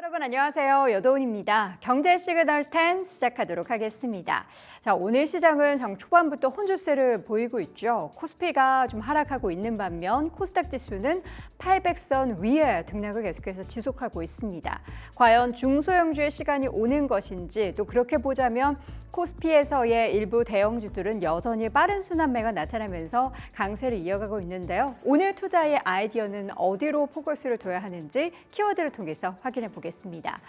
여러분 안녕하세요. 여도은입니다. 경제 시그널 10 시작하도록 하겠습니다. 자, 오늘 시장은 장 초반부터 혼조세를 보이고 있죠. 코스피가 좀 하락하고 있는 반면 코스닥 지수는 800선 위에 등락을 계속해서 지속하고 있습니다. 과연 중소형주의 시간이 오는 것인지 또 그렇게 보자면 코스피에서의 일부 대형주들은 여전히 빠른 순환매가 나타나면서 강세를 이어가고 있는데요. 오늘 투자의 아이디어는 어디로 포커스를 둬야 하는지 키워드를 통해서 확인해 보겠습니다.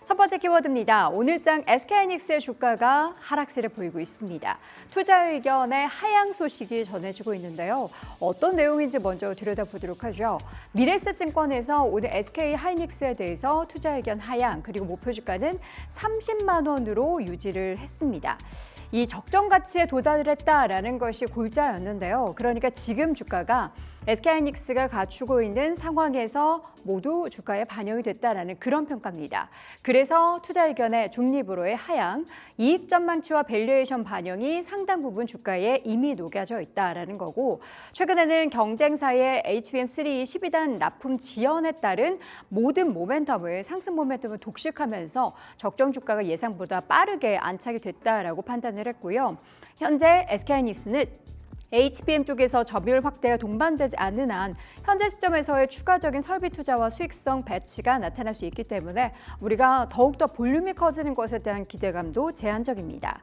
첫 번째 키워드입니다. 오늘장 SK하이닉스의 주가가 하락세를 보이고 있습니다. 투자 의견의 하향 소식이 전해지고 있는데요. 어떤 내용인지 먼저 들여다보도록 하죠. 미래에셋증권에서 오늘 SK하이닉스에 대해서 투자 의견 하향 그리고 목표 주가는 30만 원으로 유지를 했습니다. 이 적정 가치에 도달을 했다라는 것이 골자였는데요. 그러니까 지금 주가가 SK하이닉스가 갖추고 있는 상황에서 모두 주가에 반영이 됐다라는 그런 평가입니다. 그래서 투자 의견의 중립으로의 하향, 이익 전망치와 밸류에이션 반영이 상당 부분 주가에 이미 녹여져 있다라는 거고, 최근에는 경쟁사의 HBM3 12단 납품 지연에 따른 모든 모멘텀을 상승 모멘텀을 독식하면서 적정 주가가 예상보다 빠르게 안착이 됐다라고 판단을 했고요. 현재 SK하이닉스는 HBM 쪽에서 점유율 확대가 동반되지 않는 한 현재 시점에서의 추가적인 설비 투자와 수익성 배치가 나타날 수 있기 때문에 우리가 더욱더 볼륨이 커지는 것에 대한 기대감도 제한적입니다.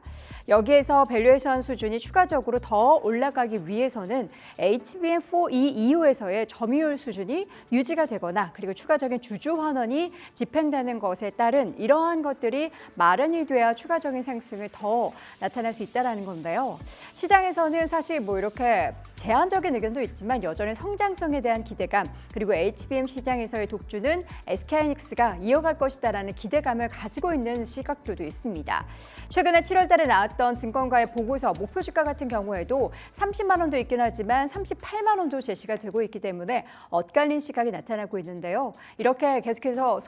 여기에서 밸류에이션 수준이 추가적으로 더 올라가기 위해서는 HBM4E 이후에서의 점유율 수준이 유지가 되거나 그리고 추가적인 주주 환원이 집행되는 것에 따른 이러한 것들이 마련이 돼야 추가적인 상승을 더 나타날 수 있다는 건데요. 시장에서는 사실 이렇게 제한적인 의견도 있지만 여전히 성장성에 대한 기대감 그리고 HBM 시장에서의 독주는 SK하이닉스가 이어갈 것이다라는 기대감을 가지고 있는 시각들도 있습니다. 최근에 7월 달에 나왔던 증권가의 보고서 목표 주가 같은 경우에도 30만 원도 있긴 하지만 38만 원도 제시가 되고 있기 때문에 엇갈린 시각이 나타나고 있는데요. 이렇게 계속해서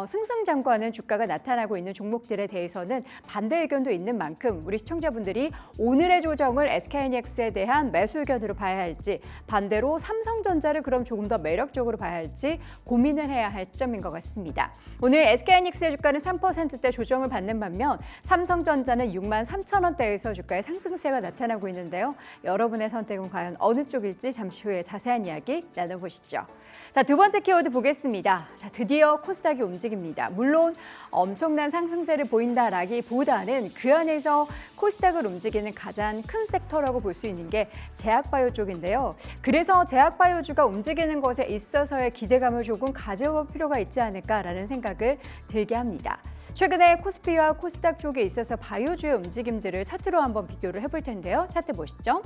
승승장구하는 주가가 나타나고 있는 종목들에 대해서는 반대 의견도 있는 만큼 우리 시청자분들이 오늘의 조정을 SK하이닉스에 대한 매수 의견으로 봐야 할지 반대로 삼성전자를 그럼 조금 더 매력적으로 봐야 할지 고민을 해야 할 점인 것 같습니다. 오늘 SK하이닉스의 주가는 3%대 조정을 받는 반면 삼성전자는 6만 3천 원대에서 주가의 상승세가 나타나고 있는데요. 여러분의 선택은 과연 어느 쪽일지 잠시 후에 자세한 이야기 나눠보시죠. 자, 두 번째 키워드 보겠습니다. 자, 드디어 코스닥이 움직입니다. 물론 엄청난 상승세를 보인다라기보다는 그 안에서 코스닥을 움직이는 가장 큰 섹터라고 볼 수 있는 게 제약바이오 쪽인데요. 그래서 제약바이오주가 움직이는 것에 있어서의 기대감을 조금 가져볼 필요가 있지 않을까라는 생각을 들게 합니다. 최근에 코스피와 코스닥 쪽에 있어서 바이오주의 움직임들을 차트로 한번 비교를 해볼 텐데요. 차트 보시죠.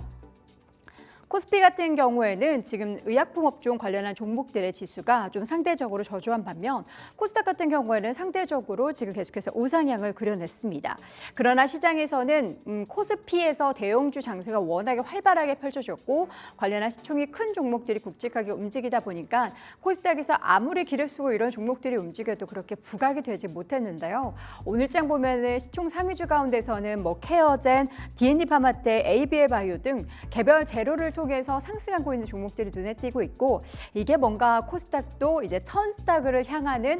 코스피 같은 경우에는 지금 의약품업종 관련한 종목들의 지수가 좀 상대적으로 저조한 반면 코스닥 같은 경우에는 상대적으로 지금 계속해서 우상향을 그려냈습니다. 그러나 시장에서는 코스피에서 대형주 장세가 워낙에 활발하게 펼쳐졌고 관련한 시총이 큰 종목들이 굵직하게 움직이다 보니까 코스닥에서 아무리 기를 쓰고 이런 종목들이 움직여도 그렇게 부각이 되지 못했는데요. 오늘장 보면은 시총 상위주 가운데서는 케어젠, D&D파마테, ABL바이오 등 개별 재료를 통해서 상승하고 있는 종목들이 눈에 띄고 있고 이게 뭔가 코스닥도 이제 1000스닥을 향하는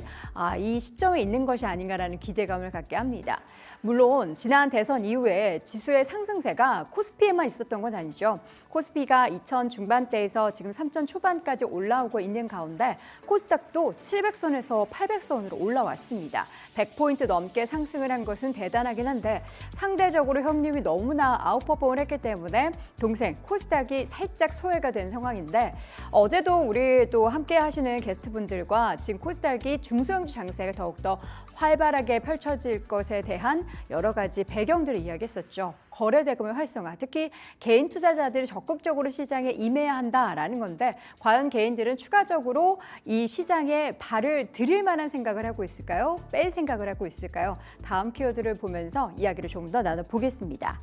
이 시점에 있는 것이 아닌가라는 기대감을 갖게 합니다. 물론 지난 대선 이후에 지수의 상승세가 코스피에만 있었던 건 아니죠. 코스피가 2000 중반대에서 지금 3000 초반까지 올라오고 있는 가운데 코스닥도 700선에서 800선으로 올라왔습니다. 100포인트 넘게 상승을 한 것은 대단하긴 한데 상대적으로 형님이 너무나 아웃퍼폼을 했기 때문에 동생 코스닥이 살짝 소외가 된 상황인데 어제도 우리 또 함께 하시는 게스트분들과 지금 코스닥이 중소형주 장세가 더욱더 활발하게 펼쳐질 것에 대한 여러 가지 배경들을 이야기했었죠. 거래 대금의 활성화, 특히 개인 투자자들이 적극적으로 시장에 임해야 한다라는 건데 과연 개인들은 추가적으로 이 시장에 발을 들일 만한 생각을 하고 있을까요? 뺄 생각을 하고 있을까요? 다음 키워드를 보면서 이야기를 조금 더 나눠보겠습니다.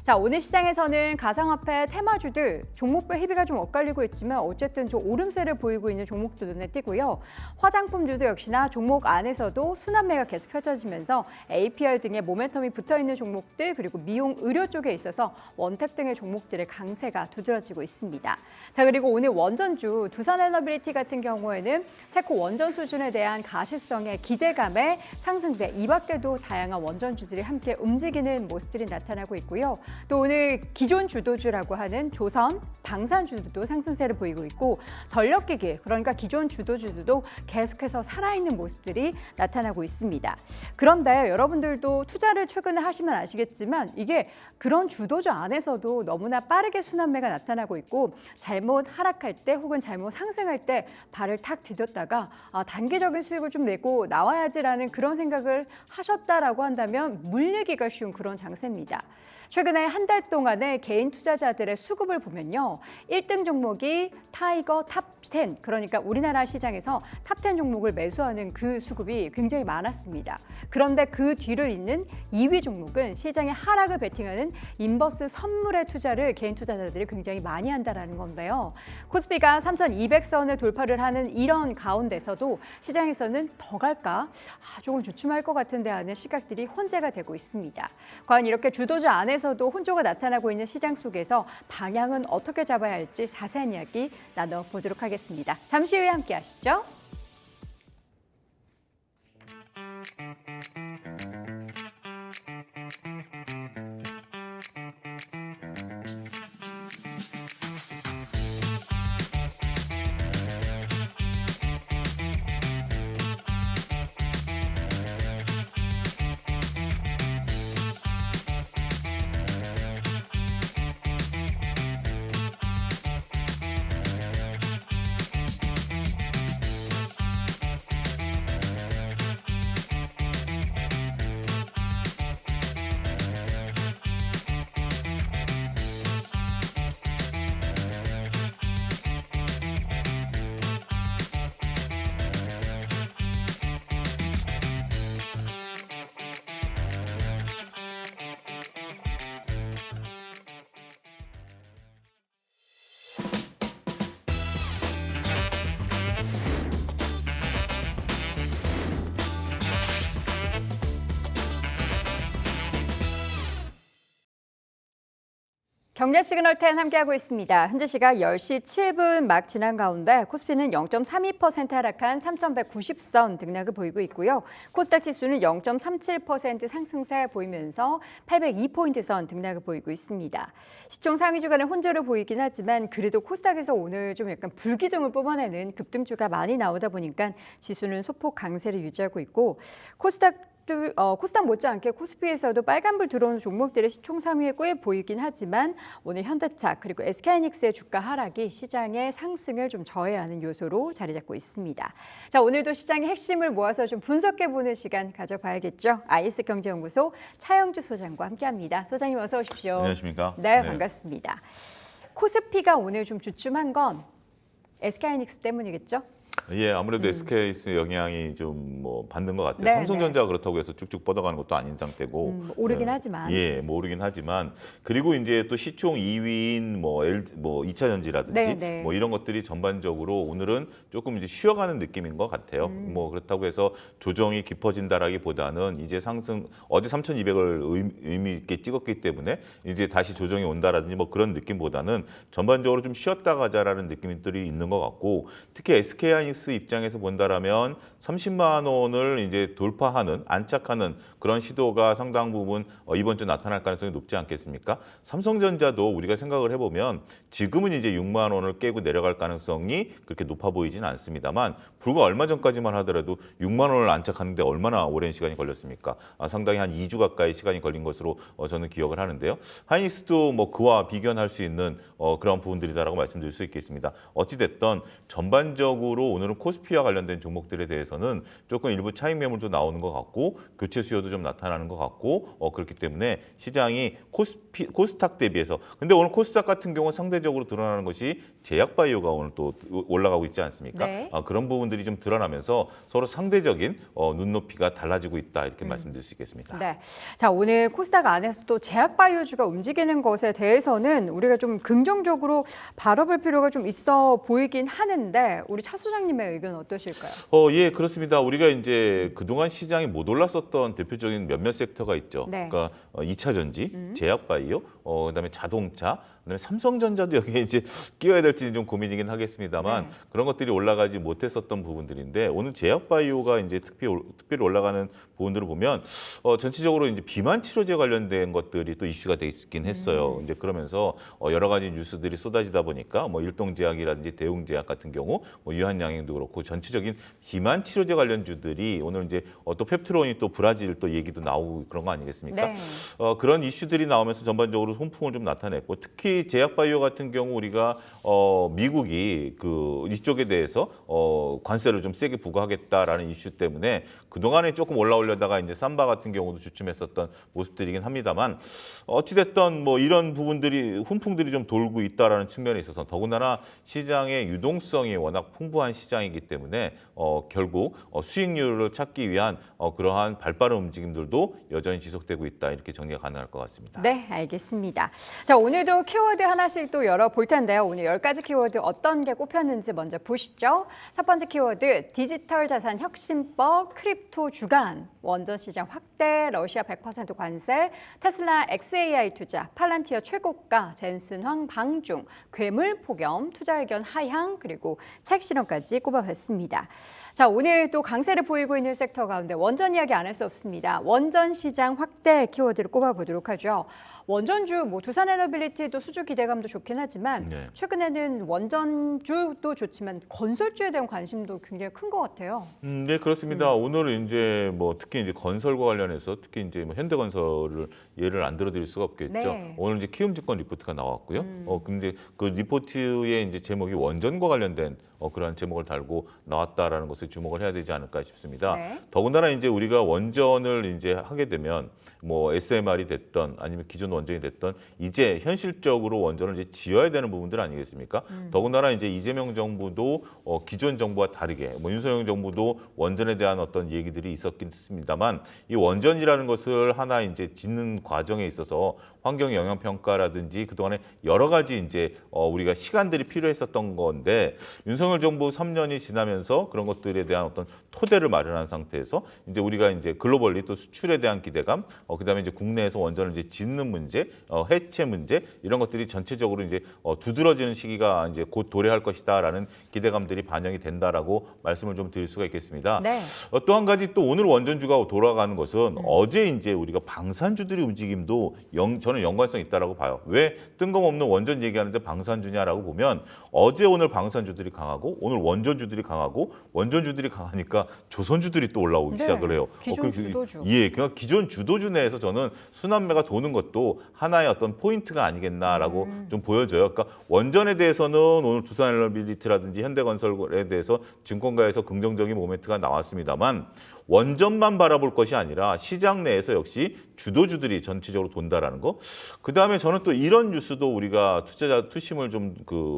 자, 오늘 시장에서는 가상화폐 테마주들 종목별 희비가 좀 엇갈리고 있지만 어쨌든 좀 오름세를 보이고 있는 종목도 눈에 띄고요. 화장품주도 역시나 종목 안에서도 순환매가 계속 펼쳐지면서 APR 등의 모멘텀이 붙어있는 종목들 그리고 미용 의료 쪽에 있어서 원택 등의 종목들의 강세가 두드러지고 있습니다. 자, 그리고 오늘 원전주 두산에너빌리티 같은 경우에는 세코 원전 수준에 대한 가시성의 기대감에 상승세, 이 밖에도 다양한 원전주들이 함께 움직이는 모습들이 나타나고 있고요. 또 오늘 기존 주도주라고 하는 조선, 방산주도 상승세를 보이고 있고 전력기기, 그러니까 기존 주도주들도 계속해서 살아있는 모습들이 나타나고 있습니다. 그런데 여러분들도 투자를 최근에 하시면 아시겠지만 이게 그런 주도주 안에서도 너무나 빠르게 순환매가 나타나고 있고 잘못 하락할 때 혹은 잘못 상승할 때 발을 탁 디뎠다가 단기적인 수익을 좀 내고 나와야지라는 그런 생각을 하셨다라고 한다면 물리기가 쉬운 그런 장세입니다. 최근에 한 달 동안의 개인 투자자들의 수급을 보면요. 1등 종목이 타이거 탑10, 그러니까 우리나라 시장에서 탑10 종목을 매수하는 그 수급이 굉장히 많았습니다. 그런데 그 뒤를 잇는 2위 종목은 시장의 하락을 베팅하는 인버스 선물의 투자를 개인 투자자들이 굉장히 많이 한다는 건데요. 코스피가 3,200선을 돌파를 하는 이런 가운데서도 시장에서는 더 갈까? 조금 주춤할 것 같은데 하는 시각들이 혼재가 되고 있습니다. 과연 이렇게 주도주 안에서도 혼조가 나타나고 있는 시장 속에서 방향은 어떻게 잡아야 할지 자세한 이야기 나눠보도록 하겠습니다. 잠시 후에 함께 하시죠. 경제 시그널 10 함께하고 있습니다. 현재 시각 10시 7분 막 지난 가운데 코스피는 0.32% 하락한 3,190선 등락을 보이고 있고요. 코스닥 지수는 0.37% 상승세 보이면서 802포인트 선 등락을 보이고 있습니다. 시총 상위 주간의 혼조를 보이긴 하지만 그래도 코스닥에서 오늘 좀 약간 불기둥을 뽑아내는 급등주가 많이 나오다 보니까 지수는 소폭 강세를 유지하고 있고 코스닥 못지않게 코스피에서도 빨간불 들어오는 종목들의 시총 상위에 꽤 보이긴 하지만 오늘 현대차 그리고 SK하이닉스의 주가 하락이 시장의 상승을 좀 저해하는 요소로 자리 잡고 있습니다. 자, 오늘도 시장의 핵심을 모아서 좀 분석해보는 시간 가져봐야겠죠. IS경제연구소 차영주 소장과 함께합니다. 소장님 어서 오십시오. 안녕하십니까? 네, 반갑습니다. 코스피가 오늘 좀 주춤한 건 SK하이닉스 때문이겠죠? 예, 아무래도 SK하이닉스 영향이 좀 받는 것 같아요. 네, 삼성전자가 그렇다고 해서 쭉쭉 뻗어가는 것도 아닌 상태고. 오르긴 하지만. 예, 오르긴 하지만 그리고 이제 또 시총 2위인 2차전지라든지 이런 것들이 전반적으로 오늘은 조금 이제 쉬어가는 느낌인 것 같아요. 그렇다고 해서 조정이 깊어진다라기보다는 이제 상승 어제 3,200을 의미 있게 찍었기 때문에 이제 다시 조정이 온다라든지 그런 느낌보다는 전반적으로 좀 쉬었다 가자라는 느낌들이 있는 것 같고 특히 SK하이닉스 입장에서 본다라면 30만 원을 이제 돌파하는 안착하는 그런 시도가 상당 부분 이번 주 나타날 가능성이 높지 않겠습니까? 삼성전자도 우리가 생각을 해보면 지금은 이제 6만 원을 깨고 내려갈 가능성이 그렇게 높아 보이지는 않습니다만 불과 얼마 전까지만 하더라도 6만 원을 안착하는데 얼마나 오랜 시간이 걸렸습니까? 상당히 한 2주 가까이 시간이 걸린 것으로 저는 기억을 하는데요. 하이닉스도 그와 비견할 수 있는 그런 부분들이다라고 말씀드릴 수 있겠습니다. 어찌됐든 전반적으로 오늘은 코스피와 관련된 종목들에 대해서는 조금 일부 차익 매물도 나오는 것 같고 교체 수요도 좀 나타나는 것 같고 그렇기 때문에 시장이 코스닥 대비해서 근데 오늘 코스닥 같은 경우는 상대적으로 드러나는 것이 제약바이오가 오늘 또 올라가고 있지 않습니까? 네. 그런 부분들이 좀 드러나면서 서로 상대적인 눈높이가 달라지고 있다 이렇게 말씀드릴 수 있겠습니다. 네. 자, 오늘 코스닥 안에서도 제약바이오주가 움직이는 것에 대해서는 우리가 좀 긍정적으로 바라볼 필요가 좀 있어 보이긴 하는데 우리 차 소장님의 의견 어떠실까요? 예, 그렇습니다. 우리가 이제 그동안 시장이 못 올랐었던 대표적인 몇몇 섹터가 있죠. 네. 그러니까 2차 전지, 제약바이오, 그다음에 자동차, 그다음에 삼성전자도 여기에 이제 끼워야 될지 좀 고민이긴 하겠습니다만 네. 그런 것들이 올라가지 못했었던 부분들인데 오늘 제약바이오가 이제 특별히 올라가는 부분들을 보면 전체적으로 이제 비만 치료제 관련된 것들이 또 이슈가 돼 있긴 했어요. 이제 그러면서 여러 가지 뉴스들이 쏟아지다 보니까 뭐 일동제약이라든지 대웅제약 같은 경우 뭐 유한양행도 그렇고 전체적인 비만 치료제 관련주들이 오늘 이제 또 펩트론이 또 브라질 또 얘기도 나오고 그런 거 아니겠습니까? 네. 그런 이슈들이 나오면서 전반적으로 손풍을 좀 나타냈고 특히 제약바이오 같은 경우 우리가 미국이 이쪽에 대해서 관세를 좀 세게 부과하겠다라는 이슈 때문에 그동안에 조금 올라오려다가 이제 삼바 같은 경우도 주춤했었던 모습들이긴 합니다만 어찌됐든 뭐 이런 부분들이 훈풍들이 좀 돌고 있다라는 측면에 있어서 더군다나 시장의 유동성이 워낙 풍부한 시장이기 때문에 결국 수익률을 찾기 위한 그러한 발빠른 움직임들도 여전히 지속되고 있다 이렇게 정리가 가능할 것 같습니다. 네, 알겠습니다. 자, 오늘도 키워드 하나씩 또 열어볼 텐데요. 오늘 10가지 키워드 어떤 게 꼽혔는지 먼저 보시죠. 첫 번째 키워드, 디지털 자산 혁신법, 크립토 주간, 원전 시장 확대, 러시아 100% 관세, 테슬라 XAI 투자, 팔란티어 최고가, 젠슨황 방중, 괴물 폭염, 투자 의견 하향, 그리고 책 실현까지 꼽아봤습니다. 자, 오늘 또 강세를 보이고 있는 섹터 가운데 원전 이야기 안 할 수 없습니다. 원전 시장 확대 키워드를 꼽아보도록 하죠. 원전주, 뭐 두산에너빌리티도 수주 기대감도 좋긴 하지만 네. 최근에는 원전주도 좋지만 건설주에 대한 관심도 굉장히 큰 것 같아요. 네, 그렇습니다. 오늘은 이제 뭐 특히 이제 건설과 관련해서 특히 이제 뭐 현대건설을 예를 안 들어드릴 수가 없겠죠. 네. 오늘 이제 키움증권 리포트가 나왔고요. 근데 그 리포트의 이제 제목이 원전과 관련된 그러한 제목을 달고 나왔다라는 것에 주목을 해야 되지 않을까 싶습니다. 네. 더군다나 이제 우리가 원전을 이제 하게 되면 뭐 SMR이 됐던 아니면 기존 원전이 됐던 이제 현실적으로 원전을 이제 지어야 되는 부분들 아니겠습니까? 더군다나 이제 이재명 정부도 기존 정부와 다르게 뭐 윤석열 정부도 원전에 대한 어떤 얘기들이 있었긴 했습니다만 이 원전이라는 것을 하나 이제 짓는 과정에 있어서 환경 영향 평가라든지 그동안에 여러 가지 이제 우리가 시간들이 필요했었던 건데 윤석열 정부 3년이 지나면서 그런 것들에 대한 어떤 토대를 마련한 상태에서 이제 우리가 이제 글로벌리 또 수출에 대한 기대감, 그다음에 이제 국내에서 원전을 이제 짓는 문제, 해체 문제 이런 것들이 전체적으로 이제 두드러지는 시기가 이제 곧 도래할 것이다라는 기대감들이 반영이 된다라고 말씀을 좀 드릴 수가 있겠습니다. 네. 또 한 가지 또 오늘 원전주가 돌아가는 것은 어제 이제 우리가 방산주들의 움직임도 저는 연관성 있다라고 봐요. 왜 뜬금없는 원전 얘기하는데 방산주냐라고 보면 어제 오늘 방산주들이 강하고 오늘 원전주들이 강하고 원전주들이 강하니까 조선주들이 또 올라오기 네, 시작을 해요. 기존 주도주. 예, 그러니까 기존 주도주 내에서 저는 순환매가 도는 것도 하나의 어떤 포인트가 아니겠나라고 좀 보여져요. 그러니까 원전에 대해서는 오늘 두산에너빌리티라든지 현대건설에 대해서 증권가에서 긍정적인 모멘트가 나왔습니다만 원전만 바라볼 것이 아니라 시장 내에서 역시 주도주들이 전체적으로 돈다라는 거. 그 다음에 저는 또 이런 뉴스도 우리가 투자자 투심을 좀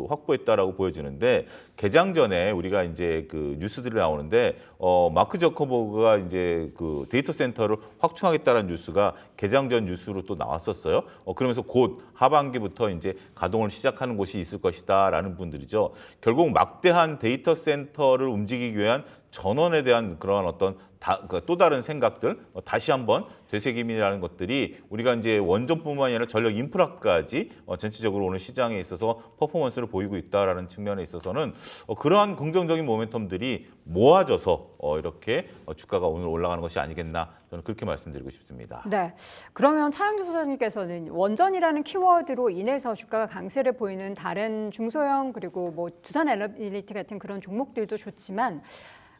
확보했다라고 보여지는데 개장 전에 우리가 이제 뉴스들이 나오는데 마크 저커버그가 이제 데이터 센터를 확충하겠다는 뉴스가 개장 전 뉴스로 또 나왔었어요. 그러면서 곧 하반기부터 이제 가동을 시작하는 곳이 있을 것이다라는 분들이죠. 결국 막대한 데이터 센터를 움직이기 위한 전원에 대한 그러한 어떤 또 다른 생각들 다시 한번 되새김이라는 것들이 우리가 이제 원전뿐만 아니라 전력 인프라까지 전체적으로 오늘 시장에 있어서 퍼포먼스를 보이고 있다라는 측면에 있어서는 그러한 긍정적인 모멘텀들이 모아져서 이렇게 주가가 오늘 올라가는 것이 아니겠나 저는 그렇게 말씀드리고 싶습니다. 네, 그러면 차영주 소장님께서는 원전이라는 키워드로 인해서 주가가 강세를 보이는 다른 중소형 그리고 뭐 두산에너빌리티 같은 그런 종목들도 좋지만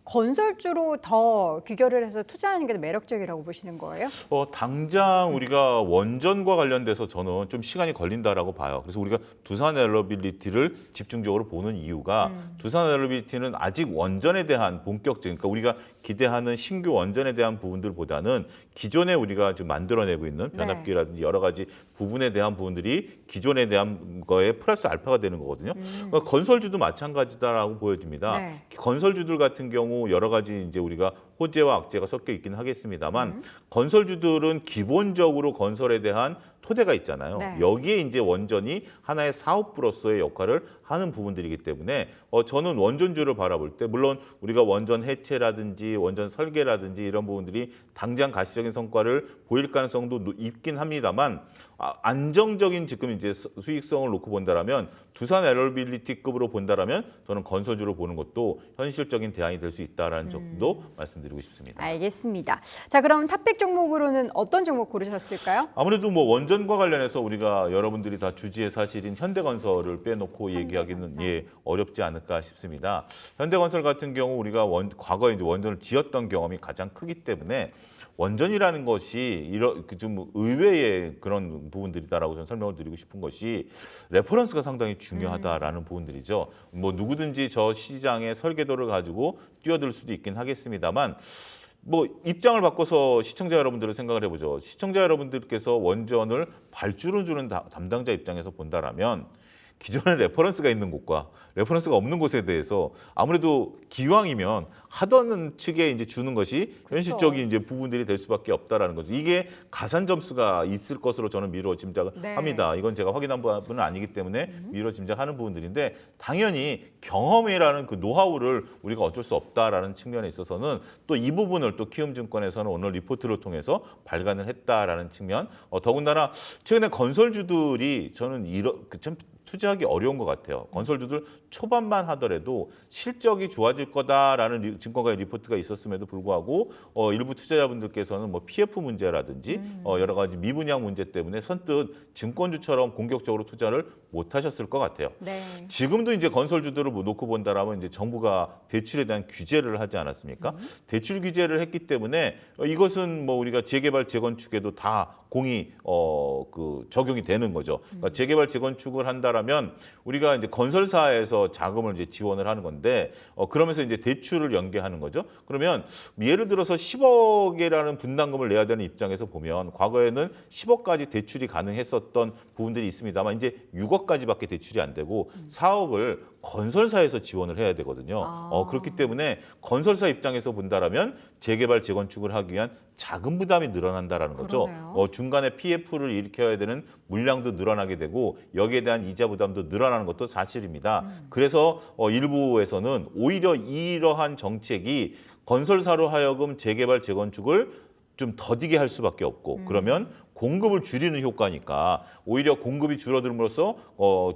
건설주로 더 귀결을 해서 투자하는 게 더 매력적이라고 보시는 거예요? 당장 우리가 원전과 관련돼서 저는 좀 시간이 걸린다라고 봐요. 그래서 우리가 두산 에너빌리티를 집중적으로 보는 이유가 두산 에너빌리티는 아직 원전에 대한 본격적인, 그러니까 우리가 기대하는 신규 원전에 대한 부분들보다는 기존에 우리가 지금 만들어내고 있는 변압기라든지 여러 가지 부분에 대한 부분들이 기존에 대한 거에 플러스 알파가 되는 거거든요. 그러니까 건설주도 마찬가지다라고 보여집니다. 네. 건설주들 같은 경우 여러 가지 이제 우리가 호재와 악재가 섞여 있긴 하겠습니다만 건설주들은 기본적으로 건설에 대한 토대가 있잖아요. 네. 여기에 이제 원전이 하나의 사업부로서의 역할을 하는 부분들이기 때문에 저는 원전주를 바라볼 때 물론 우리가 원전 해체라든지 원전 설계라든지 이런 부분들이 당장 가시적인 성과를 보일 가능성도 있긴 합니다만 안정적인 지금 이제 수익성을 놓고 본다라면 두산 에너빌리티급으로 본다라면 저는 건설주로 보는 것도 현실적인 대안이 될 수 있다라는 점도 말씀드리고 싶습니다. 알겠습니다. 자, 그럼 탑픽 종목으로는 어떤 종목 고르셨을까요? 아무래도 뭐 원전과 관련해서 우리가 여러분들이 다 주지의 사실인 현대건설을 빼놓고 얘기하기는 어렵지 않을까 싶습니다. 현대건설 같은 경우 우리가 과거에 이제 원전을 지었던 경험이 가장 크기 때문에 원전이라는 것이 좀 의외의 그런 부분들이다라고 저는 설명을 드리고 싶은 것이 레퍼런스가 상당히 중요하다라는 부분들이죠. 뭐 누구든지 저 시장의 설계도를 가지고 뛰어들 수도 있긴 하겠습니다만 뭐 입장을 바꿔서 시청자 여러분들을 생각을 해보죠. 시청자 여러분들께서 원전을 발주를 주는 담당자 입장에서 본다라면 기존에 레퍼런스가 있는 곳과 레퍼런스가 없는 곳에 대해서 아무래도 기왕이면 하던 측에 이제 주는 것이 현실적인 이제 부분들이 될 수밖에 없다라는 거죠. 이게 가산 점수가 있을 것으로 저는 미루어 짐작을 합니다. 이건 제가 확인한 부분은 아니기 때문에 미루어 짐작하는 부분들인데 당연히 경험이라는 그 노하우를 우리가 어쩔 수 없다라는 측면에 있어서는 또 이 부분을 또 키움증권에서는 오늘 리포트를 통해서 발간을 했다라는 측면. 더군다나 최근에 건설주들이 저는 참 투자하기 어려운 것 같아요. 건설주들 초반만 하더라도 실적이 좋아질 거다라는 증권가의 리포트가 있었음에도 불구하고 일부 투자자분들께서는 뭐 PF 문제라든지 여러 가지 미분양 문제 때문에 선뜻 증권주처럼 공격적으로 투자를 못 하셨을 것 같아요. 네. 지금도 이제 건설주들을 놓고 본다라면 이제 정부가 대출에 대한 규제를 하지 않았습니까? 대출 규제를 했기 때문에 이것은 뭐 우리가 재개발 재건축에도 다 공이 적용이 되는 거죠. 그러니까 재개발 재건축을 한다라면 우리가 이제 건설사에서 자금을 이제 지원을 하는 건데 그러면서 이제 대출을 연계하는 거죠. 그러면 예를 들어서 10억이라는 분담금을 내야 되는 입장에서 보면 과거에는 10억까지 대출이 가능했었던 부분들이 있습니다만 이제 6억까지밖에 대출이 안 되고 4억을 건설사에서 지원을 해야 되거든요. 그렇기 때문에 건설사 입장에서 본다라면 재개발 재건축을 하기 위한 자금 부담이 늘어난다라는 거죠. 중간에 PF를 일으켜야 되는 물량도 늘어나게 되고 여기에 대한 이자 부담도 늘어나는 것도 사실입니다. 그래서 일부에서는 오히려 이러한 정책이 건설사로 하여금 재개발 재건축을 좀 더디게 할 수밖에 없고 그러면 공급을 줄이는 효과니까 오히려 공급이 줄어들므로써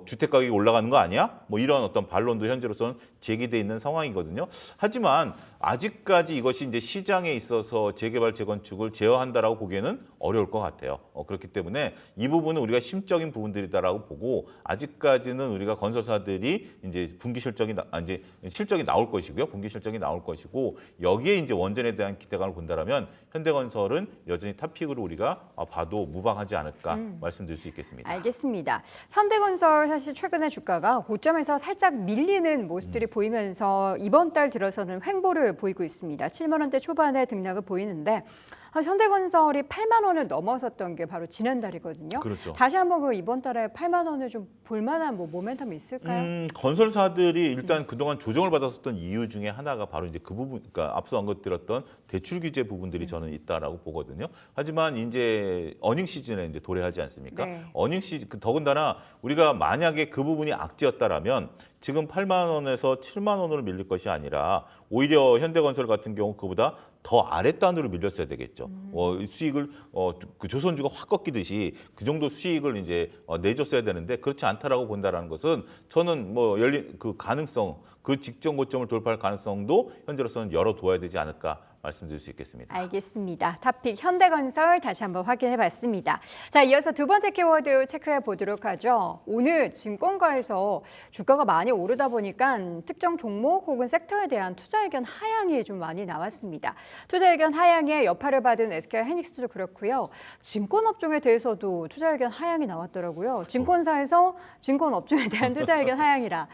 주택 가격이 올라가는 거 아니야? 뭐 이런 어떤 반론도 현재로서는 제기돼 있는 상황이거든요. 하지만 아직까지 이것이 이제 시장에 있어서 재개발 재건축을 제어한다라고 보기에는 어려울 것 같아요. 그렇기 때문에 이 부분은 우리가 심적인 부분들이다라고 보고 아직까지는 우리가 건설사들이 이제 분기 실적이 이제 실적이 나올 것이고요. 분기 실적이 나올 것이고 여기에 이제 원전에 대한 기대감을 본다라면 현대건설은 여전히 탑픽으로 우리가 봐도 무방하지 않을까 말씀드릴 수 있겠습니다. 알겠습니다. 현대건설 사실 최근에 주가가 고점에서 살짝 밀리는 모습들이 보이면서 이번 달 들어서는 횡보를 보이고 있습니다. 7만 원대 초반에 등락을 보이는데 현대건설이 8만 원을 넘어섰던 게 바로 지난달이거든요. 그렇죠. 다시 한번 이번 달에 8만 원을 좀 볼만한 모멘텀이 있을까요? 건설사들이 일단 그동안 조정을 받았었던 이유 중에 하나가 바로 이제 그 부분, 그러니까 앞서 언급드렸던 대출 규제 부분들이 저는 있다라고 보거든요. 하지만 이제 어닝 시즌에 이제 도래하지 않습니까? 어닝 시즌 더군다나 우리가 만약에 그 부분이 악재였다라면 지금 8만 원에서 7만 원으로 밀릴 것이 아니라 오히려 현대건설 같은 경우 그보다 더 아랫단으로 밀렸어야 되겠죠. 수익을 그 조선주가 확 꺾이듯이 그 정도 수익을 이제 내줬어야 되는데 그렇지 않다라고 본다라는 것은 저는 뭐 열린 그 가능성, 그 직전 고점을 돌파할 가능성도 현재로서는 열어둬야 되지 않을까 말씀드릴 수 있겠습니다. 알겠습니다. 탑픽 현대건설 다시 한번 확인해 봤습니다. 자, 이어서 두 번째 키워드 체크해 보도록 하죠. 오늘 증권가에서 주가가 많이 오르다 보니까 특정 종목 혹은 섹터에 대한 투자 의견 하향이 좀 많이 나왔습니다. 투자 의견 하향에 여파를 받은 SK하이닉스도 그렇고요. 증권업종에 대해서도 투자 의견 하향이 나왔더라고요. 증권사에서 증권업종에 대한 투자 의견 하향이라.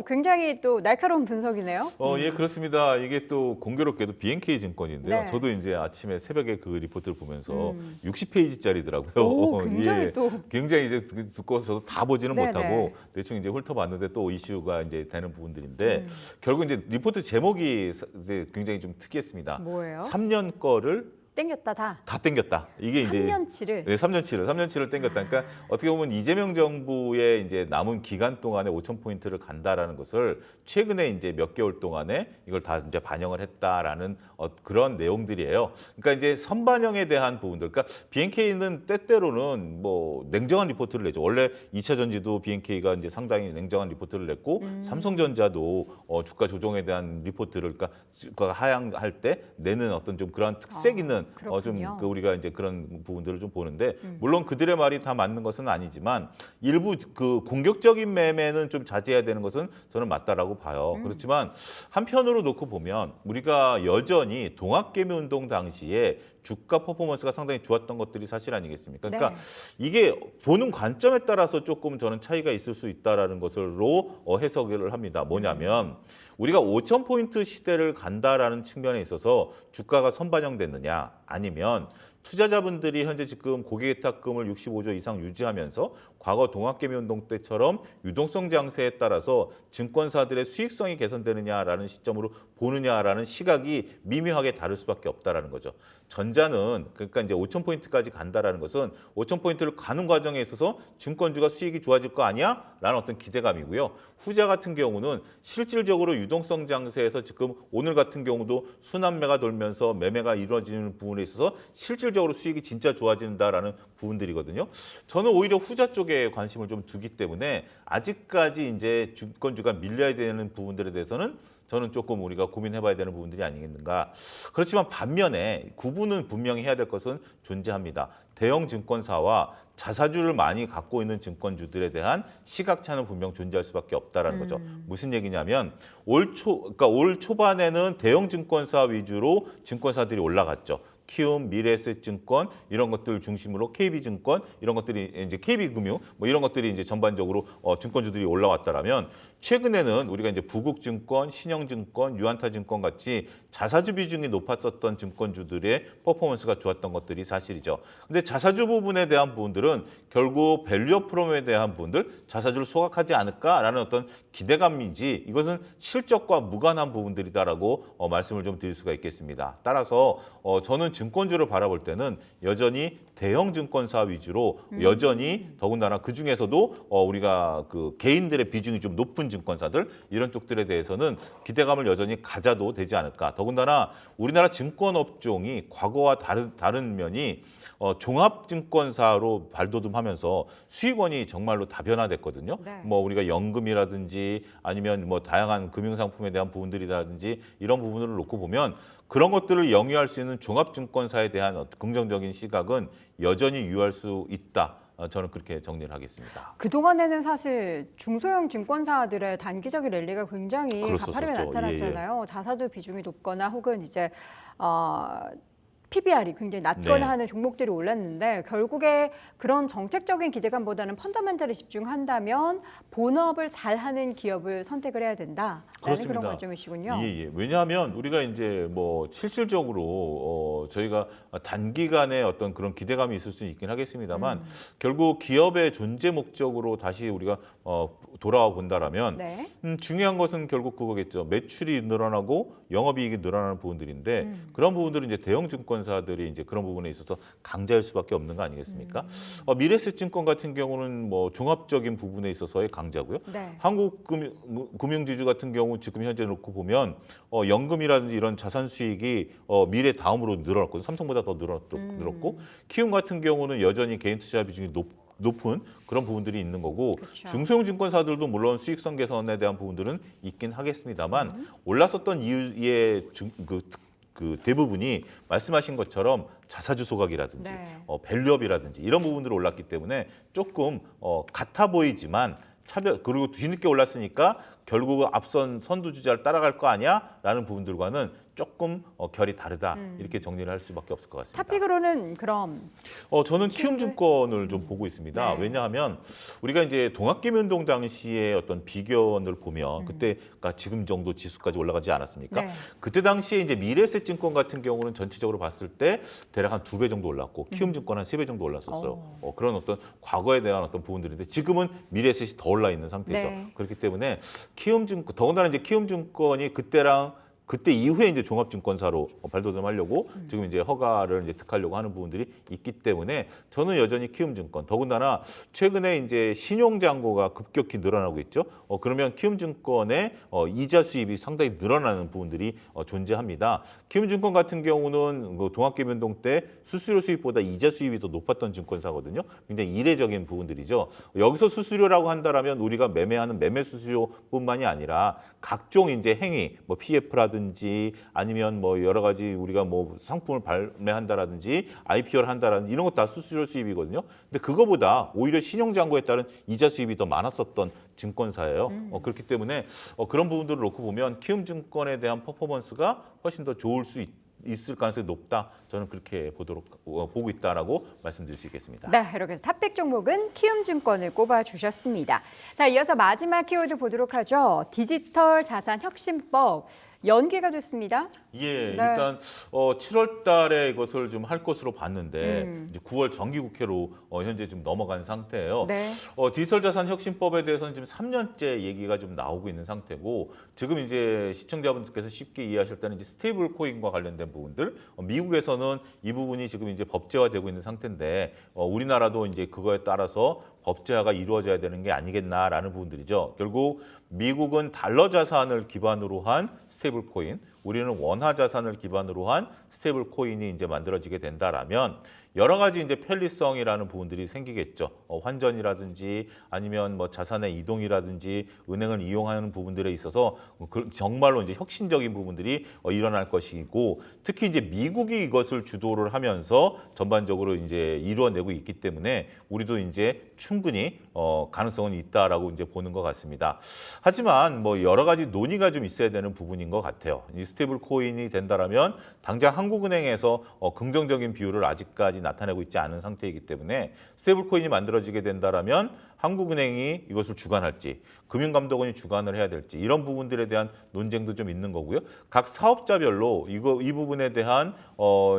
굉장히 또 날카로운 분석이네요. 예, 그렇습니다. 이게 또 공교롭게도 BNK 증권인데요. 네. 저도 이제 아침에 새벽에 그 리포트를 보면서 60페이지짜리더라고요. 오, 굉장히 또 굉장히 이제 두꺼워서 저도 다 보지는 네네. 못하고 대충 이제 훑어봤는데 또 이슈가 이제 되는 부분들인데 결국 이제 리포트 제목이 이제 굉장히 좀 특이했습니다. 뭐예요? 3년 거를 땡겼다 다. 다 땡겼다. 이게 이제 3년치를. 네, 3년치를 땡겼다. 그러니까 어떻게 보면 이재명 정부의 이제 남은 기간 동안에 5천 포인트를 간다라는 것을 최근에 이제 몇 개월 동안에 이걸 다 이제 반영을 했다라는 그런 내용들이에요. 그러니까 이제 선반영에 대한 부분들. 그러니까 BNK는 때때로는 뭐 냉정한 리포트를 내죠. 원래 2차 전지도 BNK가 이제 상당히 냉정한 리포트를 냈고 삼성전자도 주가 조정에 대한 리포트를 그러니까 주가가 하향할 때 내는 어떤 좀 그런 특색 있는 좀 그 우리가 이제 그런 부분들을 좀 보는데 물론 그들의 말이 다 맞는 것은 아니지만 일부 그 공격적인 매매는 좀 자제해야 되는 것은 저는 맞다라고 봐요. 그렇지만 한편으로 놓고 보면 우리가 여전히 동학개미운동 당시에 주가 퍼포먼스가 상당히 좋았던 것들이 사실 아니겠습니까? 그러니까 네. 이게 보는 관점에 따라서 조금 저는 차이가 있을 수 있다라는 것으로 해석을 합니다. 뭐냐면 우리가 5천 포인트 시대를 간다라는 측면에 있어서 주가가 선반영됐느냐 아니면 투자자분들이 현재 지금 고객예탁금을 65조 이상 유지하면서 과거 동학개미운동 때처럼 유동성 장세에 따라서 증권사들의 수익성이 개선되느냐라는 시점으로 보느냐라는 시각이 미묘하게 다를 수밖에 없다라는 거죠. 전자는 그러니까 이제 5천 포인트까지 간다라는 것은 5천 포인트를 가는 과정에 있어서 증권주가 수익이 좋아질 거 아니야? 라는 어떤 기대감이고요. 후자 같은 경우는 실질적으로 유동성 장세에서 지금 오늘 같은 경우도 순환매가 돌면서 매매가 이루어지는 부분에 있어서 실질적으로 수익이 진짜 좋아진다라는 부분들이거든요. 저는 오히려 후자 쪽에 관심을 좀 두기 때문에 아직까지 이제 증권주가 밀려야 되는 부분들에 대해서는 저는 조금 우리가 고민해봐야 되는 부분들이 아니겠는가. 그렇지만 반면에 구분은 분명히 해야 될 것은 존재합니다. 대형 증권사와 자사주를 많이 갖고 있는 증권주들에 대한 시각차는 분명 존재할 수밖에 없다라는 거죠. 무슨 얘기냐면 그러니까 올 초반에는 대형 증권사 위주로 증권사들이 올라갔죠. 키움, 미래에셋증권 이런 것들 중심으로 KB증권 이런 것들이 이제 KB금융 뭐 이런 것들이 이제 전반적으로 증권주들이 올라왔다라면 최근에는 우리가 이제 부국증권, 신영증권, 유한타증권 같이 자사주 비중이 높았었던 증권주들의 퍼포먼스가 좋았던 것들이 사실이죠. 근데 자사주 부분에 대한 부분들은 결국 밸류업 프롬에 대한 부분들 자사주를 소각하지 않을까라는 어떤 기대감인지 이것은 실적과 무관한 부분들이다라고 말씀을 좀 드릴 수가 있겠습니다. 따라서 저는 증권주를 바라볼 때는 여전히 대형 증권사 위주로 여전히 더군다나 그 중에서도 우리가 그 개인들의 비중이 좀 높은 증권사들 이런 쪽들에 대해서는 기대감을 여전히 가져도 되지 않을까. 더군다나 우리나라 증권업종이 과거와 다른 면이 종합증권사로 발돋움하면서 수익원이 정말로 다변화됐거든요. 네. 뭐 우리가 연금이라든지 아니면 뭐 다양한 금융상품에 대한 부분들이라든지 이런 부분을 놓고 보면 그런 것들을 영위할 수 있는 종합증권사에 대한 긍정적인 시각은 여전히 유효할 수 있다. 저는 그렇게 정리를 하겠습니다. 그동안에는 사실 중소형 증권사들의 단기적인 랠리가 굉장히 가파르게 나타났잖아요. 예. 자사주 비중이 높거나 혹은 이제 PBR이 굉장히 낮거나 하는 종목들이 올랐는데 결국에 그런 정책적인 기대감보다는 펀더멘털에 집중한다면 본업을 잘하는 기업을 선택을 해야 된다라는 그렇습니다. 그런 관점이시군요. 예. 왜냐하면 우리가 이제 뭐 실질적으로 저희가 단기간에 어떤 그런 기대감이 있을 수 있긴 하겠습니다만 결국 기업의 존재 목적으로 다시 우리가 돌아와 본다라면 네. 중요한 것은 결국 그거겠죠. 매출이 늘어나고 영업이익이 늘어나는 부분들인데 그런 부분들은 이제 대형 증권사들이 이제 그런 부분에 있어서 강자일 수밖에 없는 거 아니겠습니까? 미래에셋증권 같은 경우는 뭐 종합적인 부분에 있어서의 강자고요. 네. 한국금융지주 같은 경우 지금 현재 놓고 보면 연금이라든지 이런 자산 수익이 미래 다음으로 늘어났거든요. 삼성보다 더 늘었고 키움 같은 경우는 여전히 개인 투자 비중이 높은 그런 부분들이 있는 거고 그렇죠. 중소형 증권사들도 물론 수익성 개선에 대한 부분들은 있긴 하겠습니다만 올랐었던 이유의 그 대부분이 말씀하신 것처럼 자사주 소각이라든지 네. 밸류업이라든지 이런 부분들이 올랐기 때문에 조금 같아 보이지만 차별 그리고 뒤늦게 올랐으니까 결국 앞선 선두주자를 따라갈 거 아니야?라는 부분들과는 조금 결이 다르다 이렇게 정리를 할 수밖에 없을 것 같습니다. 탑픽으로는 그럼 저는 키움증권을 좀 보고 있습니다. 네. 왜냐하면 우리가 이제 동학개미운동 당시에 어떤 비교원을 보면 그때가 지금 정도 지수까지 올라가지 않았습니까? 네. 그때 당시에 이제 미래에셋증권 같은 경우는 전체적으로 봤을 때 대략 한 2배 정도 올랐고 키움증권 한 3배 정도 올랐었어요. 그런 어떤 과거에 대한 어떤 부분들인데 지금은 미래에셋이 더 올라 있는 상태죠. 네. 그렇기 때문에 키움증권 더군다나 이제 키움증권이 그때 이후에 이제 종합증권사로 발돋움하려고 지금 이제 허가를 이제 득하려고 하는 부분들이 있기 때문에 저는 여전히 키움증권 더군다나 최근에 이제 신용잔고가 급격히 늘어나고 있죠. 그러면 키움증권의 이자 수입이 상당히 늘어나는 부분들이 존재합니다. 키움증권 같은 경우는 그 동학개미운동 때 수수료 수입보다 이자 수입이 더 높았던 증권사거든요. 굉장히 이례적인 부분들이죠. 여기서 수수료라고 한다라면 우리가 매매하는 매매 수수료뿐만이 아니라 각종 이제 행위, 뭐 PF라든지 아니면 뭐 여러 가지 우리가 뭐 상품을 발매한다라든지 IPO를 한다라든지 이런 것 다 수수료 수입이거든요. 근데 그거보다 오히려 신용잔고에 따른 이자 수입이 더 많았었던 증권사예요. 그렇기 때문에 그런 부분들을 놓고 보면 키움증권에 대한 퍼포먼스가 훨씬 더 좋을 수 있을 가능성이 높다. 저는 그렇게 보고 있다라고 말씀드릴 수 있겠습니다. 네, 이렇게 해서 탑픽 종목은 키움증권을 꼽아주셨습니다. 자, 이어서 마지막 키워드 보도록 하죠. 디지털 자산 혁신법 연기가 됐습니다. 예, 일단 7월 달에 이것을 좀 할 것으로 봤는데 이제 9월 정기국회로 현재 좀 넘어간 상태예요. 네. 디지털 자산 혁신법에 대해서는 지금 3년째 얘기가 좀 나오고 있는 상태고 지금 이제 시청자분들께서 쉽게 이해하실 때는 이제 스테이블 코인과 관련된 부분들 미국에서는 이 부분이 지금 이제 법제화되고 있는 상태인데 우리나라도 이제 그거에 따라서 법제화가 이루어져야 되는 게 아니겠나라는 부분들이죠. 결국 미국은 달러 자산을 기반으로 한 스테이블 코인, 우리는 원화 자산을 기반으로 한 스테이블 코인이 이제 만들어지게 된다라면 여러 가지 이제 편리성이라는 부분들이 생기겠죠. 환전이라든지 아니면 뭐 자산의 이동이라든지 은행을 이용하는 부분들에 있어서 정말로 이제 혁신적인 부분들이 일어날 것이고 특히 이제 미국이 이것을 주도를 하면서 전반적으로 이제 이루어내고 있기 때문에 우리도 이제 충분히 가능성은 있다라고 이제 보는 것 같습니다. 하지만 뭐 여러 가지 논의가 좀 있어야 되는 부분인 것 같아요. 이 스테이블 코인이 된다라면 당장 한국은행에서 긍정적인 비율을 아직까지 나타내고 있지 않은 상태이기 때문에 스테이블 코인이 만들어지게 된다라면 한국은행이 이것을 주관할지 금융감독원이 주관을 해야 될지 이런 부분들에 대한 논쟁도 좀 있는 거고요. 각 사업자별로 이 부분에 대한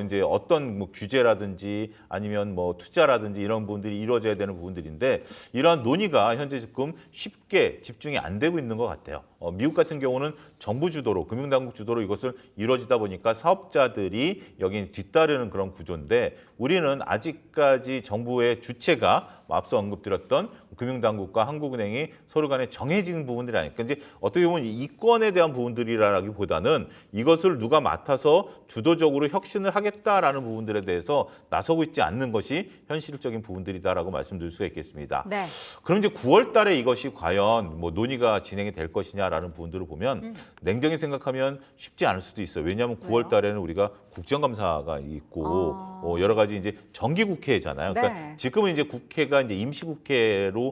이제 어떤 뭐 규제라든지 아니면 뭐 투자라든지 이런 부분들이 이루어져야 되는 부분들인데 이러한 논의가 현재 지금 쉽게 집중이 안 되고 있는 것 같아요. 미국 같은 경우는 정부 주도로 금융당국 주도로 이것을 이루어지다 보니까 사업자들이 여기 뒤따르는 그런 구조인데 우리는 아직까지 정부의 주체가 앞서 언급드렸던 금융당국과 한국은행이 서로 간에 정해진 부분들이 아니니까 이제 어떻게 보면 이권에 대한 부분들이라기보다는 이것을 누가 맡아서 주도적으로 혁신을 하겠다라는 부분들에 대해서 나서고 있지 않는 것이 현실적인 부분들이다라고 말씀드릴 수가 있겠습니다. 네. 그럼 이제 9월 달에 이것이 과연 뭐 논의가 진행이 될 것이냐라는 부분들을 보면 냉정히 생각하면 쉽지 않을 수도 있어요. 왜냐하면 9월 달에는 우리가 국정감사가 있고 여러 가지 이제 정기국회잖아요. 그러니까 네. 지금은 이제 국회가 이제 임시국회로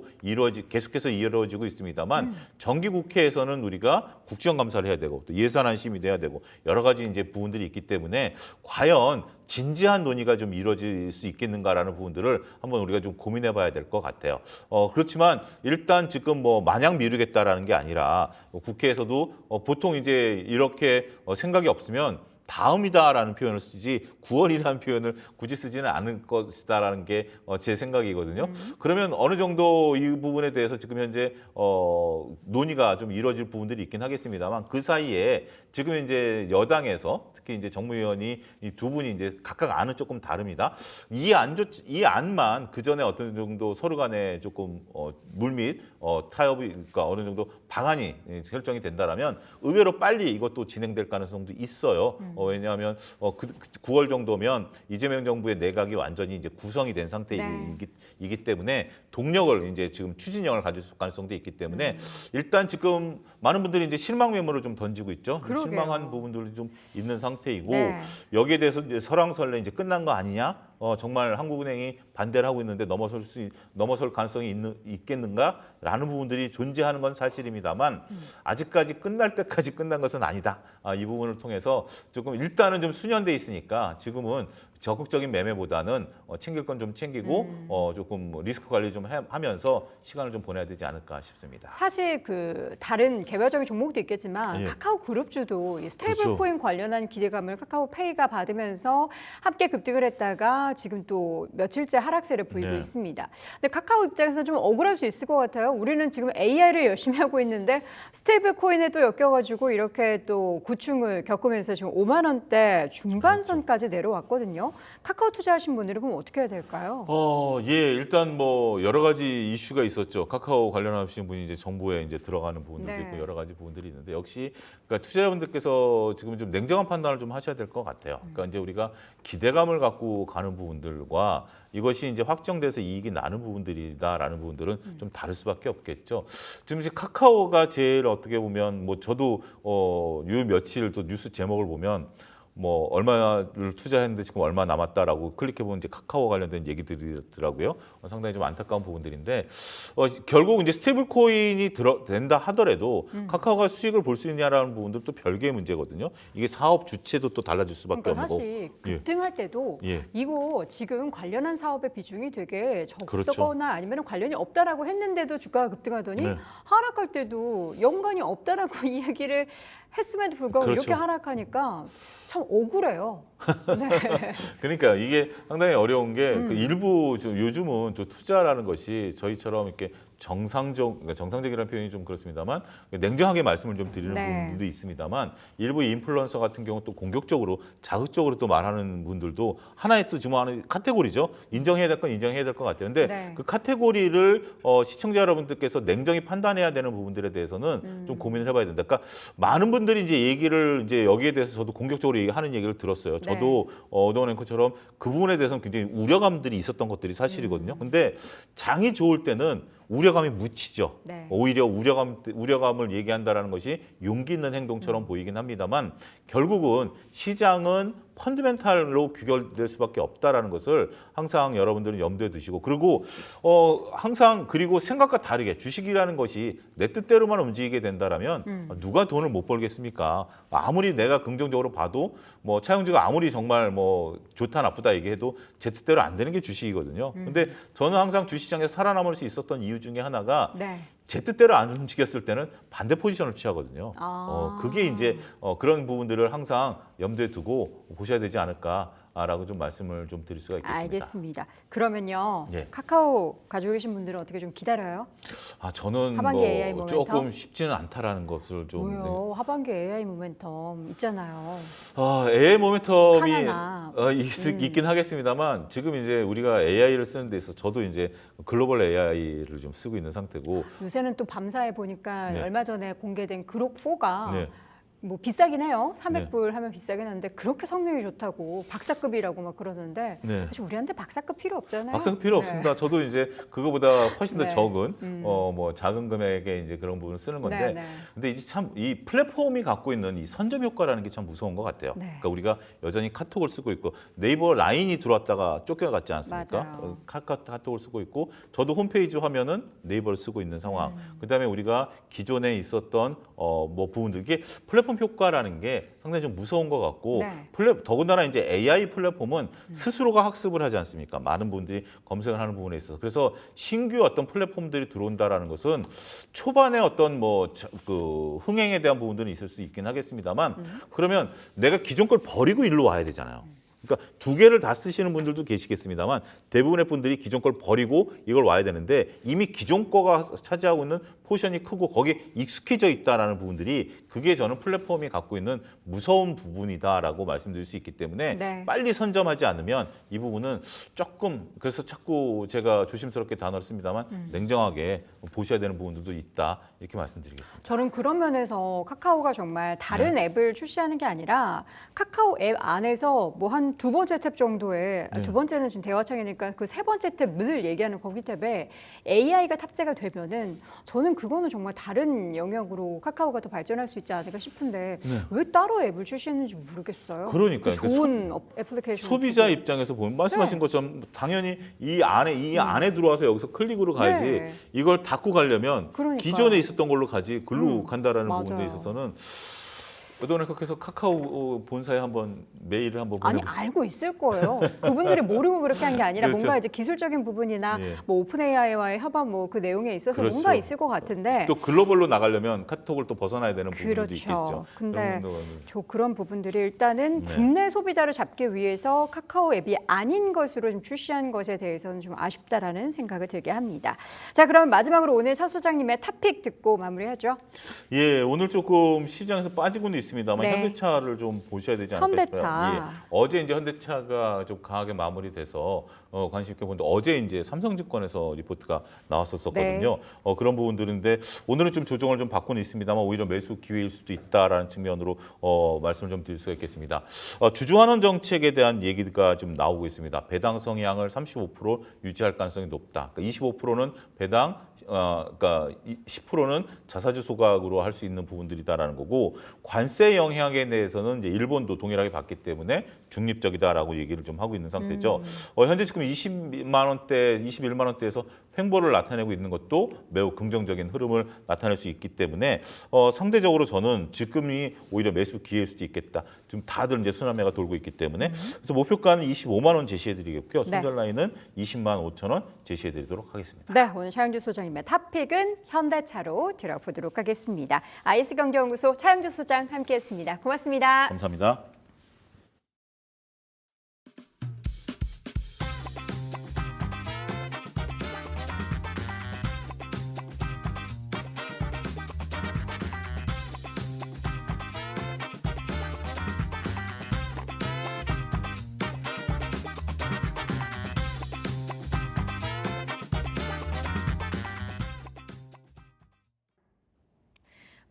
계속해서 이루어지고 있습니다만 정기국회에서는 우리가 국정감사를 해야 되고 또 예산안 심의도 해야 되고 여러 가지 이제 부분들이 있기 때문에 과연 진지한 논의가 좀 이루어질 수 있겠는가라는 부분들을 한번 우리가 좀 고민해 봐야 될 것 같아요. 그렇지만 일단 지금 뭐 마냥 미루겠다라는 게 아니라 국회에서도 보통 이제 이렇게 생각이 없으면 다음이다라는 표현을 쓰지 9월이라는 표현을 굳이 쓰지는 않을 것이다라는 게 제 생각이거든요. 그러면 어느 정도 이 부분에 대해서 지금 현재 논의가 좀 이루어질 부분들이 있긴 하겠습니다만 그 사이에 지금 이제 여당에서 특히 이제 정무위원이 이 두 분이 이제 각각 안은 조금 다릅니다. 이 안만 그 전에 어떤 정도 서로 간에 조금 물밑 타협이 그러니까 어느 정도 방안이 결정이 된다라면 의외로 빨리 이것도 진행될 가능성도 있어요. 왜냐하면 9월 정도면 이재명 정부의 내각이 완전히 이제 구성이 된 상태이기 때문에 동력을 이제 지금 추진력을 가질 가능성도 있기 때문에 일단 지금 많은 분들이 이제 실망 메모를 좀 던지고 있죠. 그러게요. 실망한 부분들이 좀 있는 상태이고 네. 여기에 대해서 이제 설왕설래 이제 끝난 거 아니냐? 정말 한국은행이 반대를 하고 있는데 넘어설 가능성이 있겠는가라는 부분들이 존재하는 건 사실입니다만 아직까지 끝날 때까지 끝난 것은 아니다. 이 부분을 통해서 조금 일단은 좀 수년돼 있으니까 지금은 적극적인 매매보다는 챙길 건 좀 챙기고 조금 리스크 관리 좀 하면서 시간을 좀 보내야 되지 않을까 싶습니다. 사실 그 다른 개별적인 종목도 있겠지만 예. 카카오 그룹주도 이 스테이블 그렇죠. 코인 관련한 기대감을 카카오페이가 받으면서 함께 급등을 했다가 지금 또 며칠째 하락세를 보이고 네. 있습니다. 근데 카카오 입장에서 좀 억울할 수 있을 것 같아요. 우리는 지금 AI를 열심히 하고 있는데 스테이블 코인에 또 엮여가지고 이렇게 또 고충을 겪으면서 지금 5만 원대 중반선까지 내려왔거든요. 카카오 투자하신 분들은 그럼 어떻게 해야 될까요? 예, 일단 뭐 여러 가지 이슈가 있었죠. 카카오 관련하시는 분이 이제 정부에 이제 들어가는 부분들도 네. 있고 여러 가지 부분들이 있는데 역시 그러니까 투자자분들께서 지금 좀 냉정한 판단을 좀 하셔야 될 것 같아요. 그러니까 이제 우리가 기대감을 갖고 가는 부분들과 이것이 이제 확정돼서 이익이 나는 부분들이다라는 부분들은 좀 다를 수밖에 없겠죠. 지금 이제 카카오가 제일 어떻게 보면 뭐 저도 요 며칠 또 뉴스 제목을 보면 뭐 얼마를 투자했는데 지금 얼마 남았다라고 클릭해보면 이제 카카오 관련된 얘기들이더라고요. 상당히 좀 안타까운 부분들인데 결국 이제 스테이블 코인이 된다 하더라도 카카오가 수익을 볼 수 있냐라는 부분도 또 별개의 문제거든요. 이게 사업 주체도 또 달라질 수밖에 그러니까 없고. 사실 급등할 때도 예. 이거 지금 관련한 사업의 비중이 되게 그렇죠. 적거나 아니면 관련이 없다라고 했는데도 주가가 급등하더니 네. 하락할 때도 연관이 없다라고 이야기를 했음에도 불구하고 그렇죠. 이렇게 하락하니까 참 억울해요. 네. 그러니까 이게 상당히 어려운 게 그 일부 요즘은 또 투자라는 것이 저희처럼 이렇게 그러니까 정상적이라는 표현이 좀 그렇습니다만 냉정하게 말씀을 좀 드리는 네. 부분들도 있습니다만 일부 인플루언서 같은 경우 또 공격적으로 자극적으로 또 말하는 분들도 하나의 또 지금 하는 카테고리죠. 인정해야 될 건 인정해야 될 것 같아요. 근데 네. 그 카테고리를 시청자 여러분들께서 냉정히 판단해야 되는 부분들에 대해서는 좀 고민을 해봐야 된다. 그러니까 많은 분들이 이제 얘기를 이제 여기에 대해서 저도 공격적으로 하는 얘기를 들었어요. 저도 어동원 앵커처럼 그 부분에 대해서는 굉장히 우려감들이 있었던 것들이 사실이거든요. 근데 장이 좋을 때는 우려감이 묻히죠. 네. 오히려 우려감을 얘기한다라는 것이 용기 있는 행동처럼 보이긴 합니다만 결국은 시장은 펀드멘탈로 귀결될 수밖에 없다라는 것을 항상 여러분들은 염두에 두시고 그리고 항상 그리고 생각과 다르게 주식이라는 것이 내 뜻대로만 움직이게 된다라면 누가 돈을 못 벌겠습니까? 아무리 내가 긍정적으로 봐도 뭐 차용지가 아무리 정말 뭐 좋다 나쁘다 얘기해도 제 뜻대로 안 되는 게 주식이거든요. 근데 저는 항상 주식시장에서 살아남을 수 있었던 이유 중에 하나가 네. 제 뜻대로 안 움직였을 때는 반대 포지션을 취하거든요. 아. 그게 이제 그런 부분들을 항상 염두에 두고 보셔야 되지 않을까라고 좀 말씀을 좀 드릴 수가 있겠습니다. 알겠습니다. 그러면요. 예. 카카오 가지고 계신 분들은 어떻게 좀 기다려요? 저는 하반기 뭐 AI 모멘텀? 조금 쉽지는 않다라는 것을 좀 뭐요? 하반기 AI 모멘텀 있잖아요. AI 모멘텀이 하나나. 있긴 하겠습니다만 지금 이제 우리가 AI를 쓰는 데 있어서 저도 이제 글로벌 AI를 좀 쓰고 있는 상태고 요새는 또 밤사이 보니까 네. 얼마 전에 공개된 그록 4가 네. 뭐 비싸긴 해요. 300불 하면 비싸긴 한데 그렇게 성능이 좋다고 박사급이라고 막 그러는데 네. 사실 우리한테 박사급 필요 없잖아요. 막상 필요 네. 없습니다. 저도 이제 그거보다 훨씬 더 네. 적은 뭐 작은 금액의 이제 그런 부분을 쓰는 건데 네, 네. 근데 이제 참 이 플랫폼이 갖고 있는 이 선점 효과라는 게 참 무서운 것 같아요. 네. 그러니까 우리가 여전히 카톡을 쓰고 있고 네이버 라인이 들어왔다가 쫓겨갔지 않습니까? 맞아요. 카톡을 쓰고 있고 저도 홈페이지 화면은 네이버를 쓰고 있는 상황. 그다음에 우리가 기존에 있었던 뭐 부분들 이게 플랫폼 효과라는 게 상당히 좀 무서운 것 같고 네. 더군다나 이제 AI 플랫폼은 스스로가 학습을 하지 않습니까? 많은 분들이 검색을 하는 부분에 있어서 그래서 신규 어떤 플랫폼들이 들어온다라는 것은 초반에 어떤 뭐 그 흥행에 대한 부분들은 있을 수 있긴 하겠습니다만 그러면 내가 기존 걸 버리고 일로 와야 되잖아요. 그러니까 두 개를 다 쓰시는 분들도 계시겠습니다만 대부분의 분들이 기존 걸 버리고 이걸 와야 되는데 이미 기존 거가 차지하고 있는 포션이 크고 거기에 익숙해져 있다라는 부분들이 그게 저는 플랫폼이 갖고 있는 무서운 부분이다라고 말씀드릴 수 있기 때문에 네. 빨리 선점하지 않으면 이 부분은 조금 그래서 자꾸 제가 조심스럽게 단어를 씁니다만 냉정하게 보셔야 되는 부분들도 있다 이렇게 말씀드리겠습니다. 저는 그런 면에서 카카오가 정말 다른 앱을 출시하는 게 아니라 카카오 앱 안에서 뭐 한 두 번째 탭 정도에 두 번째는 지금 대화창이니까 그 세 번째 탭 늘 얘기하는 거기 탭에 AI가 탑재가 되면은 저는 그거는 정말 다른 영역으로 카카오가 더 발전할 수 있지 않을까 싶은데 왜 따로 앱을 출시했는지 모르겠어요. 그러니까요. 좋은 애플리케이션. 소비자 입장에서 보면 말씀하신 것처럼 당연히 이 안에 들어와서 여기서 클릭으로 가야지 네. 이걸 닫고 가려면 그러니까요. 기존에 있었던 걸로 가지 글로 간다라는 맞아요. 부분에 있어서는 어떤 그래서 카카오 본사에 한번 메일을 한번 아니 보내보세요. 알고 있을 거예요. 그분들이 모르고 그렇게 한 게 아니라 그렇죠. 뭔가 이제 기술적인 부분이나 예. 뭐 오픈 AI와의 협업 뭐 그 내용에 있어서 그렇죠. 뭔가 있을 것 같은데. 또 글로벌로 나가려면 카톡을 또 벗어나야 되는 부분도 그렇죠. 있겠죠. 근데 그런 그런 부분들이 일단은 네. 국내 소비자를 잡기 위해서 카카오 앱이 아닌 것으로 좀 출시한 것에 대해서는 좀 아쉽다라는 생각을 들게 합니다. 자, 그럼 마지막으로 오늘 차 소장님의 탑픽 듣고 마무리하죠. 예, 오늘 조금 시장에서 빠지고는 있습니다만 네. 현대차를 좀 보셔야 되지 않을까 현대차. 싶어요. 예, 어제 이제 현대차가 좀 강하게 마무리돼서 관심 있게 보는데 어제 이제 삼성증권에서 리포트가 나왔었거든요. 네. 그런 부분들인데 오늘은 좀 조정을 좀 받고는 있습니다만 오히려 매수 기회일 수도 있다라는 측면으로 말씀을 좀 드릴 수가 있겠습니다. 주주환원 정책에 대한 얘기가 좀 나오고 있습니다. 배당 성향을 35% 유지할 가능성이 높다. 그러니까 25%는 배당 그러니까 10%는 자사주 소각으로 할 수 있는 부분들이다라는 거고 관세 영향에 대해서는 이제 일본도 동일하게 받기 때문에 중립적이다라고 얘기를 좀 하고 있는 상태죠. 현재 지금 20만 원대, 21만 원대에서 횡보를 나타내고 있는 것도 매우 긍정적인 흐름을 나타낼 수 있기 때문에 상대적으로 저는 지금이 오히려 매수 기회일 수도 있겠다. 지금 다들 이제 순환매가 돌고 있기 때문에 그래서 목표가는 25만 원 제시해드리겠고요. 순절 라인은 20만 5천 원 제시해드리도록 하겠습니다. 네, 오늘 차영주 소장님의 탑픽은 현대차로 들어보도록 하겠습니다. IS 경제연구소 차영주 소장 함께했습니다. 고맙습니다. 감사합니다.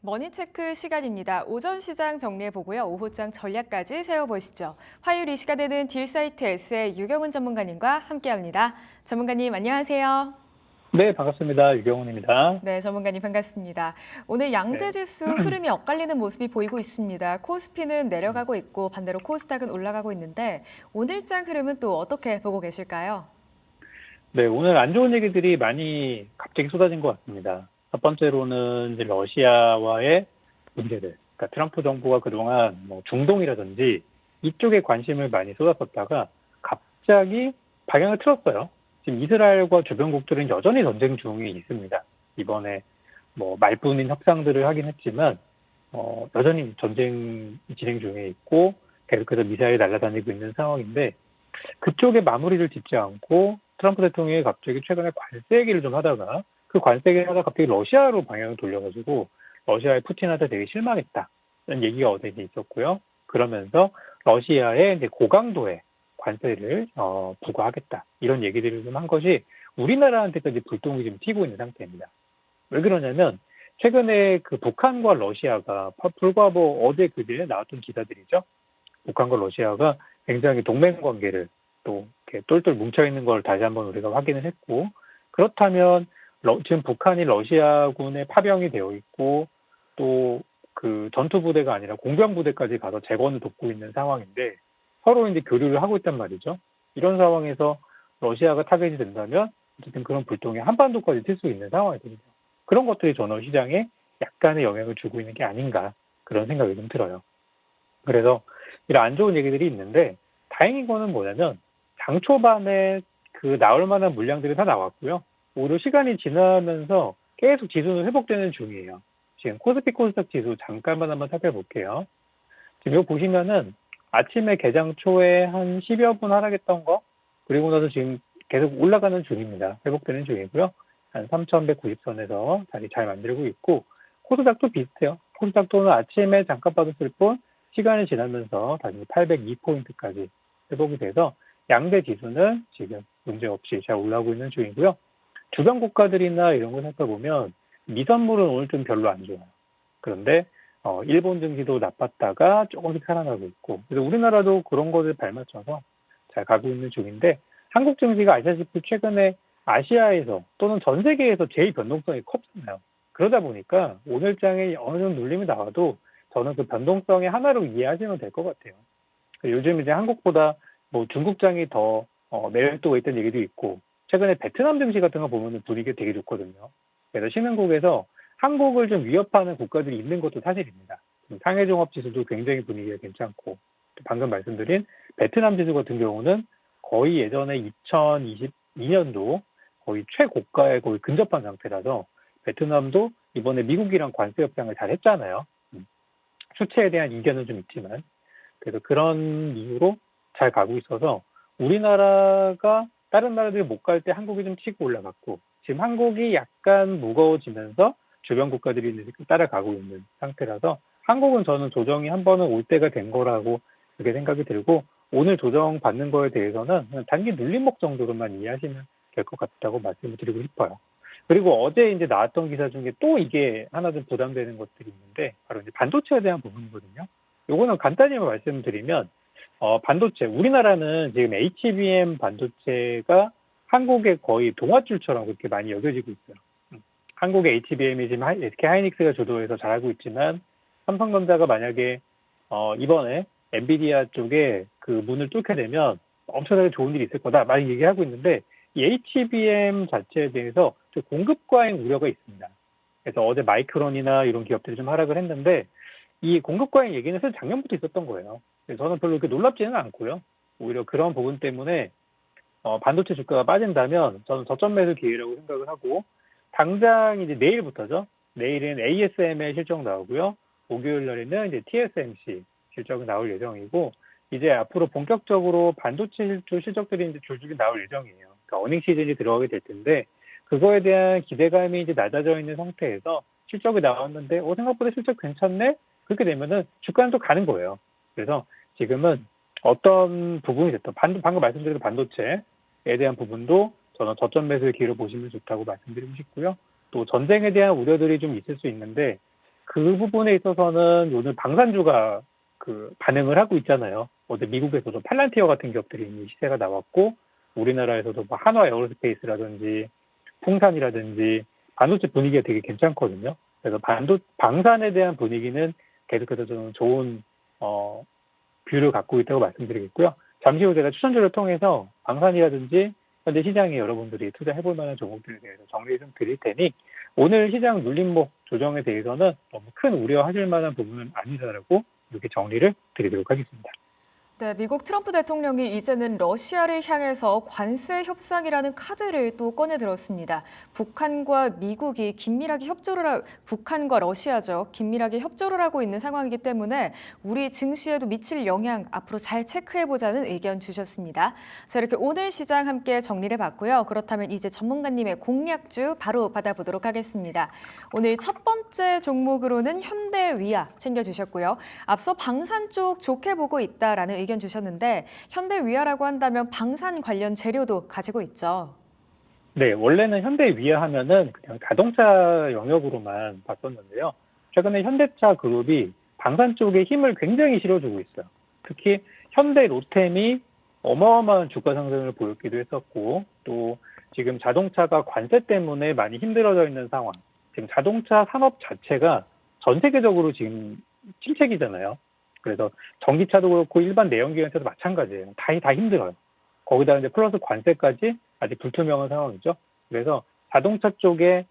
머니체크 시간입니다. 오전 시장 정리해보고요. 오후장 전략까지 세워보시죠. 화요일 이 시간에는 딜사이트 S의 유경훈 전문가님과 함께합니다. 전문가님 안녕하세요. 네, 반갑습니다. 유경훈입니다. 네, 전문가님 반갑습니다. 오늘 양대지수 흐름이 엇갈리는 모습이 보이고 있습니다. 코스피는 내려가고 있고 반대로 코스닥은 올라가고 있는데 오늘장 흐름은 또 어떻게 보고 계실까요? 네, 오늘 안 좋은 얘기들이 많이 갑자기 쏟아진 것 같습니다. 첫 번째로는 이제 러시아와의 문제들. 그러니까 트럼프 정부가 그동안 뭐 중동이라든지 이쪽에 관심을 많이 쏟았었다가 갑자기 방향을 틀었어요. 지금 이스라엘과 주변국들은 여전히 전쟁 중에 있습니다. 이번에 뭐 말뿐인 협상들을 하긴 했지만 여전히 전쟁 진행 중에 있고 계속해서 미사일이 날아다니고 있는 상황인데 그쪽에 마무리를 짓지 않고 트럼프 대통령이 갑자기 최근에 관세 얘기를 좀 하다가 그 관세 얘기를 하다가 갑자기 러시아로 방향을 돌려가지고 러시아의 푸틴한테 되게 실망했다는 얘기가 어제 있었고요. 그러면서 러시아의 이제 고강도의 관세를 부과하겠다 이런 얘기들을 좀 한 것이 우리나라한테까지 불똥이 좀 튀고 있는 상태입니다. 왜 그러냐면 최근에 그 북한과 러시아가 불과 뭐 어제 그제 나왔던 기사들이죠. 북한과 러시아가 굉장히 동맹 관계를 또 이렇게 똘똘 뭉쳐 있는 걸 다시 한번 우리가 확인을 했고 그렇다면 지금 북한이 러시아군에 파병이 되어 있고 또 그 전투 부대가 아니라 공병 부대까지 가서 재건을 돕고 있는 상황인데 서로 이제 교류를 하고 있단 말이죠. 이런 상황에서 러시아가 타겟이 된다면 어쨌든 그런 불똥이 한반도까지 튈 수 있는 상황이 됩니다. 그런 것들이 전후 시장에 약간의 영향을 주고 있는 게 아닌가 그런 생각이 좀 들어요. 그래서 이런 안 좋은 얘기들이 있는데 다행인 거는 뭐냐면 장 초반에 그 나올 만한 물량들이 다 나왔고요. 오히려 시간이 지나면서 계속 지수는 회복되는 중이에요. 지금 코스피 코스닥 지수 잠깐만 한번 살펴볼게요. 지금 여기 보시면은 아침에 개장 초에 한 10여 분 하락했던 거, 그리고 나서 지금 계속 올라가는 중입니다. 회복되는 중이고요. 한 3,190선에서 다시 잘 만들고 있고, 코스닥도 비슷해요. 코스닥도는 아침에 잠깐 빠졌을 뿐 시간이 지나면서 다시 802포인트까지 회복이 돼서 양대 지수는 지금 문제없이 잘 올라오고 있는 중이고요. 주변 국가들이나 이런 거 살펴보면 미선물은 오늘 좀 별로 안 좋아요. 그런데 일본 증시도 나빴다가 조금씩 살아나고 있고, 그래서 우리나라도 그런 것을 발맞춰서 잘 가고 있는 중인데, 한국 증시가 아시다시피 최근에 아시아에서 또는 전 세계에서 제일 변동성이 컸잖아요. 그러다 보니까 오늘 장에 어느 정도 눌림이 나와도 저는 그 변동성의 하나로 이해하시면 될 것 같아요. 요즘 이제 한국보다 뭐 중국장이 더 매력도가 있다는 얘기도 있고, 최근에 베트남 증시 같은 거 보면 분위기가 되게 좋거든요. 그래서 신흥국에서 한국을 좀 위협하는 국가들이 있는 것도 사실입니다. 상해종합지수도 굉장히 분위기가 괜찮고, 방금 말씀드린 베트남 지수 같은 경우는 거의 예전에 2022년도 거의 최고가에 거의 근접한 상태라서 베트남도 이번에 미국이랑 관세 협상을 잘 했잖아요. 수치에 대한 이견은 좀 있지만, 그래서 그런 이유로 잘 가고 있어서 우리나라가 다른 나라들이 못 갈 때 한국이 좀 치고 올라갔고, 지금 한국이 약간 무거워지면서 주변 국가들이 따라가고 있는 상태라서 한국은 저는 조정이 한 번은 올 때가 된 거라고 그렇게 생각이 들고, 오늘 조정 받는 거에 대해서는 그냥 단기 눌림목 정도로만 이해하시면 될 것 같다고 말씀을 드리고 싶어요. 그리고 어제 이제 나왔던 기사 중에 또 이게 하나 좀 부담되는 것들이 있는데, 바로 이제 반도체에 대한 부분이거든요. 요거는 간단히 말씀드리면, 반도체, 우리나라는 지금 HBM 반도체가 한국의 거의 동아줄처럼 그렇게 많이 여겨지고 있어요. 한국의 HBM이 지금 SK 하이닉스가 주도해서 잘하고 있지만, 삼성전자가 만약에 이번에 엔비디아 쪽에 그 문을 뚫게 되면 엄청나게 좋은 일이 있을 거다 많이 얘기하고 있는데, 이 HBM 자체에 대해서 좀 공급 과잉 우려가 있습니다. 그래서 어제 마이크론이나 이런 기업들이 좀 하락을 했는데, 이 공급 과잉 얘기는 사실 작년부터 있었던 거예요. 그래서 저는 별로 그렇게 놀랍지는 않고요. 오히려 그런 부분 때문에 반도체 주가가 빠진다면 저는 저점 매수 기회라고 생각을 하고, 당장 이제 내일부터죠. 내일은 ASML 실적 나오고요. 목요일 날에는 이제 TSMC 실적이 나올 예정이고, 이제 앞으로 본격적으로 반도체 실적들이 이제 줄줄이 나올 예정이에요. 그러니까 어닝 시즌이 들어가게 될 텐데, 그거에 대한 기대감이 이제 낮아져 있는 상태에서 실적이 나왔는데, 생각보다 실적 괜찮네? 그렇게 되면은 주가는 또 가는 거예요. 그래서 지금은 어떤 부분이 됐든, 방금 말씀드린 반도체에 대한 부분도 저는 저점 매수의 기회로 보시면 좋다고 말씀드리고 싶고요. 또 전쟁에 대한 우려들이 좀 있을 수 있는데, 그 부분에 있어서는 오늘 방산주가 그 반응을 하고 있잖아요. 어제 미국에서도 팔란티어 같은 기업들이 이미 시세가 나왔고, 우리나라에서도 뭐 한화 에어로스페이스라든지 풍산이라든지 반도체 분위기가 되게 괜찮거든요. 그래서 방산에 대한 분위기는 계속해서 저는 좋은 뷰를 갖고 있다고 말씀드리겠고요. 잠시 후 제가 추천주를 통해서 방산이라든지 현재 시장에 여러분들이 투자해볼 만한 종목들에 대해서 정리 좀 드릴 테니, 오늘 시장 눌림목 조정에 대해서는 너무 큰 우려하실 만한 부분은 아니다라고 이렇게 정리를 드리도록 하겠습니다. 네, 미국 트럼프 대통령이 이제는 러시아를 향해서 관세 협상이라는 카드를 또 꺼내 들었습니다. 북한과 미국이 북한과 러시아죠. 긴밀하게 협조를 하고 있는 상황이기 때문에 우리 증시에도 미칠 영향 앞으로 잘 체크해보자는 의견 주셨습니다. 자, 이렇게 오늘 시장 함께 정리를 봤고요. 그렇다면 이제 전문가님의 공략주 바로 받아보도록 하겠습니다. 오늘 첫 번째 종목으로는 현대위아 챙겨주셨고요. 앞서 방산 쪽 좋게 보고 있다라는 의견 주셨는데, 현대위아라고 한다면 방산 관련 재료도 가지고 있죠. 네, 원래는 현대위아 하면은 그냥 자동차 영역으로만 봤었는데요. 최근에 현대차 그룹이 방산 쪽에 힘을 굉장히 실어주고 있어요. 특히 현대 로템이 어마어마한 주가 상승을 보였기도 했었고, 또 지금 자동차가 관세 때문에 많이 힘들어져 있는 상황. 지금 자동차 산업 자체가 전 세계적으로 지금 침체기잖아요. 그래서 전기차도 그렇고 일반 내연기관차도 마찬가지예요. 다 힘들어요. 거기다 이제 플러스 관세까지 아직 불투명한 상황이죠. 그래서 자동차 쪽에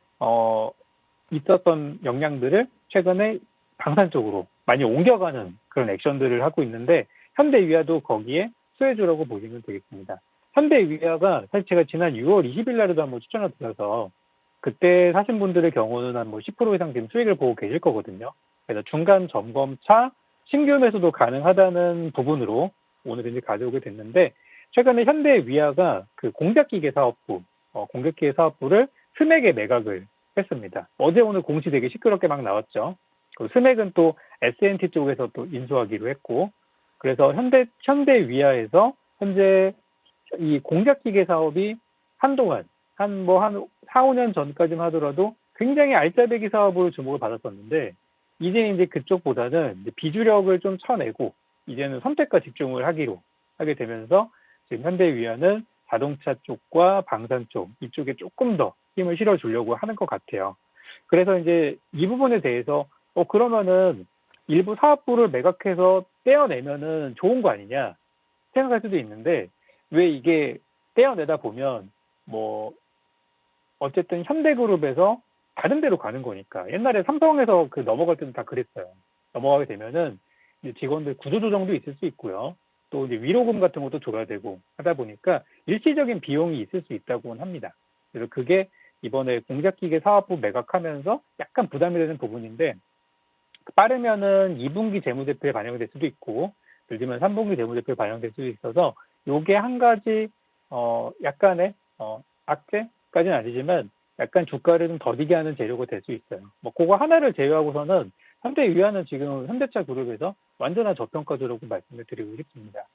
있었던 영향들을 최근에 방산 쪽으로 많이 옮겨가는 그런 액션들을 하고 있는데, 현대위아도 거기에 수혜주라고 보시면 되겠습니다. 현대위아가 사실 제가 지난 6월 20일 날에도 한번 추천을 드려서, 그때 사신 분들의 경우는 한 10% 이상 지금 수익을 보고 계실 거거든요. 그래서 중간 점검차 신규 매수도 가능하다는 부분으로 오늘 이제 가져오게 됐는데, 최근에 현대위아가 그 공작기계 사업부, 공작기계 사업부를 스맥에 매각을 했습니다. 어제 오늘 공시 되게 시끄럽게 막 나왔죠. 그 스맥은 또 S&T 쪽에서 또 인수하기로 했고, 그래서 현대위아에서 현재 이 공작기계 사업이 한동안 한 4, 5년 전까지만 하더라도 굉장히 알짜배기 사업으로 주목을 받았었는데, 이제 그쪽보다는 이제 비주력을 좀 쳐내고 이제는 선택과 집중을 하게 되면서 지금 현대위아는 자동차 쪽과 방산 쪽 이쪽에 조금 더 힘을 실어주려고 하는 것 같아요. 그래서 이제 이 부분에 대해서 그러면은 일부 사업부를 매각해서 떼어내면은 좋은 거 아니냐 생각할 수도 있는데, 왜 이게 떼어내다 보면 뭐 어쨌든 현대그룹에서 다른 데로 가는 거니까. 옛날에 삼성에서 그 넘어갈 때는 다 그랬어요. 넘어가게 되면은 이제 직원들 구조조정도 있을 수 있고요. 또 이제 위로금 같은 것도 줘야 되고 하다 보니까 일시적인 비용이 있을 수 있다고는 합니다. 그래서 그게 이번에 공작기계 사업부 매각하면서 약간 부담이 되는 부분인데, 빠르면은 2분기 재무제표에 반영이 될 수도 있고, 늦으면 3분기 재무제표에 반영될 수도 있어서 요게 한 가지 약간의 악재까지는 아니지만 약간 주가를 좀 더디게 하는 재료가 될 수 있어요. 뭐 그거 하나를 제외하고서는 현대위아는 지금 현대차 그룹에서 완전한 저평가주라고 말씀을 드리고 싶습니다.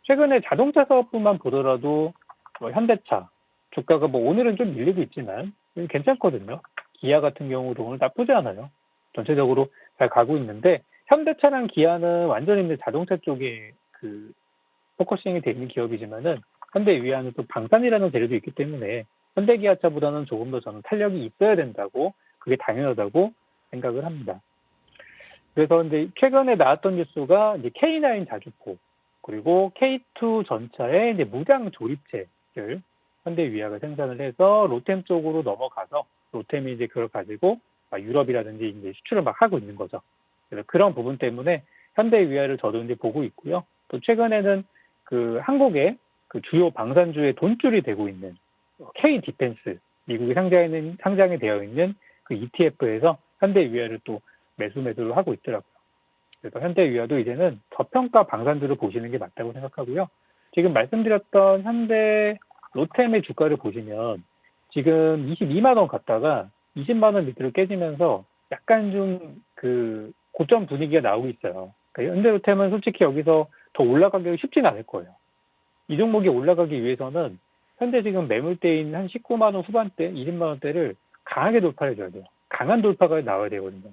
최근에 자동차 사업부만 보더라도 현대차 주가가 뭐 오늘은 좀 밀리고 있지만 괜찮거든요. 기아 같은 경우도 오늘 나쁘지 않아요. 전체적으로 잘 가고 있는데, 현대차랑 기아는 완전히 이제 자동차 쪽에 그 포커싱이 돼 있는 기업이지만은 현대위아는 또 방산이라는 재료도 있기 때문에 현대기아차보다는 조금 더 저는 탄력이 있어야 된다고, 그게 당연하다고 생각을 합니다. 그래서 이제 최근에 나왔던 뉴스가 이제 K9 자주포, 그리고 K2 전차의 이제 무장 조립체를 현대위아가 생산을 해서 로템 쪽으로 넘어가서 로템이 이제 그걸 가지고 유럽이라든지 이제 수출을 막 하고 있는 거죠. 그래서 그런 부분 때문에 현대위아를 저도 이제 보고 있고요. 또 최근에는 그 한국의 그 주요 방산주의 돈줄이 되고 있는 K 디펜스, 미국이 상장이 되어 있는 그 ETF에서 현대위아를 또 매수를 하고 있더라고요. 그래서 현대위아도 이제는 저평가 방산주를 보시는 게 맞다고 생각하고요. 지금 말씀드렸던 현대 로템의 주가를 보시면 지금 22만 원 갔다가 20만 원 밑으로 깨지면서 약간 좀 그 고점 분위기가 나오고 있어요. 그러니까 현대로템은 솔직히 여기서 더 올라가기 쉽지는 않을 거예요. 이 종목이 올라가기 위해서는 현재 지금 매물대인 한 19만 원 후반대, 20만 원대를 강하게 돌파해줘야 돼요. 강한 돌파가 나와야 되거든요.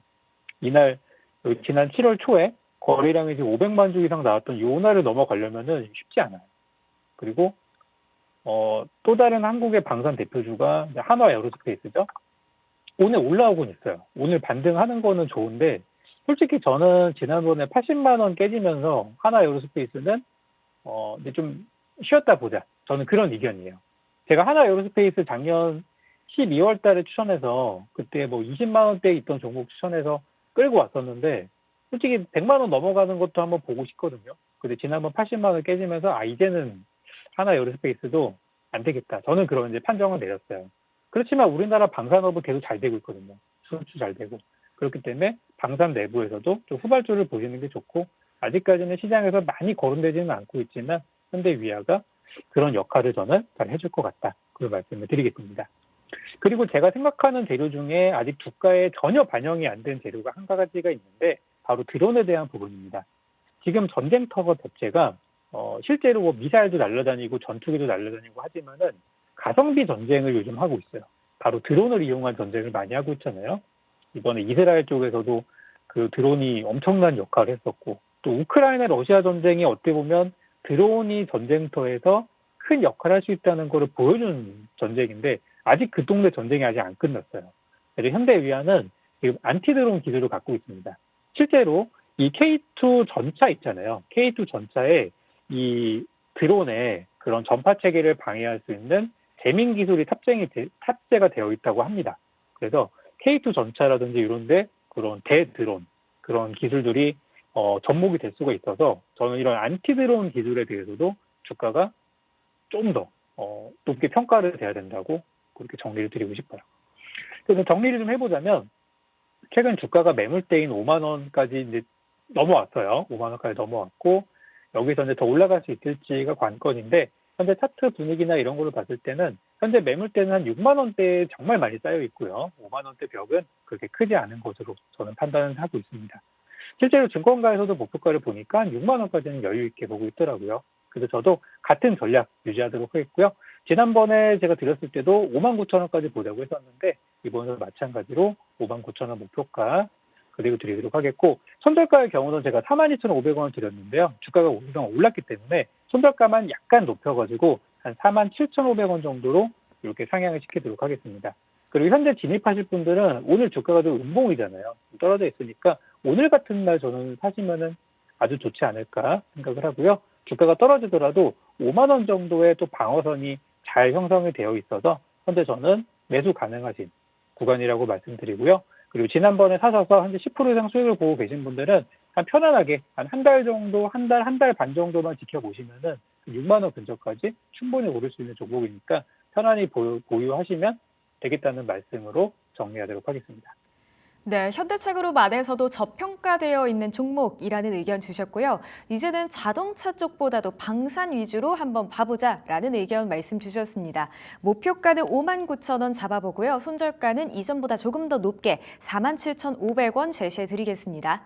이날 지난 7월 초에 거래량이 지금 500만 주 이상 나왔던 요 날을 넘어가려면은 쉽지 않아요. 그리고 또 다른 한국의 방산 대표주가 한화 에어로스페이스죠. 오늘 올라오곤 있어요. 오늘 반등하는 거는 좋은데, 솔직히 저는 지난번에 80만 원 깨지면서 한화 에어로스페이스는 이제 좀 쉬었다 보자. 저는 그런 의견이에요. 제가 한화 에어로스페이스 작년 12월 달에 추천해서 그때 뭐 20만 원대에 있던 종목 추천해서 끌고 왔었는데, 솔직히 100만 원 넘어가는 것도 한번 보고 싶거든요. 근데 지난번 80만 원 깨지면서 이제는 한화 에어로스페이스도 안 되겠다. 저는 그런 이제 판정을 내렸어요. 그렇지만 우리나라 방산업은 계속 잘 되고 있거든요. 수출 잘 되고. 그렇기 때문에 방산 내부에서도 좀 후발주를 보시는 게 좋고, 아직까지는 시장에서 많이 거론되지는 않고 있지만 현대위아가 그런 역할을 저는 잘 해줄 것 같다. 그런 말씀을 드리겠습니다. 그리고 제가 생각하는 재료 중에 아직 주가에 전혀 반영이 안 된 재료가 한 가지가 있는데, 바로 드론에 대한 부분입니다. 지금 전쟁터 자체가 실제로 뭐 미사일도 날아다니고 전투기도 날아다니고 하지만은 가성비 전쟁을 요즘 하고 있어요. 바로 드론을 이용한 전쟁을 많이 하고 있잖아요. 이번에 이스라엘 쪽에서도 그 드론이 엄청난 역할을 했었고, 또 우크라이나 러시아 전쟁이 어떻게 보면 드론이 전쟁터에서 큰 역할을 할 수 있다는 것을 보여준 전쟁인데, 아직 그 동네 전쟁이 아직 안 끝났어요. 그래서 현대위아는 지금 안티드론 기술을 갖고 있습니다. 실제로 이 K2 전차 있잖아요. K2 전차에 이 드론의 그런 전파 체계를 방해할 수 있는 재민 기술이 탑재가 되어 있다고 합니다. 그래서 K2 전차라든지 이런데 그런 대드론 그런 기술들이 접목이 될 수가 있어서, 저는 이런 안티드론 기술에 대해서도 주가가 좀 더 높게 평가를 돼야 된다고 그렇게 정리를 드리고 싶어요. 그래서 정리를 좀 해보자면, 최근 주가가 매물대인 5만 원까지 이제 넘어왔어요. 5만 원까지 넘어왔고 여기서 이제 더 올라갈 수 있을지가 관건인데 현재 차트 분위기나 이런 걸로 봤을 때는 현재 매물대는 한 6만 원대에 정말 많이 쌓여 있고요. 5만 원대 벽은 그렇게 크지 않은 것으로 저는 판단을 하고 있습니다. 실제로 증권가에서도 목표가를 보니까 한 6만 원까지는 여유 있게 보고 있더라고요. 그래서 저도 같은 전략 유지하도록 하겠고요. 지난번에 제가 드렸을 때도 5만 9천 원까지 보자고 했었는데 이번에도 마찬가지로 5만 9천 원 목표가 그리고 드리도록 하겠고 손절가의 경우는 제가 42,500원을 드렸는데요. 주가가 오르면 올랐기 때문에 손절가만 약간 높여가지고 한 47,500원 정도로 이렇게 상향을 시키도록 하겠습니다. 그리고 현재 진입하실 분들은 오늘 주가가 좀 음봉이잖아요. 떨어져 있으니까 오늘 같은 날 저는 사시면은 아주 좋지 않을까 생각을 하고요. 주가가 떨어지더라도 5만 원 정도의 또 방어선이 잘 형성이 되어 있어서 현재 저는 매수 가능하신 구간이라고 말씀드리고요. 그리고 지난번에 사셔서 현재 10% 이상 수익을 보고 계신 분들은 한 편안하게 한 달 정도, 한 달 반 정도만 지켜보시면은 6만 원 근처까지 충분히 오를 수 있는 종목이니까 편안히 보유하시면 되겠다는 말씀으로 정리하도록 하겠습니다. 네, 현대차그룹 안에서도 저평가되어 있는 종목이라는 의견 주셨고요. 이제는 자동차 쪽보다도 방산 위주로 한번 봐보자라는 의견 말씀 주셨습니다. 목표가는 5만 9천 원 잡아보고요. 손절가는 이전보다 조금 더 높게 47,500원 제시해드리겠습니다.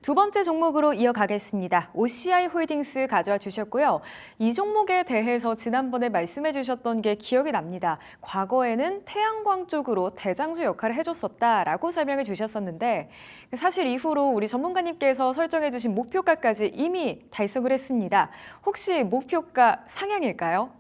두 번째 종목으로 이어가겠습니다. OCI 홀딩스 가져와 주셨고요. 이 종목에 대해서 지난번에 말씀해 주셨던 게 기억이 납니다. 과거에는 태양광 쪽으로 대장주 역할을 해줬었다라고 설명해 주셨었는데 사실 이후로 우리 전문가님께서 설정해 주신 목표가까지 이미 달성을 했습니다. 혹시 목표가 상향일까요?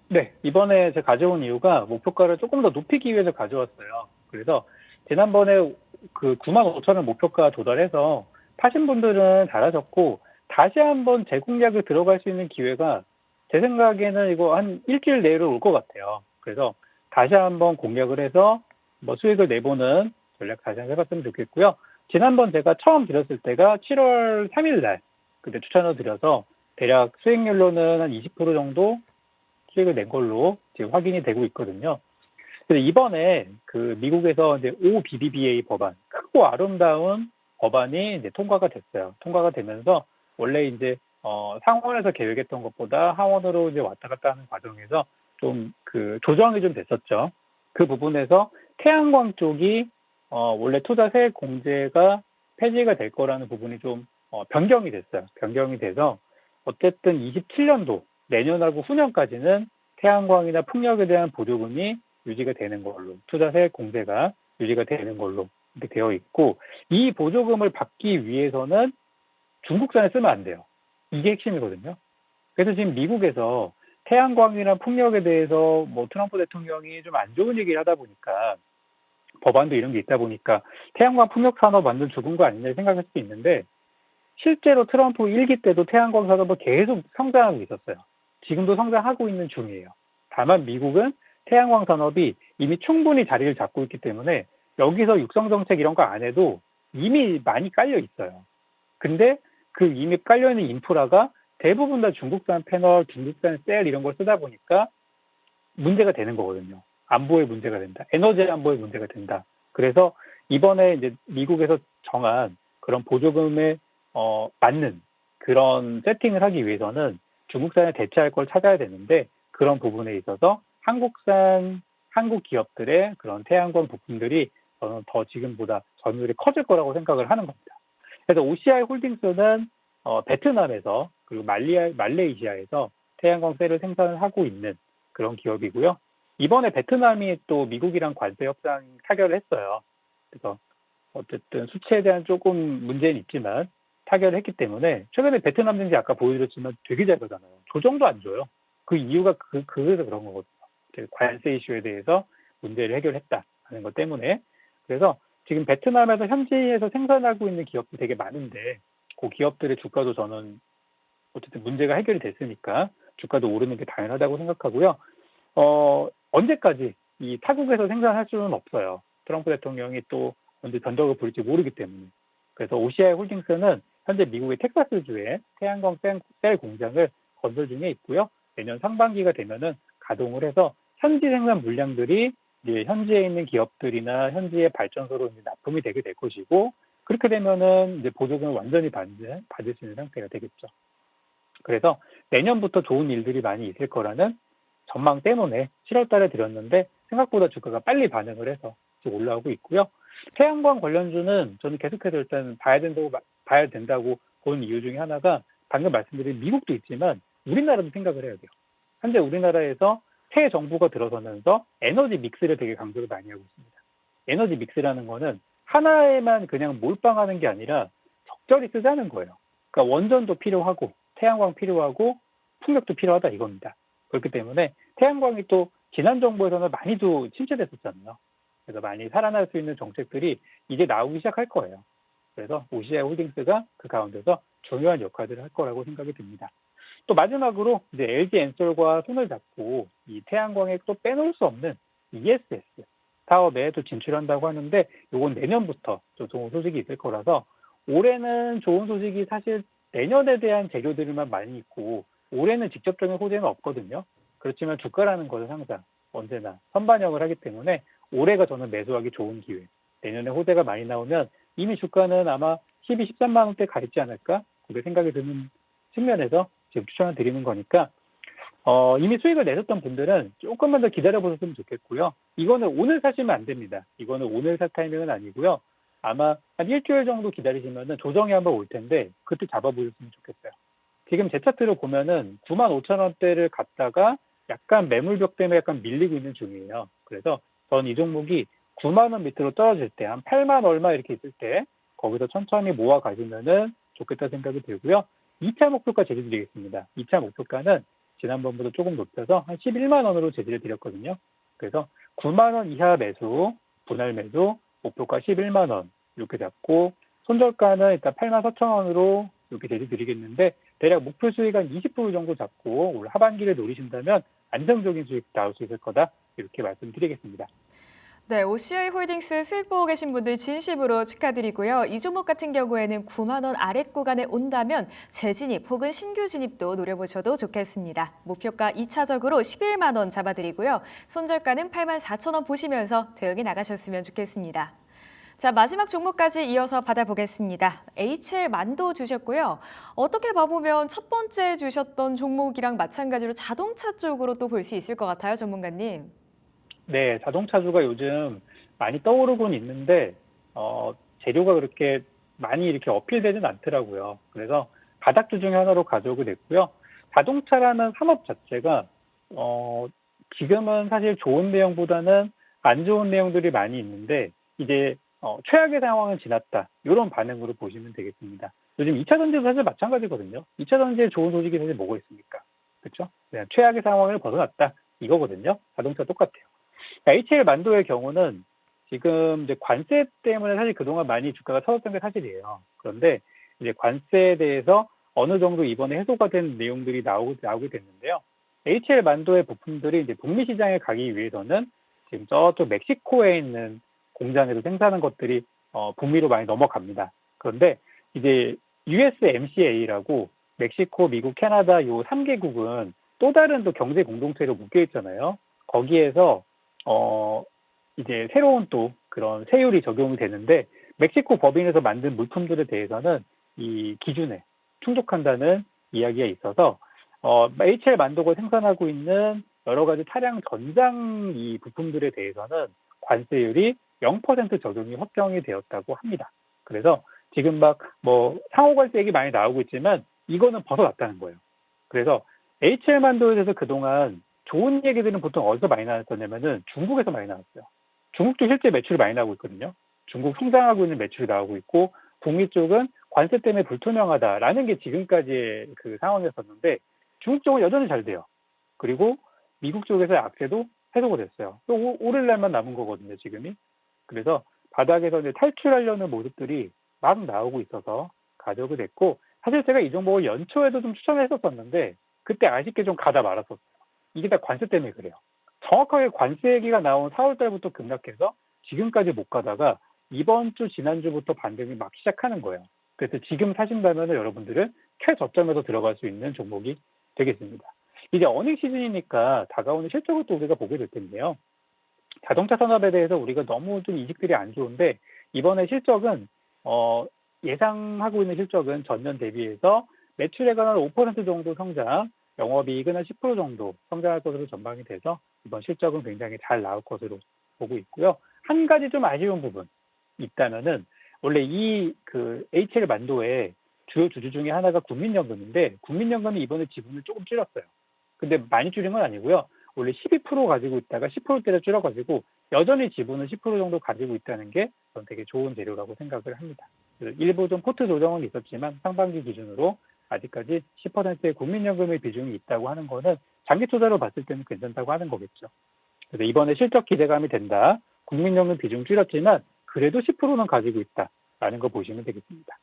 네, 이번에 제가 가져온 이유가 목표가를 조금 더 높이기 위해서 가져왔어요. 그래서 지난번에 그 9만 5천 원 목표가 도달해서 파신 분들은 잘하셨고 다시 한번 재공략을 들어갈 수 있는 기회가 제 생각에는 이거 한 일주일 내로 올 것 같아요. 그래서 다시 한번 공략을 해서 뭐 수익을 내보는 전략 다시 한번 해봤으면 좋겠고요. 지난번 제가 처음 드렸을 때가 7월 3일 날 그때 추천을 드려서 대략 수익률로는 한 20% 정도 수익을 낸 걸로 지금 확인이 되고 있거든요. 그래서 이번에 그 미국에서 이제 OBBBA 법안, 크고 아름다운 법안이 이제 통과가 됐어요. 통과가 되면서 원래 이제 상원에서 계획했던 것보다 하원으로 이제 왔다 갔다 하는 과정에서 좀 그 조정이 좀 됐었죠. 그 부분에서 태양광 쪽이 원래 투자세 공제가 폐지가 될 거라는 부분이 좀 변경이 됐어요. 변경이 돼서 어쨌든 27년도 내년하고 후년까지는 태양광이나 풍력에 대한 보조금이 유지가 되는 걸로, 투자세 공제가 유지가 되는 걸로 이렇게 되어 있고, 이 보조금을 받기 위해서는 중국산을 쓰면 안 돼요. 이게 핵심이거든요. 그래서 지금 미국에서 태양광이나 풍력에 대해서 뭐 트럼프 대통령이 좀 안 좋은 얘기를 하다 보니까 법안도 이런 게 있다 보니까 태양광 풍력 산업 완전 죽은 거 아니냐 생각할 수도 있는데 실제로 트럼프 1기 때도 태양광 산업은 계속 성장하고 있었어요. 지금도 성장하고 있는 중이에요. 다만 미국은 태양광 산업이 이미 충분히 자리를 잡고 있기 때문에 여기서 육성 정책 이런 거 안 해도 이미 많이 깔려 있어요. 근데 그 이미 깔려 있는 인프라가 대부분 다 중국산 패널, 중국산 셀 이런 걸 쓰다 보니까 문제가 되는 거거든요. 안보에 문제가 된다. 에너지 안보에 문제가 된다. 그래서 이번에 이제 미국에서 정한 그런 보조금에 맞는 그런 세팅을 하기 위해서는 중국산에 대체할 걸 찾아야 되는데 그런 부분에 있어서 한국 기업들의 그런 태양광 부품들이 저는 더 지금보다 점유율이 커질 거라고 생각을 하는 겁니다. 그래서 OCI 홀딩스는 베트남에서 그리고 말레이시아에서 태양광 셀을 생산을 하고 있는 그런 기업이고요. 이번에 베트남이 또 미국이랑 관세 협상 타결을 했어요. 그래서 어쨌든 수치에 대한 조금 문제는 있지만 타결을 했기 때문에 최근에 베트남 증시 아까 보여드렸지만 되게 잘 가잖아요. 조정도 안 줘요. 그 이유가 그래서 그런 거거든요. 관세 이슈에 대해서 문제를 해결했다는 것 때문에. 그래서 지금 베트남에서 현지에서 생산하고 있는 기업도 되게 많은데 그 기업들의 주가도 저는 어쨌든 문제가 해결이 됐으니까 주가도 오르는 게 당연하다고 생각하고요. 언제까지 이 타국에서 생산할 수는 없어요. 트럼프 대통령이 또 언제 변덕을 부릴지 모르기 때문에. 그래서 OCI 홀딩스는 현재 미국의 텍사스주에 태양광 셀 공장을 건설 중에 있고요. 내년 상반기가 되면은 가동을 해서 현지 생산 물량들이 이제 현지에 있는 기업들이나 현지의 발전소로 이제 납품이 되게 될 것이고 그렇게 되면은 이제 보조금을 완전히 받을 수 있는 상태가 되겠죠. 그래서 내년부터 좋은 일들이 많이 있을 거라는 전망 때문에 7월 달에 드렸는데 생각보다 주가가 빨리 반응을 해서 지금 올라오고 있고요. 태양광 관련주는 저는 계속해서 일단 봐야 된다고 보는 이유 중에 하나가 방금 말씀드린 미국도 있지만 우리나라도 생각을 해야 돼요. 현재 우리나라에서 새 정부가 들어서면서 에너지 믹스를 되게 강조를 많이 하고 있습니다. 에너지 믹스라는 거는 하나에만 그냥 몰빵하는 게 아니라 적절히 쓰자는 거예요. 그러니까 원전도 필요하고 태양광 필요하고 풍력도 필요하다 이겁니다. 그렇기 때문에 태양광이 또 지난 정부에서는 많이도 침체됐었잖아요. 그래서 많이 살아날 수 있는 정책들이 이제 나오기 시작할 거예요. 그래서 OCI 홀딩스가 그 가운데서 중요한 역할들을 할 거라고 생각이 듭니다. 또 마지막으로 이제 LG엔솔과 손을 잡고 이 태양광에 또 빼놓을 수 없는 ESS 사업에 또 진출한다고 하는데 이건 내년부터 또 좋은 소식이 있을 거라서 올해는 좋은 소식이 사실 내년에 대한 재료들만 많이 있고 올해는 직접적인 호재는 없거든요. 그렇지만 주가라는 것은 항상 언제나 선반영을 하기 때문에 올해가 저는 매수하기 좋은 기회. 내년에 호재가 많이 나오면 이미 주가는 아마 12, 13만 원대 가 있지 않을까? 그렇게 생각이 드는 측면에서 지금 추천을 드리는 거니까 이미 수익을 내셨던 분들은 조금만 더 기다려 보셨으면 좋겠고요. 이거는 오늘 사시면 안 됩니다. 이거는 오늘 살 타이밍은 아니고요. 아마 한 일주일 정도 기다리시면 조정이 한번 올 텐데 그때 잡아보셨으면 좋겠어요. 지금 제 차트를 보면은 95,000원대를 갔다가 약간 매물벽 때문에 약간 밀리고 있는 중이에요. 그래서 전 이 종목이 9만 원 밑으로 떨어질 때 한 8만 얼마 이렇게 있을 때 거기서 천천히 모아 가시면은 좋겠다 생각이 들고요. 2차 목표가 제시드리겠습니다. 2차 목표가는 지난번보다 조금 높여서 한 11만 원으로 제시를 드렸거든요. 그래서 9만 원 이하 매수, 분할 매수, 목표가 11만 원 이렇게 잡고 손절가는 일단 8만 4천 원으로 이렇게 제시드리겠는데 대략 목표 수익 한 20% 정도 잡고 올 하반기를 노리신다면 안정적인 수익 나올 수 있을 거다 이렇게 말씀드리겠습니다. 네, OCI 홀딩스 수익 보고 계신 분들 진심으로 축하드리고요. 이 종목 같은 경우에는 9만 원 아랫 구간에 온다면 재진입 혹은 신규 진입도 노려보셔도 좋겠습니다. 목표가 2차적으로 11만 원 잡아드리고요. 손절가는 8만 4천 원 보시면서 대응해 나가셨으면 좋겠습니다. 자, 마지막 종목까지 이어서 받아보겠습니다. HL 만도 주셨고요. 어떻게 봐보면 첫 번째 주셨던 종목이랑 마찬가지로 자동차 쪽으로 또 볼 수 있을 것 같아요, 전문가님. 네, 자동차주가 요즘 많이 떠오르곤 있는데 재료가 그렇게 많이 이렇게 어필되진 않더라고요. 그래서 바닥주 중에 하나로 가져오게 됐고요. 자동차라는 산업 자체가 지금은 사실 좋은 내용보다는 안 좋은 내용들이 많이 있는데 이제 최악의 상황은 지났다. 이런 반응으로 보시면 되겠습니다. 요즘 2차 전지도 사실 마찬가지거든요. 2차 전지에 좋은 소식이 사실 뭐가 있습니까? 그렇죠? 그냥 최악의 상황을 벗어났다. 이거거든요. 자동차 똑같아요. HL 만도의 경우는 지금 이제 관세 때문에 사실 그동안 많이 주가가 터졌던 게 사실이에요. 그런데 이제 관세에 대해서 어느 정도 이번에 해소가 된 내용들이 나오게 됐는데요. HL 만도의 부품들이 이제 북미 시장에 가기 위해서는 지금 저쪽 멕시코에 있는 공장에서 생산하는 것들이 북미로 많이 넘어갑니다. 그런데 이제 USMCA라고 멕시코, 미국, 캐나다 요 3개국은 또 다른 또 경제 공동체로 묶여 있잖아요. 거기에서 이제 새로운 또 그런 세율이 적용이 되는데 멕시코 법인에서 만든 물품들에 대해서는 이 기준에 충족한다는 이야기가 있어서 HL 만도가 생산하고 있는 여러 가지 차량 전장 이 부품들에 대해서는 관세율이 0% 적용이 확정이 되었다고 합니다. 그래서 지금 막 뭐 상호관세 얘기 많이 나오고 있지만 이거는 벗어났다는 거예요. 그래서 HL 만도에 대해서 그동안 좋은 얘기들은 보통 어디서 많이 나왔었냐면은 중국에서 많이 나왔어요. 중국도 실제 매출이 많이 나오고 있거든요. 중국 성장하고 있는 매출이 나오고 있고 북미 쪽은 관세 때문에 불투명하다라는 게 지금까지의 그 상황이었었는데 중국 쪽은 여전히 잘 돼요. 그리고 미국 쪽에서의 악세도 해소가 됐어요. 또 오를 날만 남은 거거든요, 지금이. 그래서 바닥에서 이제 탈출하려는 모습들이 막 나오고 있어서 가져오게 됐고 사실 제가 이 종목을 연초에도 좀 추천을 했었었는데 그때 아쉽게 좀 가다 말았었어요. 이게 다 관세 때문에 그래요. 정확하게 관세 얘기가 나온 4월 달부터 급락해서 지금까지 못 가다가 이번 주, 지난주부터 반등이 막 시작하는 거예요. 그래서 지금 사신다면 여러분들은 최저점에서 들어갈 수 있는 종목이 되겠습니다. 이제 어닝 시즌이니까 다가오는 실적을 또 우리가 보게 될 텐데요. 자동차 산업에 대해서 우리가 너무 좀 이식들이 안 좋은데 이번에 실적은 예상하고 있는 실적은 전년 대비해서 매출액은 한 5% 정도 성장, 영업이익은 한 10% 정도 성장할 것으로 전망이 돼서 이번 실적은 굉장히 잘 나올 것으로 보고 있고요. 한 가지 좀 아쉬운 부분 있다면은 원래 이 HL 만도의 주요 주주 중에 하나가 국민연금인데 국민연금이 이번에 지분을 조금 줄였어요. 근데 많이 줄인 건 아니고요. 원래 12% 가지고 있다가 10%대로 줄여가지고 여전히 지분을 10% 정도 가지고 있다는 게 저는 되게 좋은 재료라고 생각을 합니다. 그래서 일부 좀 포트 조정은 있었지만 상반기 기준으로 아직까지 10%의 국민연금의 비중이 있다고 하는 거는 장기 투자로 봤을 때는 괜찮다고 하는 거겠죠. 그래서 이번에 실적 기대감이 된다. 국민연금 비중 줄였지만 그래도 10%는 가지고 있다라는 거 보시면 되겠습니다.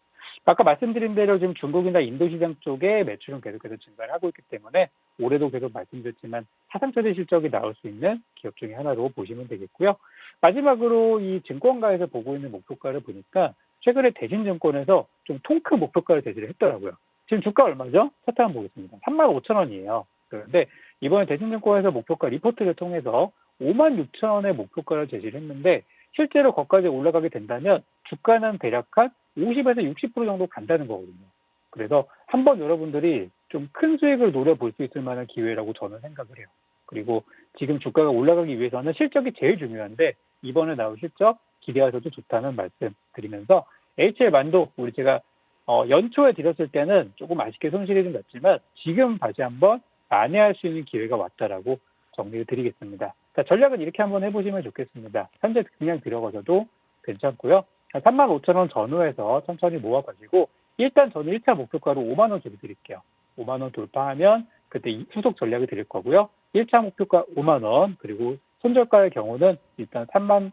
아까 말씀드린 대로 지금 중국이나 인도 시장 쪽에 매출은 계속해서 증가를 하고 있기 때문에 올해도 계속 말씀드렸지만 하상차대 실적이 나올 수 있는 기업 중에 하나로 보시면 되겠고요. 마지막으로 이 증권가에서 보고 있는 목표가를 보니까 최근에 대신증권에서 좀 통크 목표가를 제시를 했더라고요. 지금 주가 얼마죠? 차트 한번 보겠습니다. 35,000원이에요. 그런데 이번에 대신증권에서 목표가 리포트를 통해서 56,000원의 목표가를 제시를 했는데 실제로 거기까지 올라가게 된다면 주가는 대략 한 50에서 60% 정도 간다는 거거든요. 그래서 한번 여러분들이 좀 큰 수익을 노려볼 수 있을 만한 기회라고 저는 생각을 해요. 그리고 지금 주가가 올라가기 위해서는 실적이 제일 중요한데 이번에 나올 실적 기대하셔도 좋다는 말씀 드리면서 HL 만도 우리 제가 연초에 드렸을 때는 조금 아쉽게 손실이 좀 났지만 지금 다시 한번 만회할 수 있는 기회가 왔다라고 정리를 드리겠습니다. 자, 전략은 이렇게 한번 해보시면 좋겠습니다. 현재 그냥 들어가셔도 괜찮고요. 35,000원 전후에서 천천히 모아가지고 일단 저는 1차 목표가로 5만 원 드릴게요. 5만 원 돌파하면 그때 후속 전략을 드릴 거고요. 1차 목표가 5만 원 그리고 손절가의 경우는 일단 3만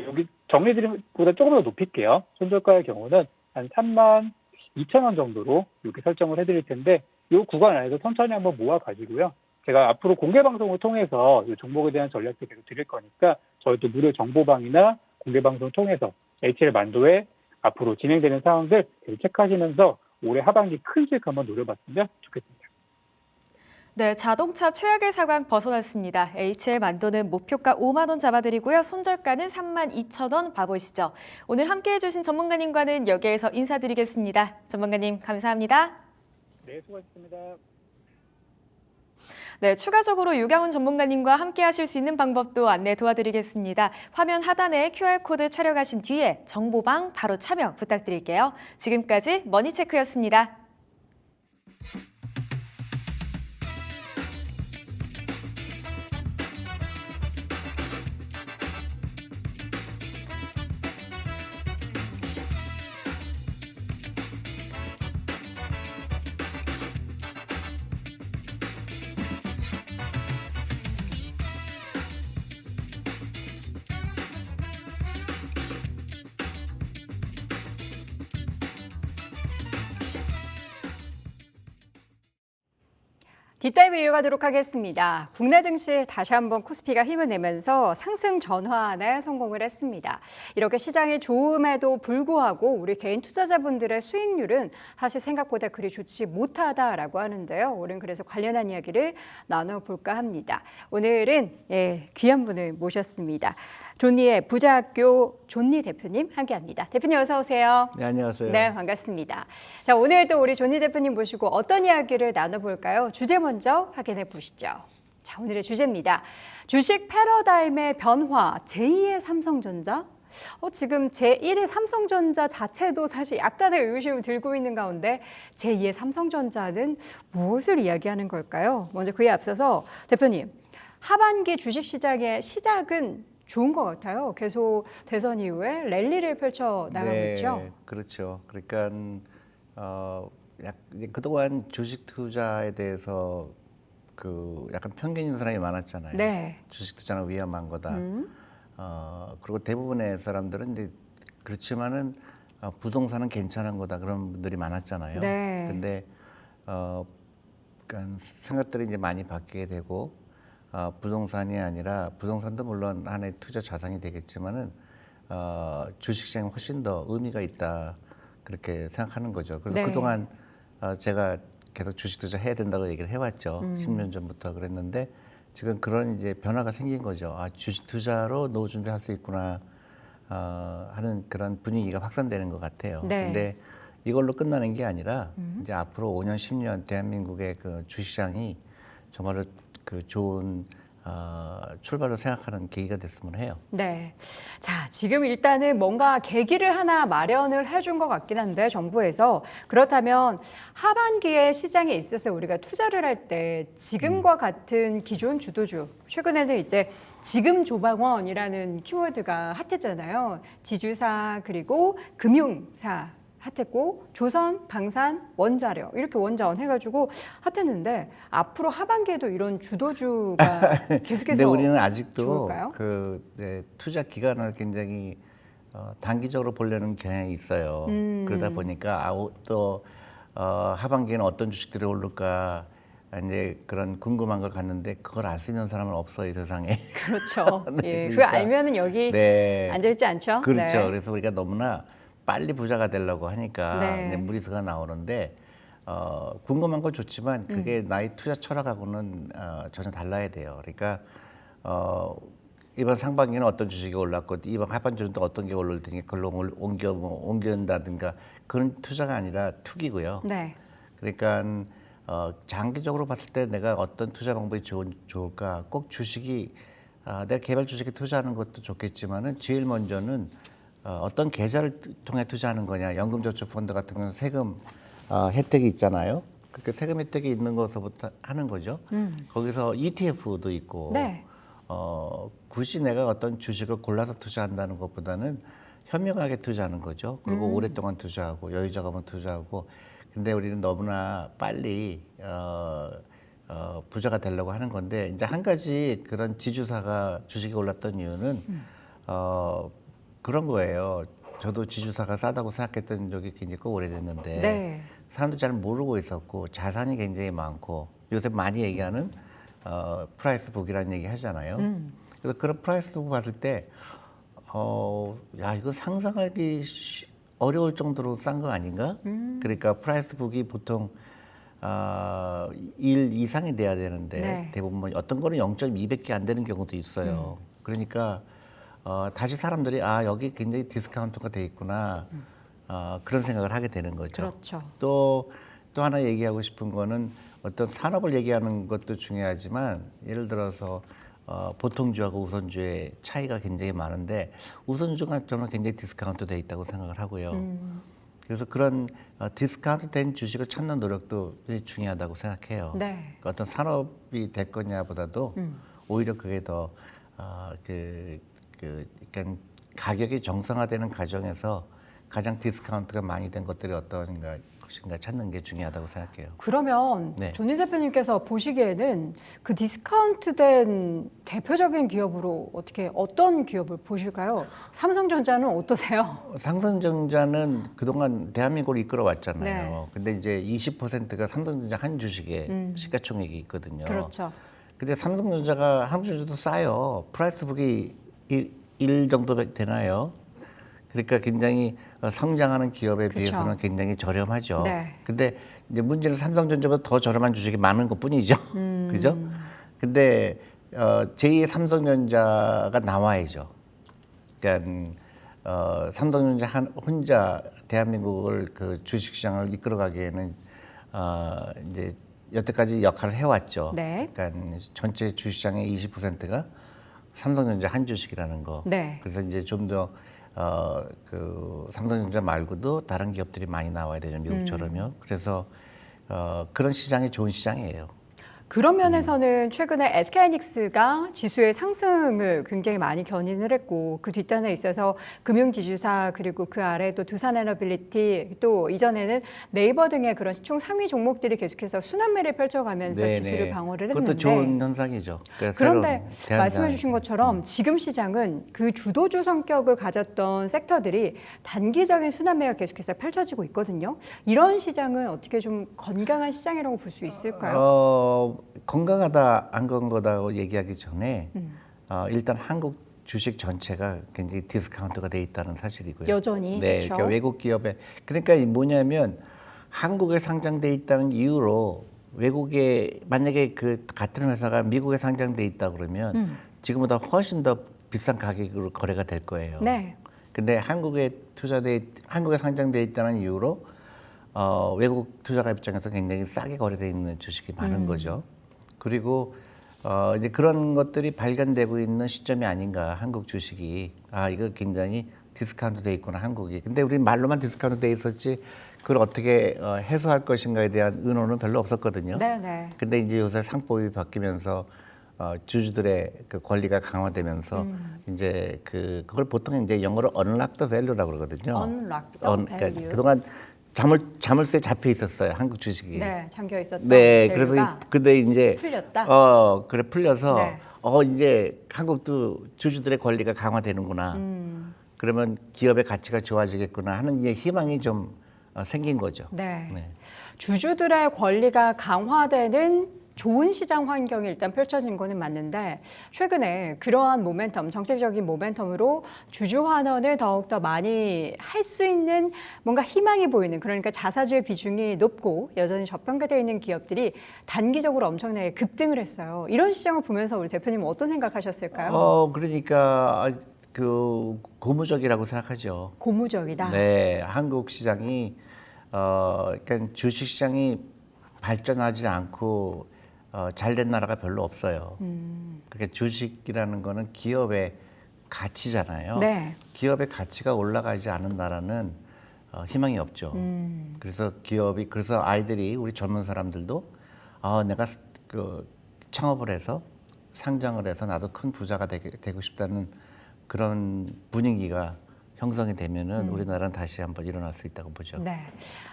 여기 정리드린 보다 조금 더 높일게요. 손절가의 경우는 한 3만 2천 원 정도로 이렇게 설정을 해드릴 텐데 이 구간 안에서 천천히 한번 모아가지고요. 제가 앞으로 공개 방송을 통해서 이 종목에 대한 전략도 계속 드릴 거니까 저희도 무료 정보방이나 공개 방송을 통해서 HL 만도에 앞으로 진행되는 상황들 계속 체크하시면서 올해 하반기 큰 수익 한번 노려봤으면 좋겠습니다. 네, 자동차 최악의 상황 벗어났습니다. HL 만도는 목표가 5만 원 잡아드리고요. 손절가는 32,000원 봐보시죠. 오늘 함께해 주신 전문가님과는 여기에서 인사드리겠습니다. 전문가님 감사합니다. 네, 수고하셨습니다. 네, 추가적으로 유경훈 전문가님과 함께 하실 수 있는 방법도 안내 도와드리겠습니다. 화면 하단에 QR코드 촬영하신 뒤에 정보방 바로 참여 부탁드릴게요. 지금까지 머니체크였습니다. 딥다이브 이어가도록 하겠습니다. 국내 증시 다시 한번 코스피가 힘을 내면서 상승 전환에 성공을 했습니다. 이렇게 시장이 좋음에도 불구하고 우리 개인 투자자분들의 수익률은 사실 생각보다 그리 좋지 못하다라고 하는데요. 오늘은 그래서 관련한 이야기를 나눠볼까 합니다. 오늘은 귀한 분을 모셨습니다. 존니의 부자학교 존니 대표님 함께합니다. 대표님 어서 오세요. 네, 안녕하세요. 네, 반갑습니다. 자, 오늘도 우리 존니 대표님 모시고 어떤 이야기를 나눠볼까요? 주제 먼저 확인해 보시죠. 자, 오늘의 주제입니다. 주식 패러다임의 변화, 제2의 삼성전자? 지금 제1의 삼성전자 자체도 사실 약간의 의구심을 들고 있는 가운데 제2의 삼성전자는 무엇을 이야기하는 걸까요? 먼저 그에 앞서서 대표님, 하반기 주식시장의 시작은 좋은 것 같아요. 계속 대선 이후에 랠리를 펼쳐 나가고 있죠. 그렇죠. 그러니까 그동안 주식 투자에 대해서 약간 편견 있는 사람이 많았잖아요. 네. 주식 투자는 위험한 거다. 그리고 대부분의 사람들은 이제 그렇지만은 부동산은 괜찮은 거다 그런 분들이 많았잖아요. 네. 근데 그러니까 생각들이 이제 많이 바뀌게 되고. 부동산이 아니라 부동산도 물론 하나의 투자 자산이 되겠지만은 주식시장이 훨씬 더 의미가 있다 그렇게 생각하는 거죠. 그래서 네. 그동안 제가 계속 주식 투자 해야 된다고 얘기를 해왔죠. 10년 전부터 그랬는데 지금 그런 이제 변화가 생긴 거죠. 주식 투자로 노후 준비할 수 있구나. 하는 그런 분위기가 확산되는 것 같아요. 네. 근데 이걸로 끝나는 게 아니라 이제 앞으로 5년, 10년 대한민국의 그 주시장이 정말로 그 좋은 출발로 생각하는 계기가 됐으면 해요. 네. 자, 지금 일단은 뭔가 계기를 하나 마련을 해준 것 같긴 한데, 정부에서. 그렇다면 하반기에 시장에 있어서 우리가 투자를 할 때 지금과 같은 기존 주도주, 최근에는 이제 지금 조방원이라는 키워드가 핫했잖아요. 지주사 그리고 금융사 핫했고 조선, 방산, 원자력 이렇게 원자원 해가지고 핫했는데 앞으로 하반기에도 이런 주도주가 계속해서 근데 우리는 아직도 좋을까요? 투자 기간을 굉장히 단기적으로 보려는 경향이 있어요. 그러다 보니까 또 하반기에는 어떤 주식들이 오를까 이제 그런 궁금한 걸 갖는데 그걸 알 수 있는 사람은 없어요, 이 세상에. 그렇죠. 네, 예, 그거 그러니까. 알면은 여기 네. 앉아있지 않죠? 그렇죠. 네. 그래서 우리가 너무나 빨리 부자가 되려고 하니까 네. 이제 무리수가 나오는데 궁금한 건 좋지만 그게 나의 투자 철학하고는 전혀 달라야 돼요. 그러니까 이번 상반기는 어떤 주식이 올랐고 이번 하반기는 또 어떤 게 오를 테니 그걸로 옮겨온다든가 그런 투자가 아니라 투기고요. 네. 그러니까 장기적으로 봤을 때 내가 어떤 투자 방법이 좋을까? 꼭 주식이 내가 개발 주식에 투자하는 것도 좋겠지만은 제일 먼저는 어떤 계좌를 통해 투자하는 거냐? 연금저축펀드 같은 경우는 세금 혜택이 있잖아요. 그렇게 세금 혜택이 있는 것부터 하는 거죠. 거기서 ETF도 있고 네. 굳이 내가 어떤 주식을 골라서 투자한다는 것보다는 현명하게 투자하는 거죠. 그리고 오랫동안 투자하고 여유자금을 투자하고 근데 우리는 너무나 빨리 부자가 되려고 하는 건데 이제 한 가지 그런 지주사가 주식이 올랐던 이유는 그런 거예요. 저도 지주사가 싸다고 생각했던 적이 굉장히 꽤 오래됐는데 네. 사람도 잘 모르고 있었고 자산이 굉장히 많고 요새 많이 얘기하는 프라이스 북이라는 얘기 하잖아요. 그래서 그런 프라이스 북 봤을 때 야 이거 상상하기 어려울 정도로 싼 거 아닌가? 그러니까 프라이스 북이 보통 1 이상이 돼야 되는데 네. 대부분 뭐 어떤 거는 0.2밖에 안 되는 경우도 있어요. 그러니까 다시 사람들이 여기 굉장히 디스카운트가 돼 있구나 그런 생각을 하게 되는 거죠. 그렇죠. 또 하나 얘기하고 싶은 거는 어떤 산업을 얘기하는 것도 중요하지만 예를 들어서 보통주하고 우선주의 차이가 굉장히 많은데 우선주가 저는 굉장히 디스카운트 돼 있다고 생각을 하고요. 그래서 그런 디스카운트 된 주식을 찾는 노력도 굉장히 중요하다고 생각해요. 네. 그러니까 어떤 산업이 될 거냐보다도 오히려 그게 더 약간 가격이 정상화되는 과정에서 가장 디스카운트가 많이 된 것들이 어떤 것인가 찾는 게 중요하다고 생각해요. 그러면 네. 존니 대표님께서 보시기에는 그 디스카운트된 대표적인 기업으로 어떤 기업을 보실까요? 삼성전자는 어떠세요? 삼성전자는 그동안 대한민국을 이끌어 왔잖아요. 네. 근데 이제 20%가 삼성전자 한 주식에 시가총액이 있거든요. 그렇죠. 근데 삼성전자가 한국전자도 싸요. 프라이스북이 1 정도 되나요? 그러니까 굉장히 성장하는 기업에 그렇죠. 비해서는 굉장히 저렴하죠. 네. 근데 이제 문제는 삼성전자보다 더 저렴한 주식이 많은 것뿐이죠. 그죠? 근데 제2의 삼성전자가 나와야죠. 그러니까 삼성전자 혼자 대한민국을 그 주식시장을 이끌어가기에는 이제 여태까지 역할을 해왔죠. 네. 그러니까 전체 주식시장의 20%가 삼성전자 한 주식이라는 거. 네. 그래서 이제 좀 더 그 삼성전자 말고도 다른 기업들이 많이 나와야 되죠. 미국처럼요. 그래서 그런 시장이 좋은 시장이에요. 그런 면에서는 최근에 SK하이닉스가 지수의 상승을 굉장히 많이 견인을 했고 그 뒷단에 있어서 금융지주사 그리고 그 아래 또 두산에너빌리티 또 이전에는 네이버 등의 그런 시총 상위 종목들이 계속해서 순환매를 펼쳐가면서 네네. 지수를 방어를 그것도 했는데 좋은 현상이죠. 그러니까 그런데 새로운 말씀해 주신 것처럼 지금 시장은 그 주도주 성격을 가졌던 섹터들이 단기적인 순환매가 계속해서 펼쳐지고 있거든요. 이런 시장은 어떻게 좀 건강한 시장이라고 볼 수 있을까요? 건강하다 안 건강하다고 얘기하기 전에 일단 한국 주식 전체가 굉장히 디스카운트가 돼 있다는 사실이고요. 여전히 네, 그렇죠. 그러니까 외국 기업에 그러니까 뭐냐면 한국에 상장돼 있다는 이유로 외국에 만약에 그 같은 회사가 미국에 상장돼 있다 그러면 지금보다 훨씬 더 비싼 가격으로 거래가 될 거예요. 네. 근데 한국에 상장돼 있다는 이유로 외국 투자가 입장에서 굉장히 싸게 거래돼 있는 주식이 많은 거죠. 그리고 이제 그런 것들이 발견되고 있는 시점이 아닌가. 한국 주식이 이거 굉장히 디스카운트 돼 있구나 한국이. 근데 우리 말로만 디스카운트 돼 있었지 그걸 어떻게 해소할 것인가에 대한 의논은 별로 없었거든요. 네네. 근데 이제 요새 상법이 바뀌면서 주주들의 그 권리가 강화되면서 이제 그걸 보통 이제 영어로 unlock the value라고 그러거든요. Unlock the 그러니까 value. 그동안 자물쇠 잡혀 있었어요 한국 주식이. 네, 잠겨 있었던 네, 밸류가 그래서 근데 이제 풀렸다. 그래 풀려서 네. 이제 한국도 주주들의 권리가 강화되는구나. 그러면 기업의 가치가 좋아지겠구나 하는 이제 희망이 좀 생긴 거죠. 네. 네. 주주들의 권리가 강화되는 좋은 시장 환경이 일단 펼쳐진 거는 맞는데 최근에 그러한 모멘텀, 정책적인 모멘텀으로 주주 환원을 더욱더 많이 할 수 있는 뭔가 희망이 보이는 그러니까 자사주의 비중이 높고 여전히 저평가되어 있는 기업들이 단기적으로 엄청나게 급등을 했어요. 이런 시장을 보면서 우리 대표님은 어떤 생각하셨을까요? 그러니까 그 고무적이라고 생각하죠. 고무적이다. 네, 한국 시장이 그러니까 주식 시장이 발전하지 않고 잘된 나라가 별로 없어요. 그러니까 주식이라는 거는 기업의 가치잖아요. 네. 기업의 가치가 올라가지 않은 나라는 희망이 없죠. 그래서 아이들이 우리 젊은 사람들도 내가 그 창업을 해서 상장을 해서 나도 큰 부자가 되고 싶다는 그런 분위기가 형성이 되면은 우리나라는 다시 한번 일어날 수 있다고 보죠. 네.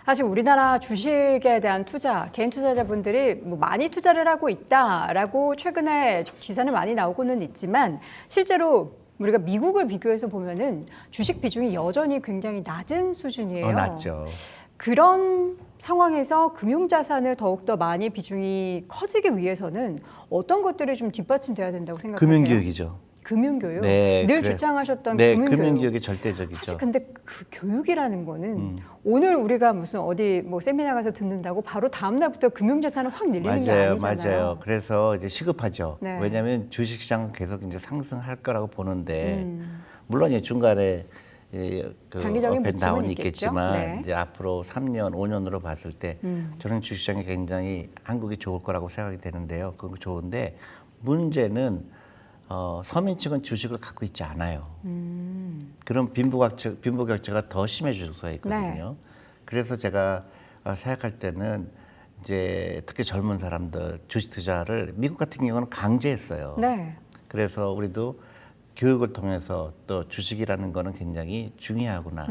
사실 우리나라 주식에 대한 투자, 개인 투자자분들이 뭐 많이 투자를 하고 있다라고 최근에 기사는 많이 나오고는 있지만 실제로 우리가 미국을 비교해서 보면은 주식 비중이 여전히 굉장히 낮은 수준이에요. 낮죠. 그런 상황에서 금융자산을 더욱더 많이 비중이 커지기 위해서는 어떤 것들이 좀 뒷받침돼야 된다고 생각하세요? 금융교육이죠. 금융교육? 네, 늘 주창하셨던 네, 금융교육. 금융교육이 절대적이죠. 사실 근데 그 교육이라는 거는 오늘 우리가 무슨 어디 뭐 세미나 가서 듣는다고 바로 다음 날부터 금융자산을 확 늘리는 게 아니잖아요. 맞아요. 그래서 이제 시급하죠. 네. 왜냐하면 주식시장은 계속 이제 상승할 거라고 보는데 물론 이제 중간에 단기적인 업앤다운이 부침은 있겠죠. 있겠지만 네. 이제 앞으로 3년, 5년으로 봤을 때 저는 주식시장이 굉장히 한국이 좋을 거라고 생각이 되는데요. 그거 좋은데 문제는 서민층은 주식을 갖고 있지 않아요. 그럼 빈부격차가 더 심해질 수가 있거든요. 네. 그래서 제가 생각할 때는 이제 특히 젊은 사람들 주식 투자를 미국 같은 경우는 강제했어요. 네. 그래서 우리도 교육을 통해서 또 주식이라는 거는 굉장히 중요하구나.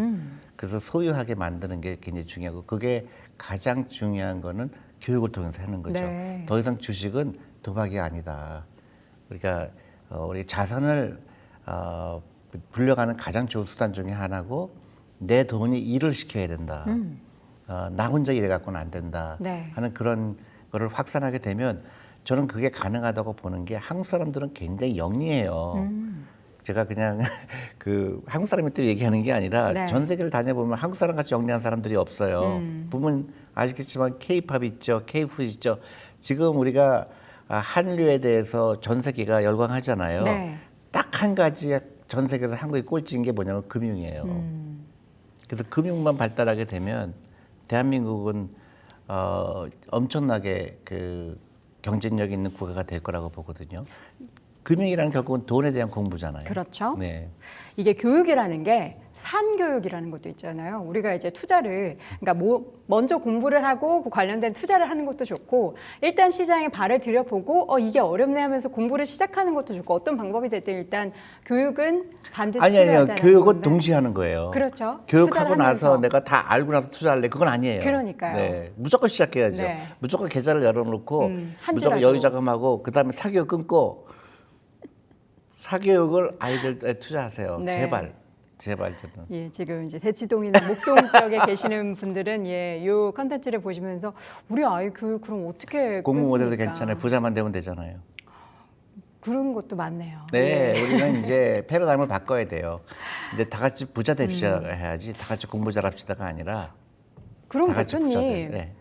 그래서 소유하게 만드는 게 굉장히 중요하고 그게 가장 중요한 거는 교육을 통해서 하는 거죠. 네. 더 이상 주식은 도박이 아니다. 그러니까 우리 자산을 불려가는 가장 좋은 수단 중에 하나고 내 돈이 일을 시켜야 된다. 나 혼자 일해 갖고는 안 된다. 네. 하는 그런 거를 확산하게 되면 저는 그게 가능하다고 보는 게 한국 사람들은 굉장히 영리해요. 제가 그냥 그 한국 사람한테 얘기하는 게 아니라 네. 전 세계를 다녀보면 한국 사람 같이 영리한 사람들이 없어요. 보면 아시겠지만 K-팝 있죠, K-푸드 있죠. 지금 우리가 한류에 대해서 전 세계가 열광하잖아요. 네. 딱 한 가지 전 세계에서 한국이 꼴찌인 게 뭐냐면 금융이에요. 그래서 금융만 발달하게 되면 대한민국은 엄청나게 그 경쟁력 있는 국가가 될 거라고 보거든요. 금융이란 결국은 돈에 대한 공부잖아요. 그렇죠. 네. 이게 교육이라는 게 산교육이라는 것도 있잖아요. 우리가 이제 투자를 그러니까 먼저 공부를 하고 그 관련된 투자를 하는 것도 좋고 일단 시장에 발을 들여보고 이게 어렵네 하면서 공부를 시작하는 것도 좋고 어떤 방법이 됐든 일단 교육은 반드시 필요하다는 아니요. 교육은 건데. 동시에 하는 거예요. 그렇죠. 교육하고 투자를 나서 하면서. 내가 다 알고 나서 투자할래. 그건 아니에요. 그러니까요. 네. 무조건 시작해야죠. 네. 무조건 계좌를 열어놓고 한 무조건 주라도. 여유자금하고 그다음에 사교육 끊고 사교육을 아이들에 투자하세요. 네. 제발 저는. 예, 지금 이제 대치동이나 목동 지역에 계시는 분들은 이 컨텐츠를 보시면서 우리 아이 교육 그럼 어떻게 공부 못해도 끊습니까? 괜찮아요. 부자만 되면 되잖아요. 그런 것도 많네요. 네, 우리는 이제 패러다임을 바꿔야 돼요. 이제 다 같이 부자 됩시다 해야지. 다 같이 공부 잘합시다가 아니라 그럼 다 같이 부자 대표님 돼. 네.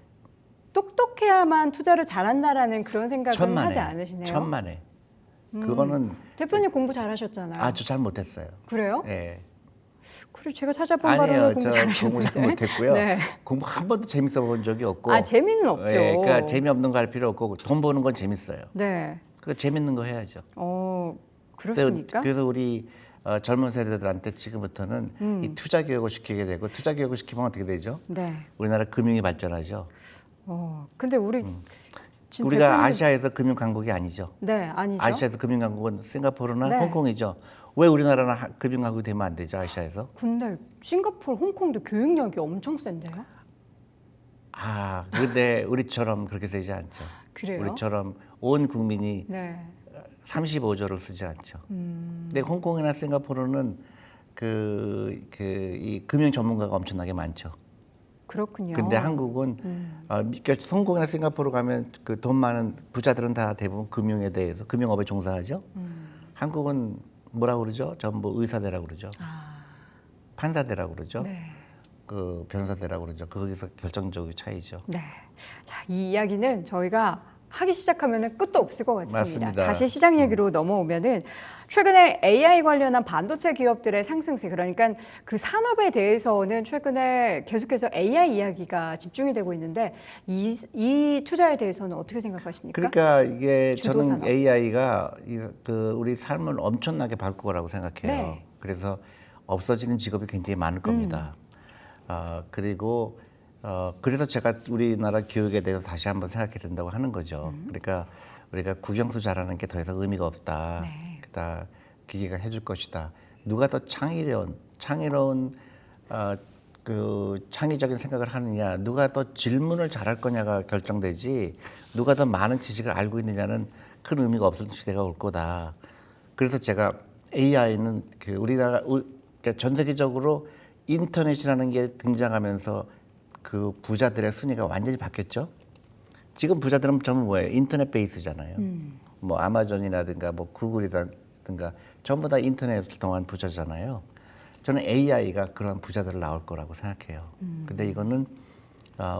똑똑해야만 투자를 잘한다라는 그런 생각은 하지 않으시네요. 천만에. 그거는 대표님 공부 잘하셨잖아요. 아주 잘 못했어요. 그래요? 네. 그리고 제가 찾아본 바로는 아니에요. 공부 저 공부 잘 잘하셨는데. 못했고요. 네. 공부 한 번도 재밌어 본 적이 없고. 아, 재미는 없죠. 그러니까 재미없는 거 할 필요 없고 돈 버는 건 재밌어요. 네. 그 재밌는 거 해야죠. 그렇습니까? 그래서 우리 젊은 세대들한테 지금부터는 이 투자 교육을 시키게 되고 투자 교육을 시키면 어떻게 되죠? 네. 우리나라 금융이 발전하죠. 근데 우리 지금 우리가 대표님- 아시아에서 금융 강국이 아니죠. 네, 아니죠. 아시아에서 금융 강국은 싱가포르나 네. 홍콩이죠. 왜 우리나라는 금융 강국이 되면 안 되죠? 아시아에서? 근데 싱가포르, 홍콩도 교육력이 엄청 센데요? 아, 근데 우리처럼 그렇게 되지 않죠. 그래요? 우리처럼 온 국민이 네. 35조를 쓰지 않죠. 근데 홍콩이나 싱가포르는 이 금융 전문가가 엄청나게 많죠. 그렇군요. 근데 한국은 그러니까 홍콩이나 싱가포르 가면 그 돈 많은 부자들은 다 대부분 금융에 대해서 금융업에 종사하죠. 한국은 뭐라 그러죠? 전부 의사대라고 그러죠. 판사대라고 그러죠. 네. 그 변호사대라고 그러죠. 거기서 결정적인 차이죠. 네. 자, 이 이야기는 저희가 하기 시작하면 끝도 없을 것 같습니다. 맞습니다. 다시 시장 얘기로 넘어오면은 최근에 AI 관련한 반도체 기업들의 상승세, 그러니까 그 산업에 대해서는 최근에 계속해서 AI 이야기가 집중이 되고 있는데 이 투자에 대해서는 어떻게 생각하십니까? 그러니까 이게 주도 저는 산업. AI가 우리 삶을 엄청나게 바꿀 거라고 생각해요. 네. 그래서 없어지는 직업이 굉장히 많을 겁니다. 그리고 그래서 제가 우리나라 교육에 대해서 다시 한번 생각해야 된다고 하는 거죠. 그러니까 우리가 국영수 잘하는 게 더 이상 의미가 없다. 네. 그다 기계가 해줄 것이다. 누가 더 창의로운 그 창의적인 생각을 하느냐, 누가 더 질문을 잘할 거냐가 결정되지, 누가 더 많은 지식을 알고 있느냐는 큰 의미가 없을 시대가 올 거다. 그래서 제가 AI는 그러니까 전 세계적으로 인터넷이라는 게 등장하면서 그 부자들의 순위가 완전히 바뀌었죠. 지금 부자들은 전부 뭐예요? 인터넷 베이스잖아요. 뭐 아마존이라든가 뭐 구글이라든가 전부 다 인터넷을 통한 부자잖아요. 저는 AI가 그런 부자들을 나올 거라고 생각해요. 근데 이거는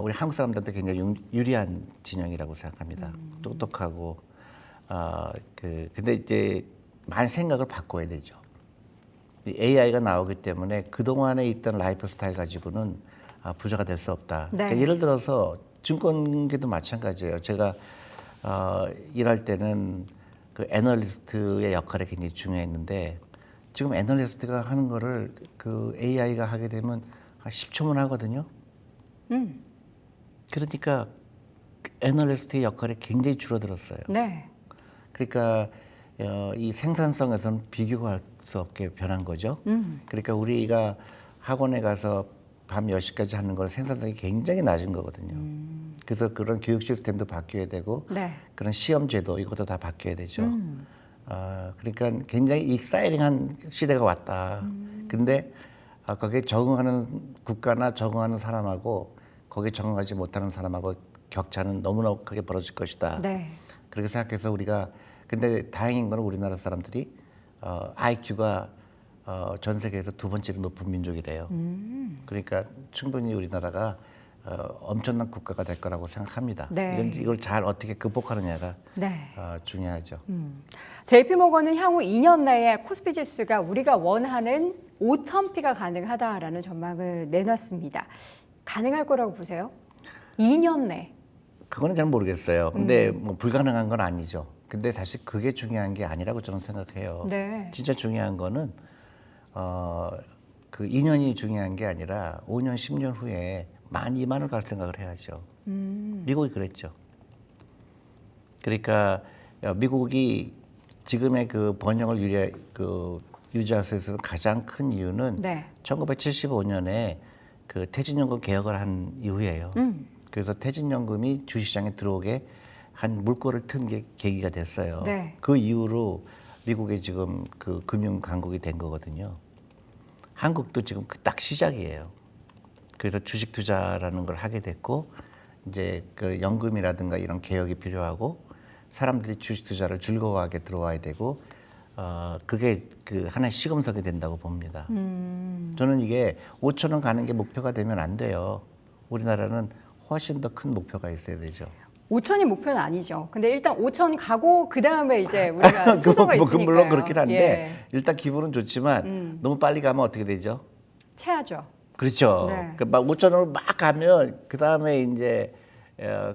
우리 한국 사람들한테 굉장히 유리한 진영이라고 생각합니다. 똑똑하고 근데 이제 많이 생각을 바꿔야 되죠. 이 AI가 나오기 때문에 그동안에 있던 라이프 스타일 가지고는 부자가 될 수 없다. 네. 그러니까 예를 들어서 증권계도 마찬가지예요. 제가 일할 때는 그 애널리스트의 역할이 굉장히 중요했는데 지금 애널리스트가 하는 거를 그 AI가 하게 되면 한 10초만 하거든요. 그러니까 애널리스트의 역할이 굉장히 줄어들었어요. 네. 그러니까 이 생산성에서는 비교할 수 없게 변한 거죠. 그러니까 우리가 학원에 가서 밤 10시까지 하는 걸 생산성이 굉장히 낮은 거거든요. 그래서 그런 교육 시스템도 바뀌어야 되고 네. 그런 시험 제도 이것도 다 바뀌어야 되죠. 그러니까 굉장히 익사이링한 시대가 왔다. 근데 거기에 적응하는 국가나 적응하는 사람하고 거기에 적응하지 못하는 사람하고 격차는 너무나 크게 벌어질 것이다. 네. 그렇게 생각해서 우리가 근데 다행인 건 우리나라 사람들이 IQ가 전 세계에서 두 번째로 높은 민족이래요. 그러니까 충분히 우리나라가 엄청난 국가가 될 거라고 생각합니다. 네. 이걸 잘 어떻게 극복하느냐가 네. 중요하죠. JP모건은 향후 2년 내에 코스피 지수가 우리가 원하는 5,000피가 가능하다라는 전망을 내놨습니다. 가능할 거라고 보세요? 2년 내. 그거는 잘 모르겠어요. 근데 뭐 불가능한 건 아니죠. 근데 사실 그게 중요한 게 아니라고 저는 생각해요. 네. 진짜 중요한 거는 그 2년이 중요한 게 아니라 5년, 10년 후에 2만을 갈 생각을 해야죠. 미국이 그랬죠. 그러니까 미국이 지금의 그 번영을 유지할 수 있어서 가장 큰 이유는 네. 1975년에 그 퇴직연금 개혁을 한 이후예요. 그래서 퇴직연금이 주식시장에 들어오게 한 물꼬를 튼 게 계기가 됐어요. 네. 그 이후로 미국이 지금 그 금융 강국이 된 거거든요. 한국도 지금 딱 시작이에요. 그래서 주식 투자라는 걸 하게 됐고 이제 그 연금이라든가 이런 개혁이 필요하고 사람들이 주식 투자를 즐거워하게 들어와야 되고 그게 그 하나의 시금석이 된다고 봅니다. 저는 이게 5천 원 가는 게 목표가 되면 안 돼요. 우리나라는 훨씬 더 큰 목표가 있어야 되죠. 5천이 목표는 아니죠. 근데 일단 5천 가고 그 다음에 이제 우리가 순서가 있으니까요. 물론 그렇긴 한데 예. 일단 기분은 좋지만 너무 빨리 가면 어떻게 되죠? 체하죠. 그렇죠. 네. 막 5천원으로 막 가면 그 다음에 이제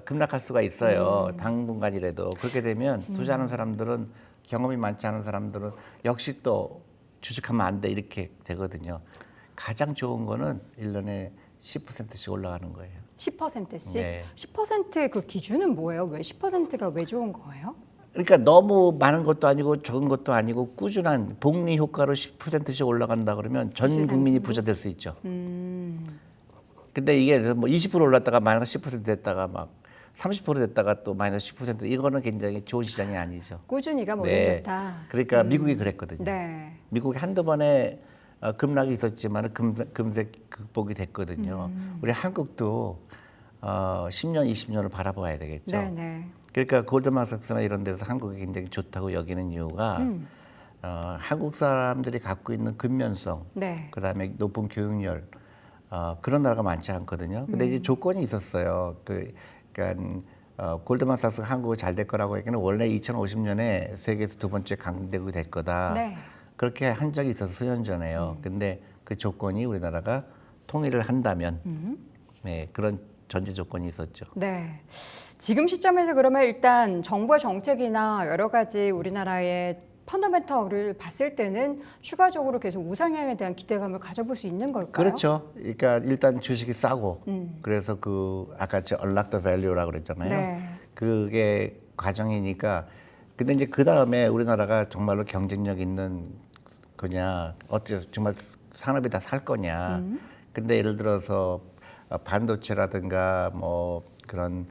급락할 수가 있어요. 당분간이라도. 그렇게 되면 투자하는 사람들은 경험이 많지 않은 사람들은 역시 또 주식하면 안 돼 이렇게 되거든요. 가장 좋은 거는 1년에 10%씩 올라가는 거예요. 10%씩? 네. 10%의 그 기준은 뭐예요? 왜 10%가 왜 좋은 거예요? 그러니까 너무 많은 것도 아니고 적은 것도 아니고 꾸준한 복리 효과로 10%씩 올라간다 그러면 전 지수 국민이 상승률? 부자 될 수 있죠. 근데 이게 뭐 20% 올랐다가 마이너스 10% 됐다가 막 30% 됐다가 또 마이너스 10% 이거는 굉장히 좋은 시장이 아니죠. 꾸준히가 뭐든 네. 좋다. 그러니까 미국이 그랬거든요. 네. 미국이 한두 번에 급락이 있었지만 금세 극복이 됐거든요. 우리 한국도 10년, 20년을 바라봐야 되겠죠. 네, 네. 그러니까 골드만삭스나 이런 데서 한국이 굉장히 좋다고 여기는 이유가 한국 사람들이 갖고 있는 근면성, 네. 그다음에 높은 교육열 그런 나라가 많지 않거든요. 근데 이제 조건이 있었어요. 그러니까 골드만삭스가 한국이 잘 될 거라고 했기는 원래 2050년에 세계에서 두 번째 강대국이 될 거다. 네. 그렇게 한 적이 있어서 수년 전에요. 근데 그 조건이 우리나라가 통일을 한다면 네, 그런 전제 조건이 있었죠. 네. 지금 시점에서 그러면 일단 정부의 정책이나 여러 가지 우리나라의 펀더멘털을 봤을 때는 추가적으로 계속 우상향에 대한 기대감을 가져볼 수 있는 걸까요? 그렇죠. 그러니까 일단 주식이 싸고 그래서 그 아까 저 unlock the value라고 그랬잖아요. 네. 그게 과정이니까 근데 이제 그 다음에 우리나라가 정말로 경쟁력 있는 거냐 어떻게 정말 산업이 다 살 거냐. 근데 예를 들어서 반도체라든가 뭐 그런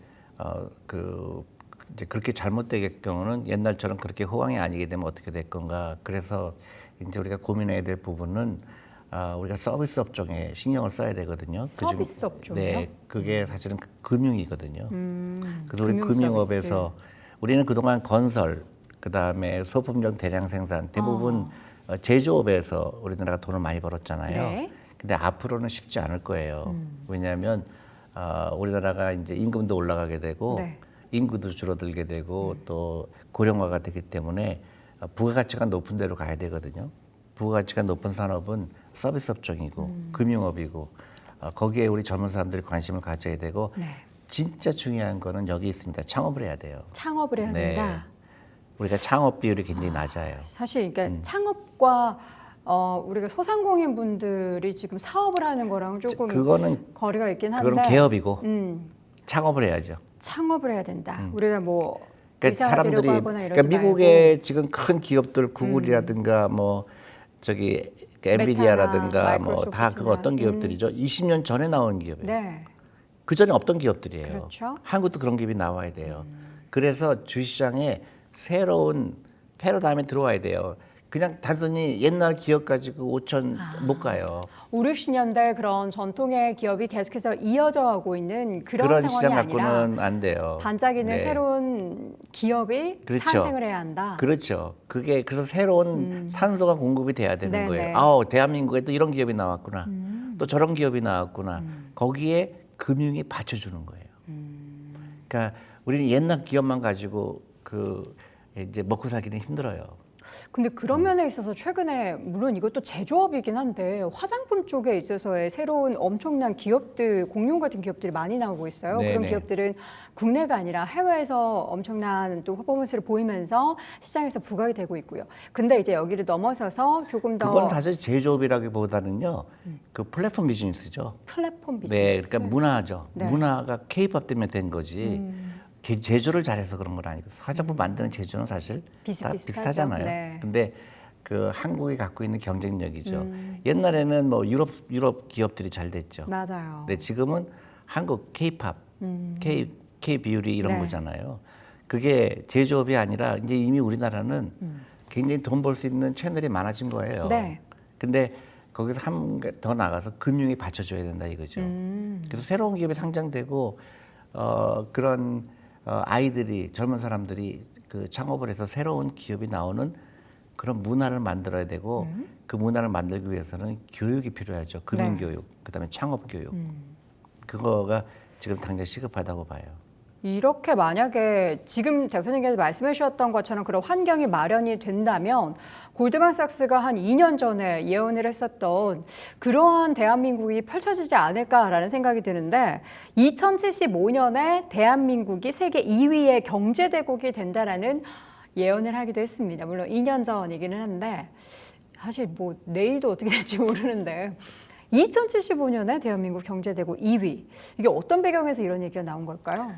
이제 그렇게 잘못될 경우는 옛날처럼 그렇게 호황이 아니게 되면 어떻게 될 건가. 그래서 이제 우리가 고민해야 될 부분은 우리가 서비스 업종에 신경을 써야 되거든요. 서비스 업종이요? 네, 그게 사실은 금융이거든요. 그래서 우리 금융 금융업에서 우리는 그동안 건설, 그 다음에 소품종 대량 생산 대부분 제조업에서 우리나라가 돈을 많이 벌었잖아요. 네. 근데 앞으로는 쉽지 않을 거예요. 왜냐하면 우리나라가 이제 임금도 올라가게 되고 네. 인구도 줄어들게 되고 또 고령화가 되기 때문에 부가가치가 높은 데로 가야 되거든요. 부가가치가 높은 산업은 서비스 업종이고 금융업이고 거기에 우리 젊은 사람들이 관심을 가져야 되고 네. 진짜 중요한 거는 여기 있습니다. 창업을 해야 돼요. 창업을 해야 네. 된다. 우리가 창업 비율이 굉장히 낮아요. 사실 그러니까 창업과 우리가 소상공인 분들이 지금 사업을 하는 거랑 조금 그거는 거리가 있긴 한데 그건 개업이고 음, 창업을 해야죠. 창업을 해야 된다. 우리가 뭐 그러니까 이상하려고 사람들이 하거나 이러지 그러니까 미국의 지금 큰 기업들 구글이라든가 뭐 저기 엔비디아라든가 뭐 다 그 마이크로소프트나. 어떤 기업들이죠. 20년 전에 나온 기업이에요. 네. 그 전에 없던 기업들이에요. 그렇죠. 한국도 그런 기업이 나와야 돼요. 그래서 주시장에 새로운 패러다임에 들어와야 돼요. 그냥 단순히 옛날 기업 가지고 5천 못 가요. 5, 60년대 그런 전통의 기업이 계속해서 이어져 가고 있는 그런 그런 상황이 시장 아니라 갖고는 안 돼요. 반짝이는 네. 새로운 기업이 그렇죠. 탄생을 해야 한다. 그렇죠. 그게 그래서 새로운 산소가 공급이 돼야 되는 네네. 거예요. 아우 대한민국에 또 이런 기업이 나왔구나. 또 저런 기업이 나왔구나. 거기에 금융이 받쳐주는 거예요. 그러니까 우리는 옛날 기업만 가지고 그 이제 먹고 살기는 힘들어요. 근데 그런 면에 있어서 최근에 물론 이것도 제조업이긴 한데 화장품 쪽에 있어서의 새로운 엄청난 기업들, 공룡 같은 기업들이 많이 나오고 있어요. 그런 네네. 기업들은 국내가 아니라 해외에서 엄청난 또 퍼포먼스를 보이면서 시장에서 부각이 되고 있고요. 근데 이제 여기를 넘어서서 조금 더 그건 사실 제조업이라기보다는요. 그 플랫폼 비즈니스죠. 플랫폼 비즈니스. 네, 그러니까 문화죠. 네. 문화가 케이팝 때문에 된 거지. 제조를 잘해서 그런 건 아니고 화장품 만드는 제조는 사실 다 비슷비슷하죠. 비슷하잖아요. 네. 근데 그 한국이 갖고 있는 경쟁력이죠. 옛날에는 뭐 유럽 기업들이 잘 됐죠. 맞아요. 근데 지금은 한국 케이팝, K 비율이 이런 네. 거잖아요. 그게 제조업이 아니라 이제 이미 우리나라는 굉장히 돈 벌 수 있는 채널이 많아진 거예요. 네. 근데 거기서 한 더 나가서 금융이 받쳐줘야 된다 이거죠. 그래서 새로운 기업이 상장되고 그런 아이들이 젊은 사람들이 그 창업을 해서 새로운 기업이 나오는 그런 문화를 만들어야 되고 그 문화를 만들기 위해서는 교육이 필요하죠. 금융교육, 그다음에 창업교육. 그거가 지금 당장 시급하다고 봐요. 이렇게 만약에 지금 대표님께서 말씀해 주셨던 것처럼 그런 환경이 마련이 된다면 골드만삭스가 한 2년 전에 예언을 했었던 그러한 대한민국이 펼쳐지지 않을까라는 생각이 드는데 2075년에 대한민국이 세계 2위의 경제대국이 된다라는 예언을 하기도 했습니다. 물론 2년 전이기는 한데 사실 뭐 내일도 어떻게 될지 모르는데 2075년에 대한민국 경제대국 2위. 이게 어떤 배경에서 이런 얘기가 나온 걸까요?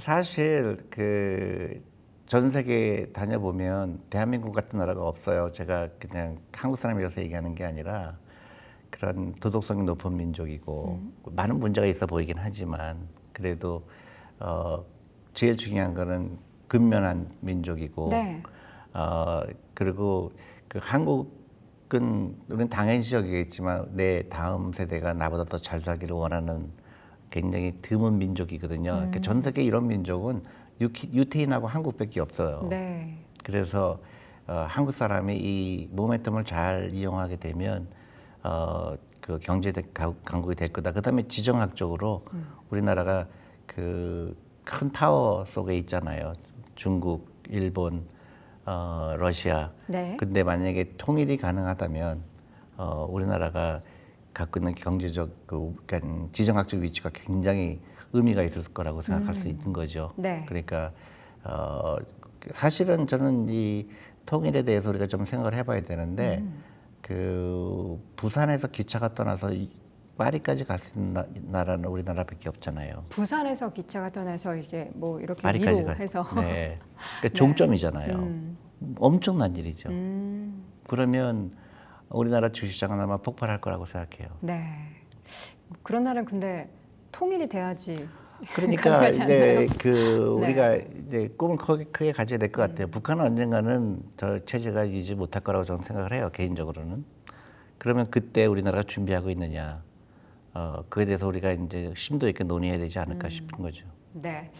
사실 그 전 세계 다녀보면 대한민국 같은 나라가 없어요. 제가 그냥 한국 사람이라서 얘기하는 게 아니라 그런 도덕성이 높은 민족이고 많은 문제가 있어 보이긴 하지만 그래도 제일 중요한 거는 근면한 민족이고 네. 그리고 그 한국은 우리는 당연시적이겠지만 내 다음 세대가 나보다 더 잘 살기를 원하는 굉장히 드문 민족이거든요. 그러니까 전 세계 이런 민족은 유태인하고 한국밖에 없어요. 네. 그래서 한국 사람이 이 모멘텀을 잘 이용하게 되면 그 경제 강국이 될 거다. 그다음에 지정학적으로 우리나라가 그 큰 파워 속에 있잖아요. 중국, 일본, 러시아. 네. 근데 만약에 통일이 가능하다면 우리나라가 갖고 있는 경제적 그러니까 지정학적 위치가 굉장히 의미가 있을 거라고 생각할 수 있는 거죠. 네. 그러니까 사실은 저는 이 통일에 대해서 우리가 좀 생각을 해봐야 되는데 그 부산에서 기차가 떠나서 파리까지 갈 수 있는 나라는 우리나라밖에 없잖아요. 부산에서 기차가 떠나서 이제 뭐 이렇게 파리까지 위로 해서 네. 그러니까 종점이잖아요. 엄청난 일이죠. 그러면 우리나라 주식시장은 아마 폭발할 거라고 생각해요. 네. 그런 날은 근데 통일이 돼야지. 그러니까 가능하지 않나요? 이제 그 네. 우리가 이제 꿈을 크게 가져야 될 것 같아요. 북한은 언젠가는 저 체제가 유지 못할 거라고 저는 생각을 해요. 개인적으로는. 그러면 그때 우리나라가 준비하고 있느냐, 그에 대해서 우리가 이제 심도 있게 논의해야 되지 않을까 싶은 거죠. 네.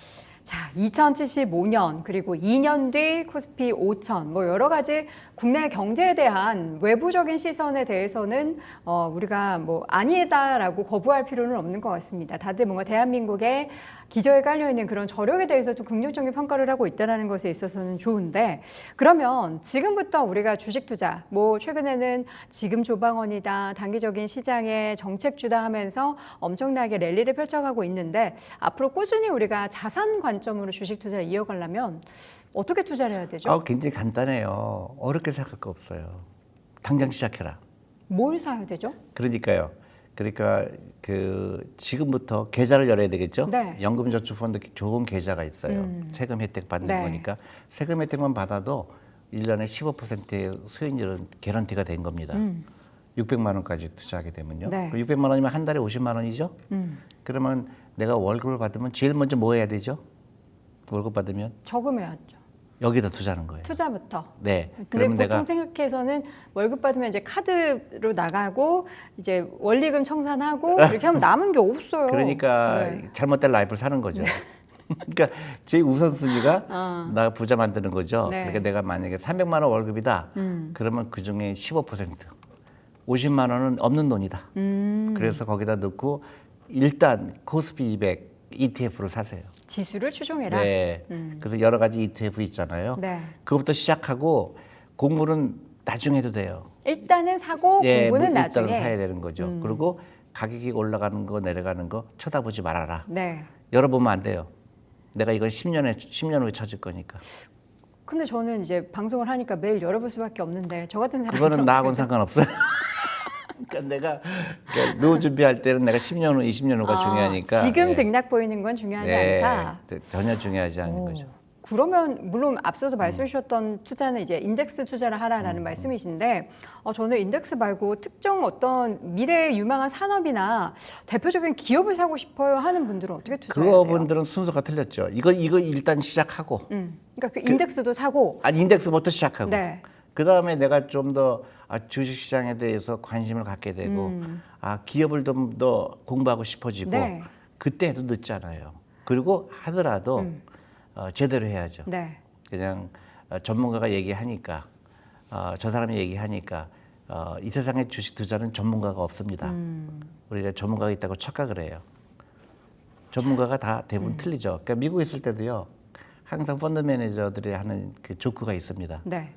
자, 2075년 그리고 2년 뒤 코스피 5천 뭐 여러 가지 국내 경제에 대한 외부적인 시선에 대해서는 우리가 뭐 아니다라고 거부할 필요는 없는 것 같습니다. 다들 뭔가 대한민국의 기저에 깔려 있는 그런 저력에 대해서도 긍정적인 평가를 하고 있다는 것에 있어서는 좋은데 그러면 지금부터 우리가 주식 투자 뭐 최근에는 지금 조방원이다 단기적인 시장의 정책주다 하면서 엄청나게 랠리를 펼쳐가고 있는데 앞으로 꾸준히 우리가 자산 관점으로 주식 투자를 이어가려면 어떻게 투자를 해야 되죠? 굉장히 간단해요. 어렵게 생각할 거 없어요. 당장 시작해라. 뭘 사야 되죠? 그러니까요. 그러니까 그 지금부터 계좌를 열어야 되겠죠. 네. 연금저축펀드 좋은 계좌가 있어요. 세금 혜택 받는 네. 거니까 세금 혜택만 받아도 1년에 15%의 수익률은 개런티가 된 겁니다. 600만 원까지 투자하게 되면요. 네. 600만 원이면 한 달에 50만 원이죠. 그러면 내가 월급을 받으면 제일 먼저 뭐 해야 되죠? 월급 받으면 저금해야죠. 여기다 투자하는 거예요. 투자부터. 네. 근데 그러면 보통 내가 생각해서는 월급 받으면 이제 카드로 나가고 이제 원리금 청산하고 이렇게 하면 남은 게 없어요. 그러니까 네. 잘못된 라이프를 사는 거죠. 그러니까 제 우선순위가 나 부자 만드는 거죠. 네. 그러니까 내가 만약에 300만 원 월급이다. 그러면 그 중에 15% 50만 원은 없는 돈이다. 그래서 거기다 넣고 일단 코스피 200 ETF를 사세요. 지수를 추종해라. 네. 그래서 여러 가지 ETF 있잖아요. 네. 그것부터 시작하고 공부는 나중에 해도 돼요. 일단은 사고 공부는 일단은 나중에. 사야 되는 거죠. 그리고 가격이 올라가는 거 내려가는 거 쳐다보지 말아라. 네. 열어보면 안 돼요. 내가 이건 10년 후에 찾을 거니까. 근데 저는 이제 방송을 하니까 매일 열어볼 수밖에 없는데 저 같은 사람이 그거는 나하고는 상관없어요. 그러니까 내가 노후 준비할 때는 내가 10년 후, 20년 후가 중요하니까. 지금 예. 등락 보이는 건 중요하지 예, 않다. 전혀 중요하지 않은 오. 거죠. 그러면 물론 앞서서 말씀해 주셨던 투자는 이제 인덱스 투자를 하라라는 말씀이신데 저는 인덱스 말고 특정 어떤 미래에 유망한 산업이나 대표적인 기업을 사고 싶어요 하는 분들은 어떻게 투자해야 돼요? 그분들은 순서가 틀렸죠. 이거 일단 시작하고. 그러니까 그 인덱스도 사고 아니 인덱스부터 시작하고. 네. 그 다음에 내가 좀 더 주식시장에 대해서 관심을 갖게 되고 기업을 좀 더 공부하고 싶어지고 네. 그때 해도 늦잖아요. 그리고 하더라도 제대로 해야죠. 네. 그냥 전문가가 얘기하니까 저 사람이 얘기하니까 이 세상에 주식 투자는 전문가가 없습니다. 우리가 전문가가 있다고 착각을 해요. 전문가가 다 대부분 틀리죠. 그러니까 미국에 있을 때도요. 항상 펀드 매니저들이 하는 그 조크가 있습니다. 네.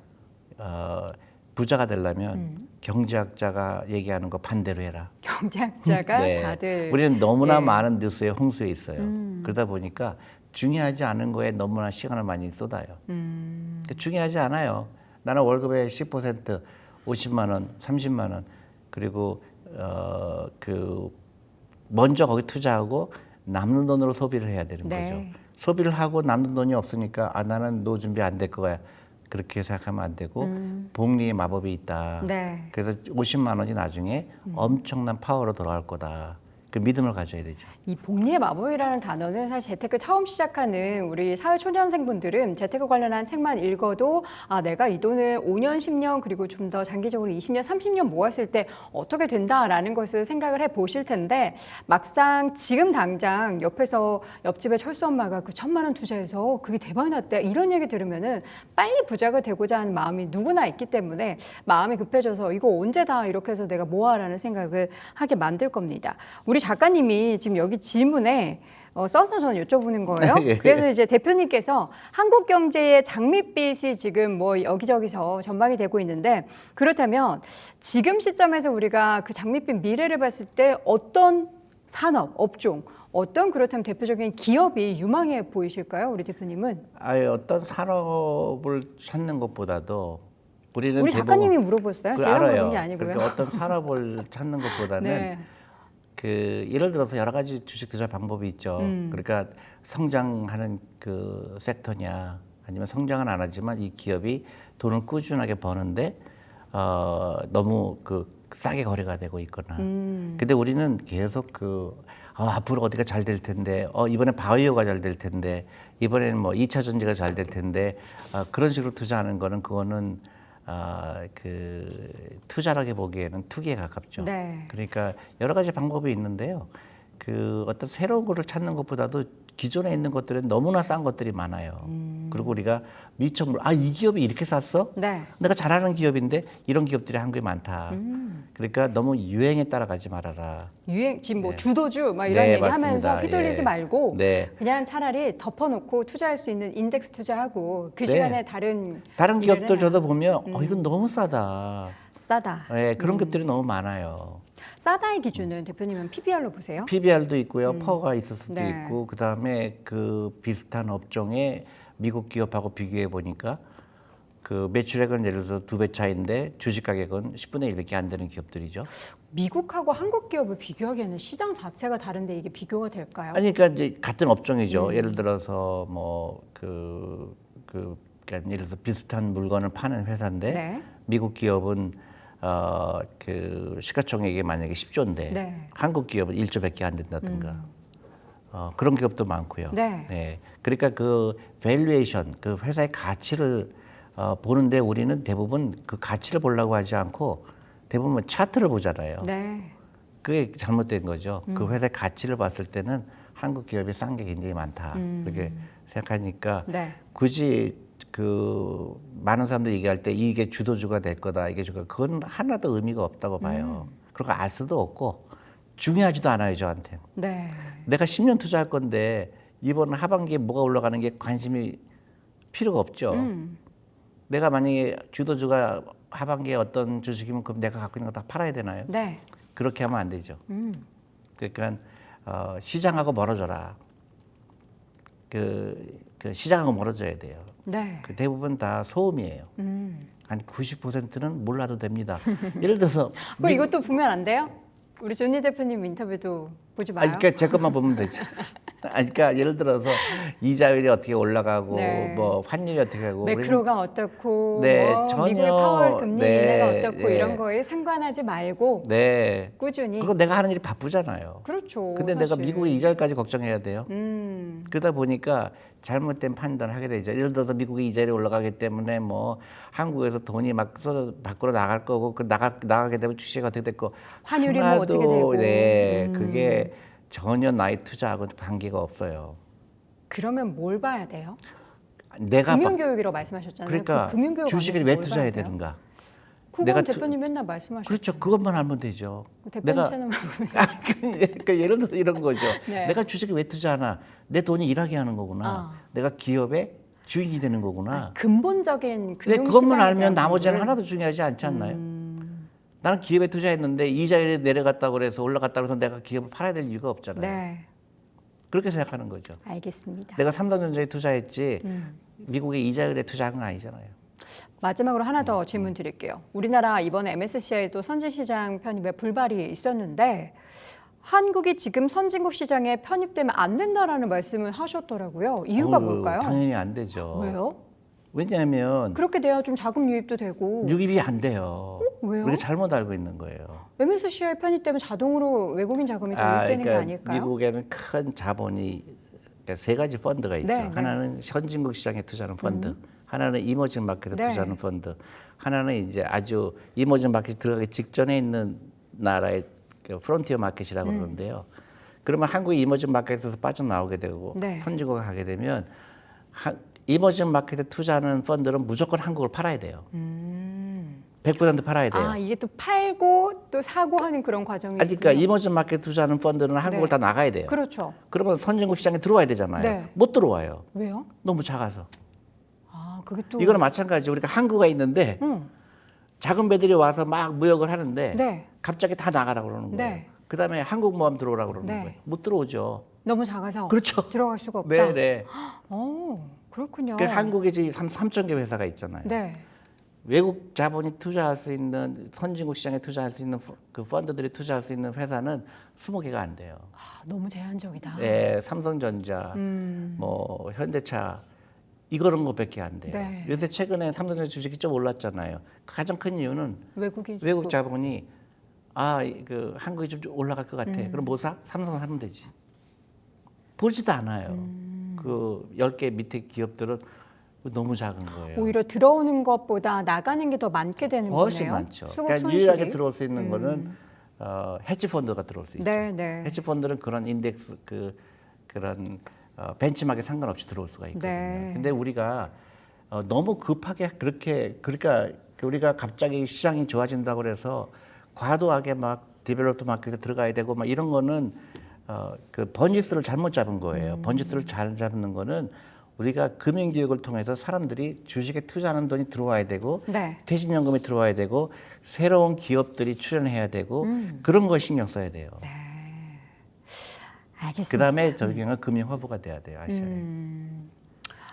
부자가 되려면 경제학자가 얘기하는 거 반대로 해라. 경제학자가 네. 다들 우리는 너무나 예. 많은 뉴스에 홍수에 있어요. 그러다 보니까 중요하지 않은 거에 너무나 시간을 많이 쏟아요. 중요하지 않아요. 나는 월급의 10%, 50만 원, 30만 원, 그리고 먼저 거기 투자하고 남는 돈으로 소비를 해야 되는 네. 거죠. 소비를 하고 남는 돈이 없으니까 나는 노 준비 안 될 거야. 그렇게 생각하면 안 되고 복리의 마법이 있다. 네. 그래서 50만 원이 나중에 엄청난 파워로 돌아갈 거다. 그 믿음을 가져야 되죠. 이 복리의 마법이라는 단어는 사실 재테크 처음 시작하는 우리 사회초년생분들은 재테크 관련한 책만 읽어도 내가 이 돈을 5년, 10년 그리고 좀 더 장기적으로 20년, 30년 모았을 때 어떻게 된다라는 것을 생각을 해보실 텐데 막상 지금 당장 옆에서 옆집에 철수 엄마가 그 1,000만 원 투자해서 그게 대박 났대 이런 얘기 들으면은 빨리 부자가 되고자 하는 마음이 누구나 있기 때문에 마음이 급해져서 이거 언제 다 이렇게 해서 내가 모아라는 생각을 하게 만들 겁니다. 우리 작가님이 지금 여기 질문에 써서 저는 여쭤보는 거예요. 예. 그래서 이제 대표님께서 한국 경제의 장밋빛이 지금 뭐 여기저기서 전망이 되고 있는데 그렇다면 지금 시점에서 우리가 그 장밋빛 미래를 봤을 때 어떤 산업, 업종, 어떤 그렇다면 대표적인 기업이 유망해 보이실까요? 우리 대표님은? 어떤 산업을 찾는 것보다도 우리는 우리 대부분 작가님이 물어봤어요. 제가 알아요. 물어본 게 아니고요. 그러니까 어떤 산업을 찾는 것보다는 네. 예를 들어서 여러 가지 주식 투자 방법이 있죠. 그러니까 성장하는 그 섹터냐 아니면 성장은 안 하지만 이 기업이 돈을 꾸준하게 버는데 너무 싸게 거래가 되고 있거나. 근데 우리는 계속 앞으로 어디가 잘 될 텐데, 이번에 바이오가 잘 될 텐데, 이번에는 뭐 2차 전지가 잘 될 텐데, 그런 식으로 투자하는 거는 그거는 투자라고 보기에는 투기에 가깝죠. 네. 그러니까 여러 가지 방법이 있는데요. 어떤 새로운 거를 찾는 것보다도 기존에 있는 것들은 너무나 싼 것들이 많아요. 그리고 우리가 미처 이 기업이 이렇게 쌌어? 네. 내가 잘하는 기업인데 이런 기업들이 한국에 많다. 그러니까 너무 유행에 따라가지 말아라. 유행 지금 뭐 네. 주도주 막 이런 네, 얘기 하면서 맞습니다. 휘둘리지 예. 말고 네. 그냥 차라리 덮어놓고 투자할 수 있는 인덱스 투자하고 그 네. 시간에 다른 기업들 일을 저도 보면 이건 너무 싸다. 싸다. 예, 그런 기업들이 너무 많아요. 싸다의 기준은 대표님은 PBR로 보세요? PBR도 있고요, 퍼가 있을 수도 네. 있고, 그 다음에 비슷한 업종에 미국 기업하고 비교해 보니까 매출액은 예를 들어서 2배 차인데 주식 가격은 10분의 1밖에 안 되는 기업들이죠. 미국하고 한국 기업을 비교하기에는 시장 자체가 다른데 이게 비교가 될까요? 아니, 그러니까 이제 같은 업종이죠. 예를 들어서 그러니까 예를 들어서 비슷한 물건을 파는 회사인데 네. 미국 기업은 시가총액이 만약에 10조인데 네. 한국 기업은 1조밖에 안 된다든가 그런 기업도 많고요. 네. 그러니까 밸류에이션, 회사의 가치를 보는데 우리는 대부분 그 가치를 보려고 하지 않고 대부분 차트를 보잖아요. 네. 그게 잘못된 거죠. 그 회사의 가치를 봤을 때는 한국 기업이 싼 게 굉장히 많다. 그렇게 생각하니까 네. 굳이 많은 사람들이 얘기할 때 이게 주도주가 될 거다, 그건 하나도 의미가 없다고 봐요. 그리고 알 수도 없고 중요하지도 않아요, 저한테는. 네. 내가 10년 투자할 건데 이번 하반기에 뭐가 올라가는 게 관심이 필요가 없죠. 내가 만약에 주도주가 하반기에 어떤 주식이면 그럼 내가 갖고 있는 거 다 팔아야 되나요? 네. 그렇게 하면 안 되죠. 그러니까 시장하고 멀어져라. 시장하고 멀어져야 돼요. 네. 대부분 다 소음이에요. 한 90%는 몰라도 됩니다. 예를 들어서 그럼 이것도 보면 안 돼요? 우리 존니 대표님 인터뷰도 보지 마요. 그러니까 제 것만 보면 되지. 그러니까 예를 들어서 이자율이 어떻게 올라가고 네. 뭐 환율이 어떻게 하고 매크로가 어떻고 네, 뭐 전혀, 미국의 파월 금리 네, 인하가 어떻고 네. 이런 거에 상관하지 말고 네. 꾸준히 그리고 내가 하는 일이 바쁘잖아요. 그렇죠. 근데 내가 사실. 미국의 이자율까지 걱정해야 돼요. 음. 그러다 보니까 잘못된 판단을 하게 되죠. 예를 들어서 미국의 이자율이 올라가기 때문에 뭐 한국에서 돈이 막 쏟아 밖으로 나갈 거고 나가게 되면 주식이 어떻게 됐고 환율이 뭐 하나도, 어떻게 되고. 네, 그게 전혀 나의 투자하고 관계가 없어요. 그러면 뭘 봐야 돼요? 내가 금융교육이라고 말씀하셨잖아요. 그러니까 그 금융교육 주식을 안에서 왜 뭘 투자해야 봐야 돼요? 되는가? 내가 그건 대표님 맨날 말씀하셨죠. 그렇죠. 그것만 알면 되죠. 대표님 내가- 채널만 보면. 그러니까 예를 들어 이런 거죠. 네. 내가 주식에 왜 투자하나? 내 돈이 일하게 하는 거구나. 아. 내가 기업의 주인이 되는 거구나. 근본적인 근데 금융 그것만 시장에 알면 대한 나머지는 정보를- 하나도 중요하지 않지 않나요? 나는 기업에 투자했는데 이자율이 내려갔다고 그래서 올라갔다고 해서 내가 기업을 팔아야 될 이유가 없잖아요. 네, 그렇게 생각하는 거죠. 알겠습니다. 내가 삼성전자에 투자했지 미국의 이자율에 투자한 건 아니잖아요. 마지막으로 하나 더 질문 드릴게요. 우리나라 이번에 MSCI도 선진시장 편입에 불발이 있었는데 한국이 지금 선진국 시장에 편입되면 안 된다라는 말씀을 하셨더라고요. 이유가 뭘까요? 당연히 안 되죠. 왜요? 왜냐하면 그렇게 돼야 좀 자금 유입도 되고. 유입이 안 돼요. 왜요? 우리가 잘못 알고 있는 거예요. MSCI 편입되면 자동으로 외국인 자금이 더 유입되는 게 아닐까요? 미국에는 큰 자본이 그러니까 세 가지 펀드가 있죠. 네, 네. 하나는 선진국 시장에 투자하는 펀드, 하나는 이머징 마켓에 네. 투자하는 펀드, 하나는 이제 아주 이머징 마켓 들어가기 직전에 있는 나라의 그 프론티어 마켓이라고 그러는데요. 그러면 한국이 이머징 마켓에서 빠져나오게 되고 네. 선진국에 가게 되면 이머징 마켓에 투자하는 펀드는 무조건 한국을 팔아야 돼요. 100% 팔아야 돼요. 아, 이게 또 팔고 또 사고 하는 그런 과정이 그러니까 이머징 마켓 투자하는 펀드는 한국을 네. 다 나가야 돼요. 그렇죠. 그러면 선진국 시장에 들어와야 되잖아요. 네. 못 들어와요. 왜요? 너무 작아서. 아, 그게 또 이거는 마찬가지. 우리가 항구가 있는데 작은 배들이 와서 막 무역을 하는데 네. 갑자기 다 나가라고 그러는 거예요. 네. 그다음에 한국모함 들어오라고 그러는 네. 거예요. 못 들어오죠. 너무 작아서 그렇죠. 들어갈 수가 없다. 네, 네. 그렇군요. 그 한국에 이제 3천 개 회사가 있잖아요. 네. 외국 자본이 투자할 수 있는 선진국 시장에 투자할 수 있는 그 펀드들이 투자할 수 있는 회사는 20개가 안 돼요. 아, 너무 제한적이다. 네, 삼성전자, 뭐 현대차 이런 것밖에 안 돼요. 네. 요새 최근에 삼성전자 주식이 좀 올랐잖아요. 가장 큰 이유는 외국인 외국 자본이 그 한국이 좀 올라갈 것 같아. 그럼 뭐 사? 삼성 사면 되지. 보지도 않아요. 그 10개 밑에 기업들은 너무 작은 거예요. 오히려 들어오는 것보다 나가는 게 더 많게 되는 훨씬 거네요. 많죠. 수급 그러니까 손실이. 유일하게 들어올 수 있는 거는 헤지 펀드가 들어올 수 있죠. 네, 네. 헤지 펀드는 그런 인덱스 그런 벤치마크에 상관없이 들어올 수가 있거든요. 네. 근데 우리가 너무 급하게 그러니까 우리가 갑자기 시장이 좋아진다고 그래서 과도하게 막 디벨롭트 마켓에 들어가야 되고 막 이런 거는 그 번지수를 잘못 잡은 거예요. 번지수를 잘 잡는 거는 우리가 금융교육을 통해서 사람들이 주식에 투자하는 돈이 들어와야 되고 네. 퇴직연금이 들어와야 되고 새로운 기업들이 출연해야 되고 그런 거 신경 써야 돼요. 알겠습니다. 그다음에 저기는 금융 허브가 돼야 돼요. 아시아에.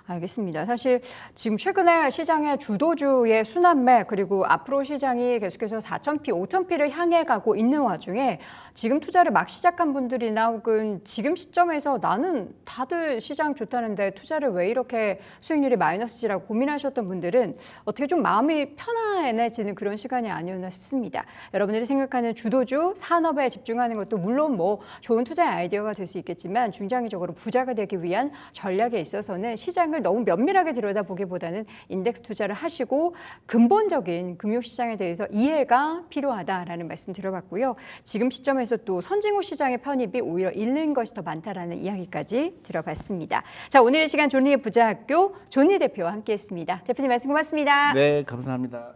알겠습니다. 사실 지금 최근에 시장의 주도주의 순환매 그리고 앞으로 시장이 계속해서 4,000피, 5,000피를 향해 가고 있는 와중에 지금 투자를 막 시작한 분들이나 혹은 지금 시점에서 나는 다들 시장 좋다는데 투자를 왜 이렇게 수익률이 마이너스지라고 고민하셨던 분들은 어떻게 좀 마음이 편안해지는 그런 시간이 아니었나 싶습니다. 여러분들이 생각하는 주도주 산업에 집중하는 것도 물론 뭐 좋은 투자의 아이디어가 될 수 있겠지만 중장기적으로 부자가 되기 위한 전략에 있어서는 시장을 너무 면밀하게 들여다보기보다는 인덱스 투자를 하시고 근본적인 금융시장에 대해서 이해가 필요하다라는 말씀 드려봤고요. 지금 시점에서 또 선진국 시장의 편입이 오히려 잃는 것이 더 많다라는 이야기까지 들어봤습니다. 자, 오늘의 시간 존리의 부자학교 존리 대표와 함께했습니다. 대표님 말씀 고맙습니다. 네, 감사합니다.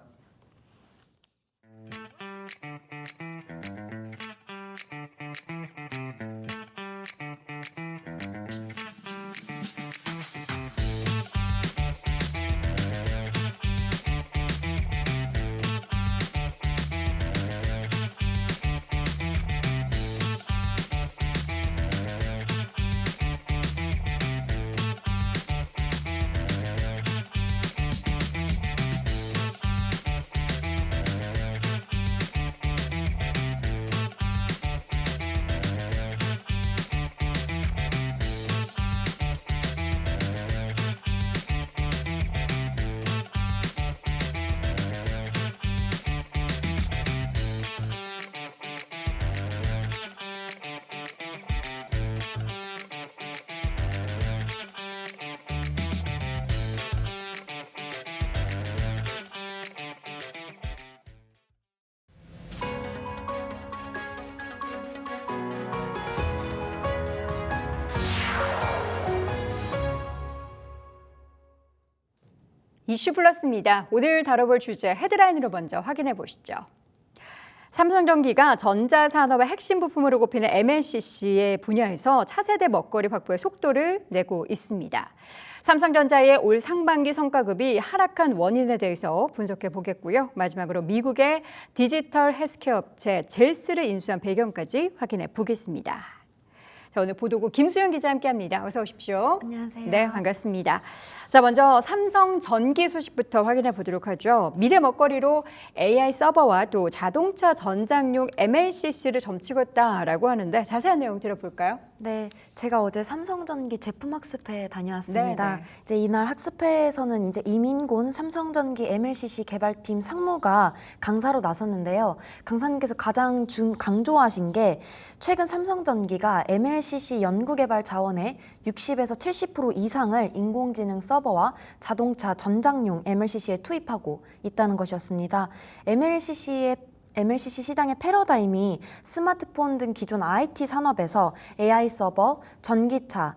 이슈 플러스입니다. 오늘 다뤄볼 주제 헤드라인으로 먼저 확인해 보시죠. 삼성전기가 전자산업의 핵심 부품으로 꼽히는 MLCC의 분야에서 차세대 먹거리 확보의 속도를 내고 있습니다. 삼성전자의 올 상반기 성과급이 하락한 원인에 대해서 분석해 보겠고요. 마지막으로 미국의 디지털 헬스케어 업체 젤스를 인수한 배경까지 확인해 보겠습니다. 자, 오늘 보도국 김수영 기자 함께합니다. 어서 오십시오. 안녕하세요. 네, 반갑습니다. 자, 먼저 삼성전기 소식부터 확인해 보도록 하죠. 미래 먹거리로 AI 서버와 또 자동차 전장용 MLCC를 점치겠다라고 하는데 자세한 내용 들어볼까요? 네, 제가 어제 삼성전기 제품학습회에 다녀왔습니다. 네네. 이제 이날 학습회에서는 이제 이민곤 삼성전기 MLCC 개발팀 상무가 강사로 나섰는데요. 강사님께서 가장 강조하신 게 최근 삼성전기가 MLCC 연구개발 자원의 60에서 70% 이상을 인공지능 서버와 자동차 전장용 MLCC에 투입하고 있다는 것이었습니다. MLCC 시장의 패러다임이 스마트폰 등 기존 IT 산업에서 AI 서버, 전기차,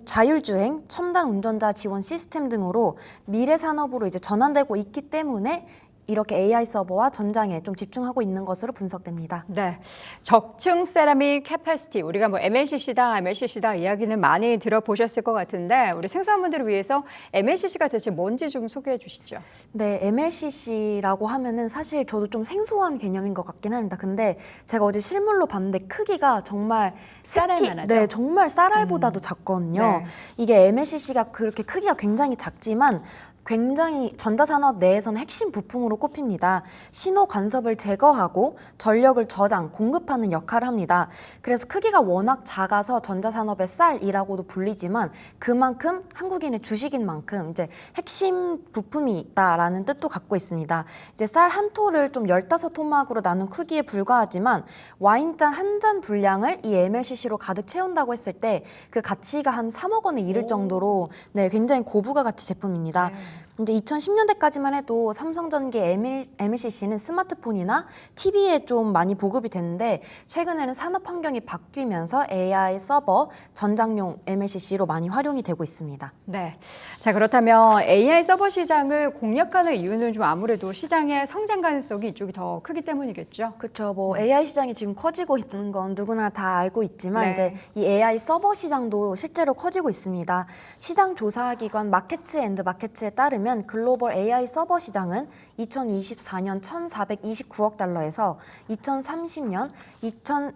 자율주행, 첨단 운전자 지원 시스템 등으로 미래 산업으로 이제 전환되고 있기 때문에 이렇게 AI 서버와 전장에 좀 집중하고 있는 것으로 분석됩니다. 네, 적층 세라믹 캐파시티, 우리가 뭐 MLCC다 이야기는 많이 들어보셨을 것 같은데 우리 생소한분들을 위해서 MLCC가 대체 뭔지 좀 소개해 주시죠. 네, MLCC라고 하면은 사실 저도 좀 생소한 개념인 것 같긴 합니다. 근데 제가 어제 실물로 봤는데 크기가 정말 쌀알만하죠? 네, 정말 쌀알보다도 작거든요. 네. 이게 MLCC가 그렇게 크기가 굉장히 작지만 굉장히 전자산업 내에서는 핵심 부품으로 꼽힙니다. 신호 간섭을 제거하고 전력을 저장, 공급하는 역할을 합니다. 그래서 크기가 워낙 작아서 전자산업의 쌀이라고도 불리지만 그만큼 한국인의 주식인 만큼 이제 핵심 부품이 있다라는 뜻도 갖고 있습니다. 이제 쌀 한 톨을 좀 15토막으로 나눈 크기에 불과하지만 와인잔 한 잔 분량을 이 MLCC로 가득 채운다고 했을 때 그 가치가 한 3억 원에 이를 정도로 네, 굉장히 고부가 가치 제품입니다. 이제 2010년대까지만 해도 삼성전기 MLCC는 스마트폰이나 TV에 좀 많이 보급이 됐는데 최근에는 산업 환경이 바뀌면서 AI 서버, 전장용 MLCC로 많이 활용이 되고 있습니다. 네, 자 그렇다면 AI 서버 시장을 공략하는 이유는 좀 아무래도 시장의 성장 가능성이 이쪽이 더 크기 때문이겠죠. 그렇죠. 뭐 AI 시장이 지금 커지고 있는 건 누구나 다 알고 있지만 네. 이제 이 AI 서버 시장도 실제로 커지고 있습니다. 시장 조사 기관 마켓앤드마켓에 따르면 글로벌 AI 서버 시장은 2024년 1,429억 달러에서 2030년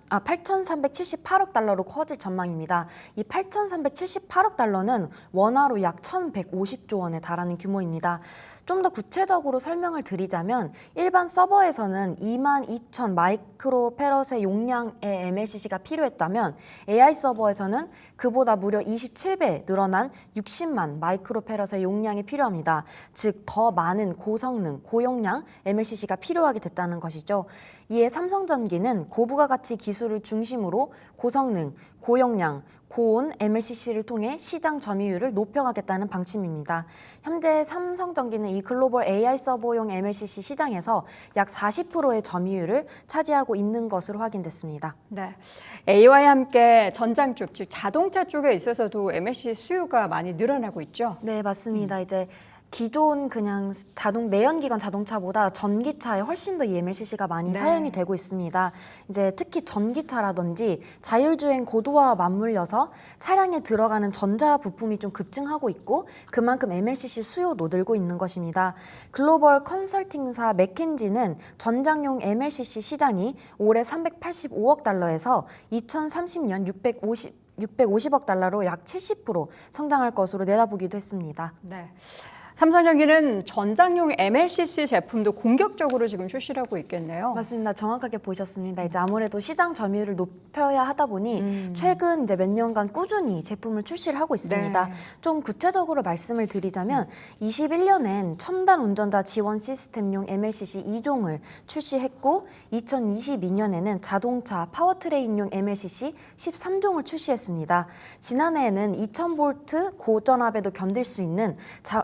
8,378억 달러로 커질 전망입니다. 이 8,378억 달러는 원화로 약 1,150조 원에 달하는 규모입니다. 좀 더 구체적으로 설명을 드리자면 일반 서버에서는 22,000 마이크로페럿의 용량의 MLCC가 필요했다면 AI 서버에서는 그보다 무려 27배 늘어난 60만 마이크로페럿의 용량이 필요합니다. 즉 더 많은 고성능, 고용량 MLCC가 필요하게 됐다는 것이죠. 이에 삼성전기는 고부가 가치 기술을 중심으로 고성능, 고용량, 고온 MLCC를 통해 시장 점유율을 높여가겠다는 방침입니다. 현재 삼성전기는 이 글로벌 AI 서버용 MLCC 시장에서 약 40%의 점유율을 차지하고 있는 것으로 확인됐습니다. 네, AI와 함께 전장 쪽, 즉 자동차 쪽에 있어서도 MLCC 수요가 많이 늘어나고 있죠. 네, 맞습니다. 이제 기존 그냥 내연기관 자동차보다 전기차에 훨씬 더 이 MLCC가 많이 네. 사용이 되고 있습니다. 이제 특히 전기차라든지 자율주행 고도화와 맞물려서 차량에 들어가는 전자 부품이 좀 급증하고 있고 그만큼 MLCC 수요도 늘고 있는 것입니다. 글로벌 컨설팅사 맥킨지는 전장용 MLCC 시장이 올해 385억 달러에서 2030년 650억 달러로 약 70% 성장할 것으로 내다보기도 했습니다. 네. 삼성전기는 전장용 MLCC 제품도 공격적으로 지금 출시하고 있겠네요. 맞습니다. 정확하게 보셨습니다. 이제 아무래도 시장 점유율을 높여야 하다 보니 최근 이제 몇 년간 꾸준히 제품을 출시를 하고 있습니다. 네. 좀 구체적으로 말씀을 드리자면 21년엔 첨단 운전자 지원 시스템용 MLCC 2종을 출시했고 2022년에는 자동차 파워트레인용 MLCC 13종을 출시했습니다. 지난해에는 2000V 고전압에도 견딜 수 있는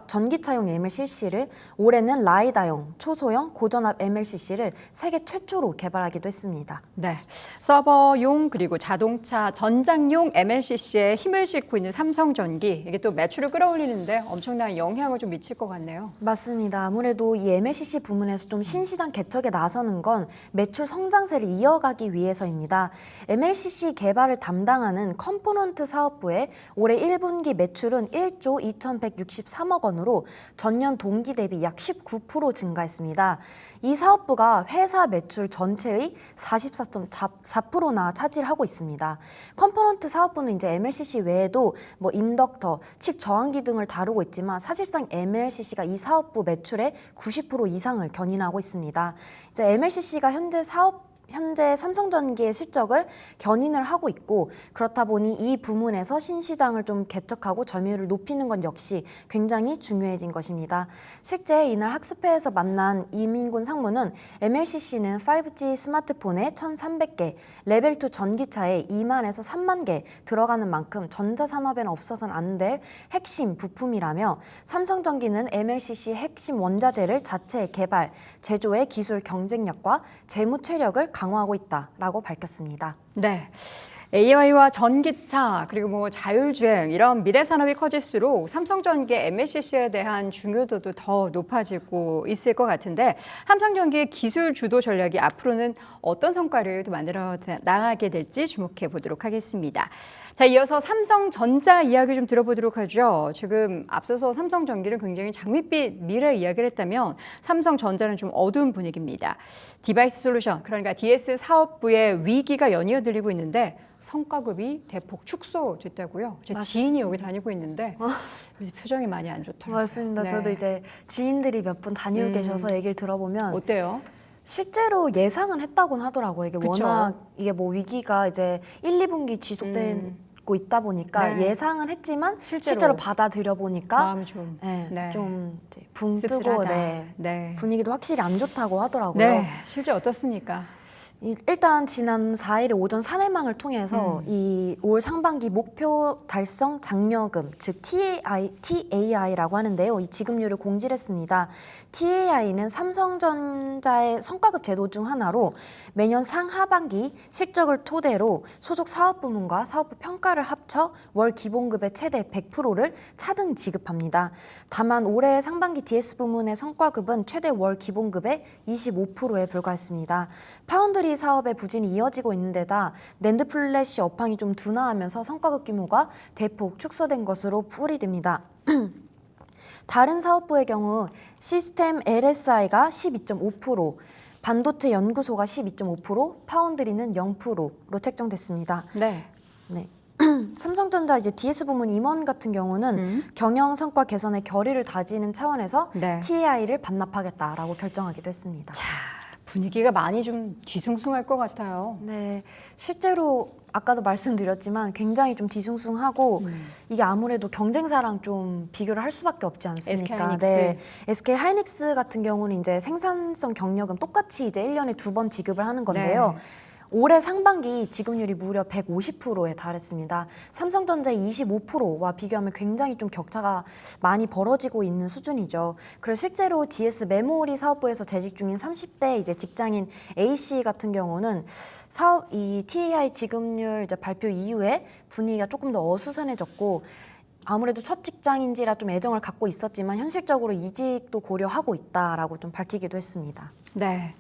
전기차 전기차용 MLCC를 올해는 라이다용, 초소형, 고전압 MLCC를 세계 최초로 개발하기도 했습니다. 네, 서버용 그리고 자동차 전장용 MLCC에 힘을 싣고 있는 삼성전기 이게 또 매출을 끌어올리는데 엄청난 영향을 좀 미칠 것 같네요. 맞습니다. 아무래도 이 MLCC 부문에서 좀 신시장 개척에 나서는 건 매출 성장세를 이어가기 위해서입니다. MLCC 개발을 담당하는 컴포넌트 사업부의 올해 1분기 매출은 1조 2,163억 원으로 전년 동기 대비 약 19% 증가했습니다. 이 사업부가 회사 매출 전체의 44.4%나 차지하고 있습니다. 컴포넌트 사업부는 이제 MLCC 외에도 뭐 인덕터, 칩 저항기 등을 다루고 있지만 사실상 MLCC가 이 사업부 매출의 90% 이상을 견인하고 있습니다. 이제 MLCC가 현재 삼성전기의 실적을 견인을 하고 있고 그렇다 보니 이 부문에서 신시장을 좀 개척하고 점유율을 높이는 건 역시 굉장히 중요해진 것입니다. 실제 이날 학습회에서 만난 이민곤 상무는 MLCC는 5G 스마트폰에 1,300개, 레벨2 전기차에 2만에서 3만 개 들어가는 만큼 전자산업에는 없어서는 안 될 핵심 부품이라며 삼성전기는 MLCC 핵심 원자재를 자체 개발, 제조의 기술 경쟁력과 재무 체력을 강화하고 있다라고 밝혔습니다. 네. AI와 전기차 그리고 뭐 자율주행 이런 미래 산업이 커질수록 삼성전기의 MLCC에 대한 중요도도 더 높아지고 있을 것 같은데 삼성전기의 기술 주도 전략이 앞으로는 어떤 성과를 또 만들어 나가게 될지 주목해 보도록 하겠습니다. 자, 이어서 삼성전자 이야기 좀 들어보도록 하죠. 지금 앞서서 삼성전기는 굉장히 장밋빛 미래 이야기를 했다면 삼성전자는 좀 어두운 분위기입니다. 디바이스 솔루션, 그러니까 DS 사업부의 위기가 연이어 들리고 있는데 성과급이 대폭 축소됐다고요. 제 지인이 여기 다니고 있는데 표정이 많이 안 좋더라고요. 맞습니다. 네. 저도 이제 지인들이 몇 분 다니고 계셔서 얘기를 들어보면 어때요? 실제로 예상은 했다고는 하더라고요. 이게 그쵸? 워낙 이게 뭐 위기가 이제 1, 2분기 지속되고 있다 보니까 네. 예상은 했지만 실제로 실제로 받아들여 보니까 마음이 좀 좀 이제 붕 뜨고 씁쓸하다. 네. 분위기도 확실히 안 좋다고 하더라고요. 네, 실제 어떻습니까? 일단 지난 4일에 오전 사내망을 통해서 이 올 상반기 목표 달성 장려금, 즉 TAI라고 하는데요. 이 지급률을 공지를 했습니다. TAI는 삼성전자의 성과급 제도 중 하나로 매년 상하반기 실적을 토대로 소속 사업 부문과 사업부 평가를 합쳐 월 기본급의 최대 100%를 차등 지급합니다. 다만 올해 상반기 DS 부문의 성과급은 최대 월 기본급의 25%에 불과했습니다. 파운드리 사업의 부진이 이어지고 있는 데다 낸드 플래시 업황이 좀 둔화하면서 성과급 규모가 대폭 축소된 것으로 풀이됩니다. 다른 사업부의 경우 시스템 LSI가 12.5%, 반도체 연구소가 12.5%, 파운드리는 0%로 책정됐습니다. 네. 네. 삼성전자 이제 DS 부문 임원 같은 경우는 경영 성과 개선의 결의를 다지는 차원에서 네. TAI를 반납하겠다라고 결정하기도 했습니다. 자, 분위기가 많이 좀 뒤숭숭할 것 같아요. 네, 실제로 아까도 말씀드렸지만 굉장히 좀 뒤숭숭하고 이게 아무래도 경쟁사랑 좀 비교를 할 수밖에 없지 않습니까? SK 하이닉스. 네, SK 하이닉스 같은 경우는 이제 생산성 경력은 똑같이 이제 1년에 2번 지급을 하는 건데요. 네. 올해 상반기 지급률이 무려 150%에 달했습니다. 삼성전자의 25%와 비교하면 굉장히 좀 격차가 많이 벌어지고 있는 수준이죠. 그래서 실제로 DS 메모리 사업부에서 재직 중인 30대 이제 직장인 A씨 같은 경우는 이 TAI 지급률 이제 발표 이후에 분위기가 조금 더 어수선해졌고 아무래도 첫 직장인지라 좀 애정을 갖고 있었지만 현실적으로 이직도 고려하고 있다라고 좀 밝히기도 했습니다. 네.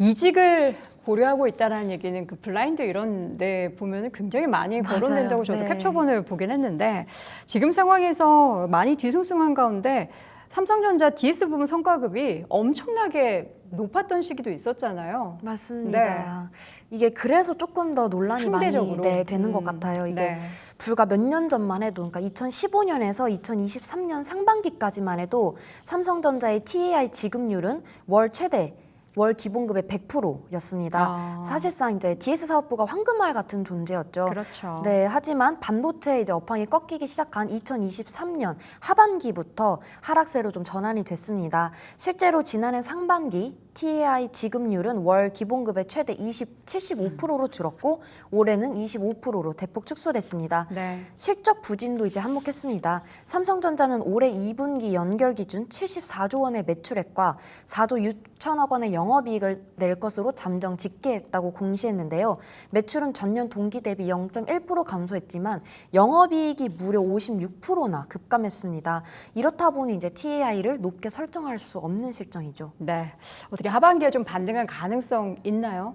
이직을 고려하고 있다는 얘기는 그 블라인드 이런 데 보면 굉장히 많이 거론된다고 저도 네. 캡처본을 보긴 했는데 지금 상황에서 많이 뒤숭숭한 가운데 삼성전자 DS 부분 성과급이 엄청나게 높았던 시기도 있었잖아요. 맞습니다. 이게 그래서 조금 더 논란이 상대적으로. 많이 되는 것 같아요. 이게 네. 불과 몇 년 전만 해도, 그러니까 2015년에서 2023년 상반기까지만 해도 삼성전자의 TAI 지급률은 월 기본급의 100%였습니다. 사실상 이제 DS 사업부가 황금알 같은 존재였죠. 그렇죠. 네, 하지만 반도체 이제 업황이 꺾이기 시작한 2023년 하반기부터 하락세로 좀 전환이 됐습니다. 실제로 지난해 상반기 TAI 지급률은 월 기본급의 최대 75%로 줄었고 올해는 25%로 대폭 축소됐습니다. 네. 실적 부진도 이제 한몫했습니다. 삼성전자는 올해 2분기 연결 기준 74조 원의 매출액과 4조 6천억 원의 영업이익을 낼 것으로 잠정 집계했다고 공시했는데요. 매출은 전년 동기 대비 0.1% 감소했지만 영업이익이 무려 56%나 급감했습니다. 이렇다 보니 이제 TAI를 높게 설정할 수 없는 실정이죠. 네. 어떻게 하반기에 좀 반등할 가능성 있나요?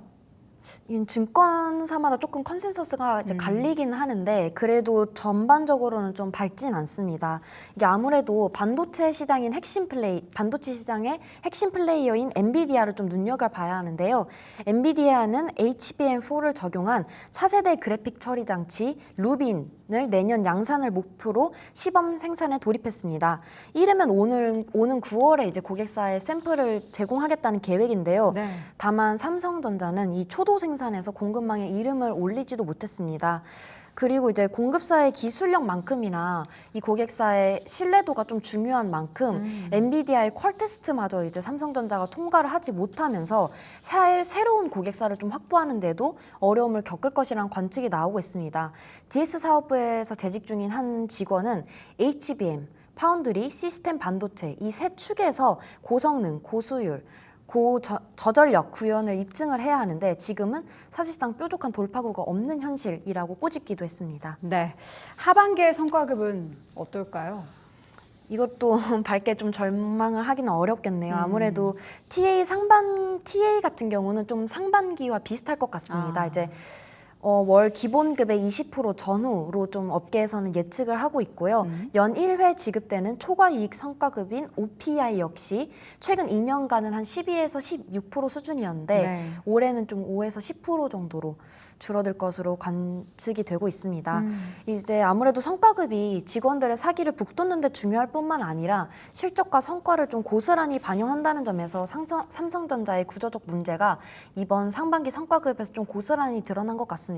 이 증권사마다 조금 컨센서스가 이제 갈리긴 하는데 그래도 전반적으로는 좀 밝진 않습니다. 이게 아무래도 반도체 시장의 핵심 플레이어인 엔비디아를 좀 눈여겨봐야 하는데요. 엔비디아는 HBM4를 적용한 차세대 그래픽 처리 장치 루빈을 내년 양산을 목표로 시범 생산에 돌입했습니다. 이르면 오는 9월에 이제 고객사에 샘플을 제공하겠다는 계획인데요. 네. 다만 삼성전자는 이 초도 생산에서 공급망에 이름을 올리지도 못했습니다. 그리고 이제 공급사의 기술력만큼이나 이 고객사의 신뢰도가 좀 중요한 만큼 엔비디아의 퀄 테스트마저 이제 삼성전자가 통과를 하지 못하면서 새로운 고객사를 좀 확보하는데도 어려움을 겪을 것이라는 관측이 나오고 있습니다. DS 사업부에서 재직 중인 한 직원은 HBM, 파운드리, 시스템 반도체 이 세 축에서 고성능, 고수율, 고저전력 구현을 입증을 해야 하는데 지금은 사실상 뾰족한 돌파구가 없는 현실이라고 꼬집기도 했습니다. 네. 하반기의 성과급은 어떨까요? 이것도 밝게 좀 전망을 하기는 어렵겠네요. 아무래도 TA 같은 경우는 좀 상반기와 비슷할 것 같습니다. 이제 월 기본급의 20% 전후로 좀 업계에서는 예측을 하고 있고요. 연 1회 지급되는 초과이익 성과급인 OPI 역시 최근 2년간은 한 12에서 16% 수준이었는데 네. 올해는 좀 5에서 10% 정도로 줄어들 것으로 관측이 되고 있습니다. 이제 아무래도 성과급이 직원들의 사기를 북돋는 데 중요할 뿐만 아니라 실적과 성과를 좀 고스란히 반영한다는 점에서 삼성전자의 구조적 문제가 이번 상반기 성과급에서 좀 고스란히 드러난 것 같습니다.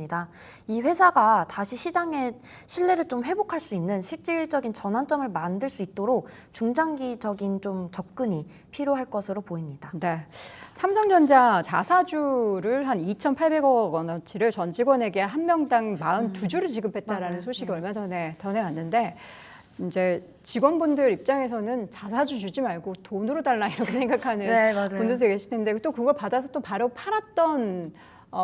이 회사가 다시 시장의 신뢰를 좀 회복할 수 있는 실질적인 전환점을 만들 수 있도록 중장기적인 좀 접근이 필요할 것으로 보입니다. 네. 삼성전자 자사주를 한 2,800억 원어치를 전 직원에게 한 명당 42주를 지급했다라는 맞아요. 소식이 네. 얼마 전에 전해왔는데 이제 직원분들 입장에서는 자사주 주지 말고 돈으로 달라 이렇게 생각하는 네, 맞아요. 분들도 계실 텐데 또 그걸 받아서 또 바로 팔았던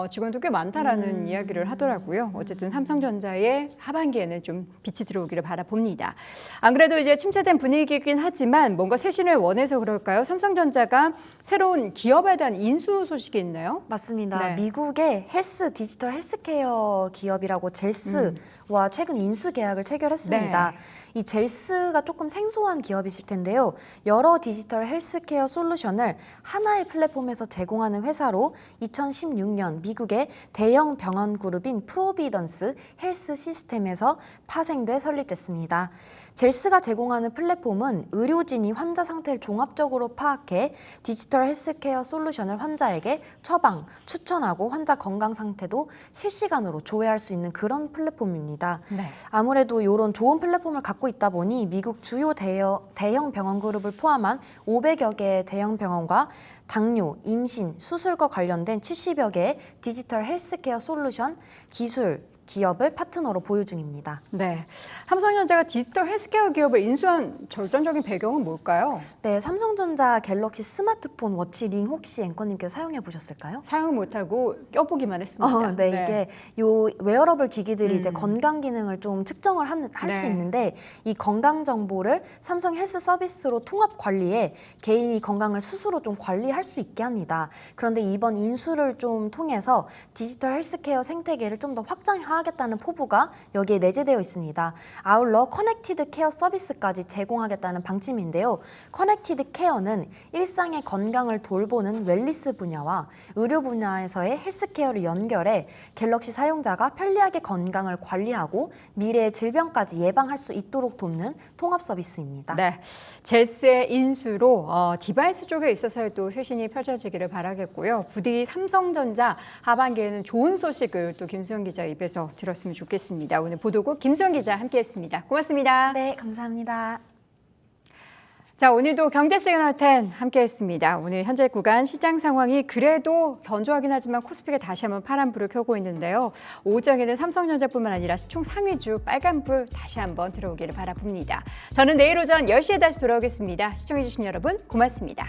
직원도 꽤 많다라는 이야기를 하더라고요. 어쨌든 삼성전자의 하반기에는 좀 빛이 들어오기를 바라봅니다. 안 그래도 이제 침체된 분위기이긴 하지만 뭔가 쇄신을 원해서 그럴까요? 삼성전자가 새로운 기업에 대한 인수 소식이 있나요? 맞습니다. 네. 미국의 디지털 헬스케어 기업이라고 젤스와 최근 인수 계약을 체결했습니다. 네. 이 젤스가 조금 생소한 기업이실 텐데요. 여러 디지털 헬스케어 솔루션을 하나의 플랫폼에서 제공하는 회사로 2016년 미국의 대형 병원 그룹인 프로비던스 헬스 시스템에서 파생돼 설립됐습니다. 젤스가 제공하는 플랫폼은 의료진이 환자 상태를 종합적으로 파악해 디지털 헬스케어 솔루션을 환자에게 처방, 추천하고 환자 건강 상태도 실시간으로 조회할 수 있는 그런 플랫폼입니다. 네. 아무래도 이런 좋은 플랫폼을 갖고 있다 보니 미국 주요 대형 병원 그룹을 포함한 500여 개의 대형 병원과 당뇨, 임신, 수술과 관련된 70여 개의 디지털 헬스케어 솔루션 기술 기업을 파트너로 보유 중입니다. 네. 삼성전자가 디지털 헬스케어 기업을 인수한 결정적인 배경은 뭘까요? 네, 삼성전자 갤럭시 스마트폰 워치 링 혹시 앵커님께서 사용해 보셨을까요? 사용 못하고 껴보기만 했습니다. 네, 이게 요 웨어러블 기기들이 이제 건강 기능을 좀 측정을 할 수 네. 있는데 이 건강 정보를 삼성 헬스 서비스로 통합 관리해 개인이 건강을 스스로 좀 관리할 수 있게 합니다. 그런데 이번 인수를 좀 통해서 디지털 헬스케어 생태계를 좀 더 확장하겠다는 포부가 여기에 내재되어 있습니다. 아울러 커넥티드 케어 서비스까지 제공하겠다는 방침인데요. 커넥티드 케어는 일상의 건강을 돌보는 웰니스 분야와 의료 분야에서의 헬스케어를 연결해 갤럭시 사용자가 편리하게 건강을 관리하고 미래의 질병까지 예방할 수 있도록 돕는 통합 서비스입니다. 네, 젤스의 인수로 디바이스 쪽에 있어서의 또 쇄신이 펼쳐지기를 바라겠고요. 부디 삼성전자 하반기에는 좋은 소식을 또 김수영 기자 입에서 들었으면 좋겠습니다. 오늘 보도국 김수영 기자 함께했습니다. 고맙습니다. 네, 감사합니다. 자, 오늘도 경제 시그널 10 함께했습니다. 오늘 현재 구간 시장 상황이 그래도 견조하긴 하지만 코스피가 다시 한번 파란불을 켜고 있는데요. 오후장에는 삼성전자뿐만 아니라 시총 상위주 빨간불 다시 한번 들어오기를 바라봅니다. 저는 내일 오전 10시에 다시 돌아오겠습니다. 시청해주신 여러분 고맙습니다.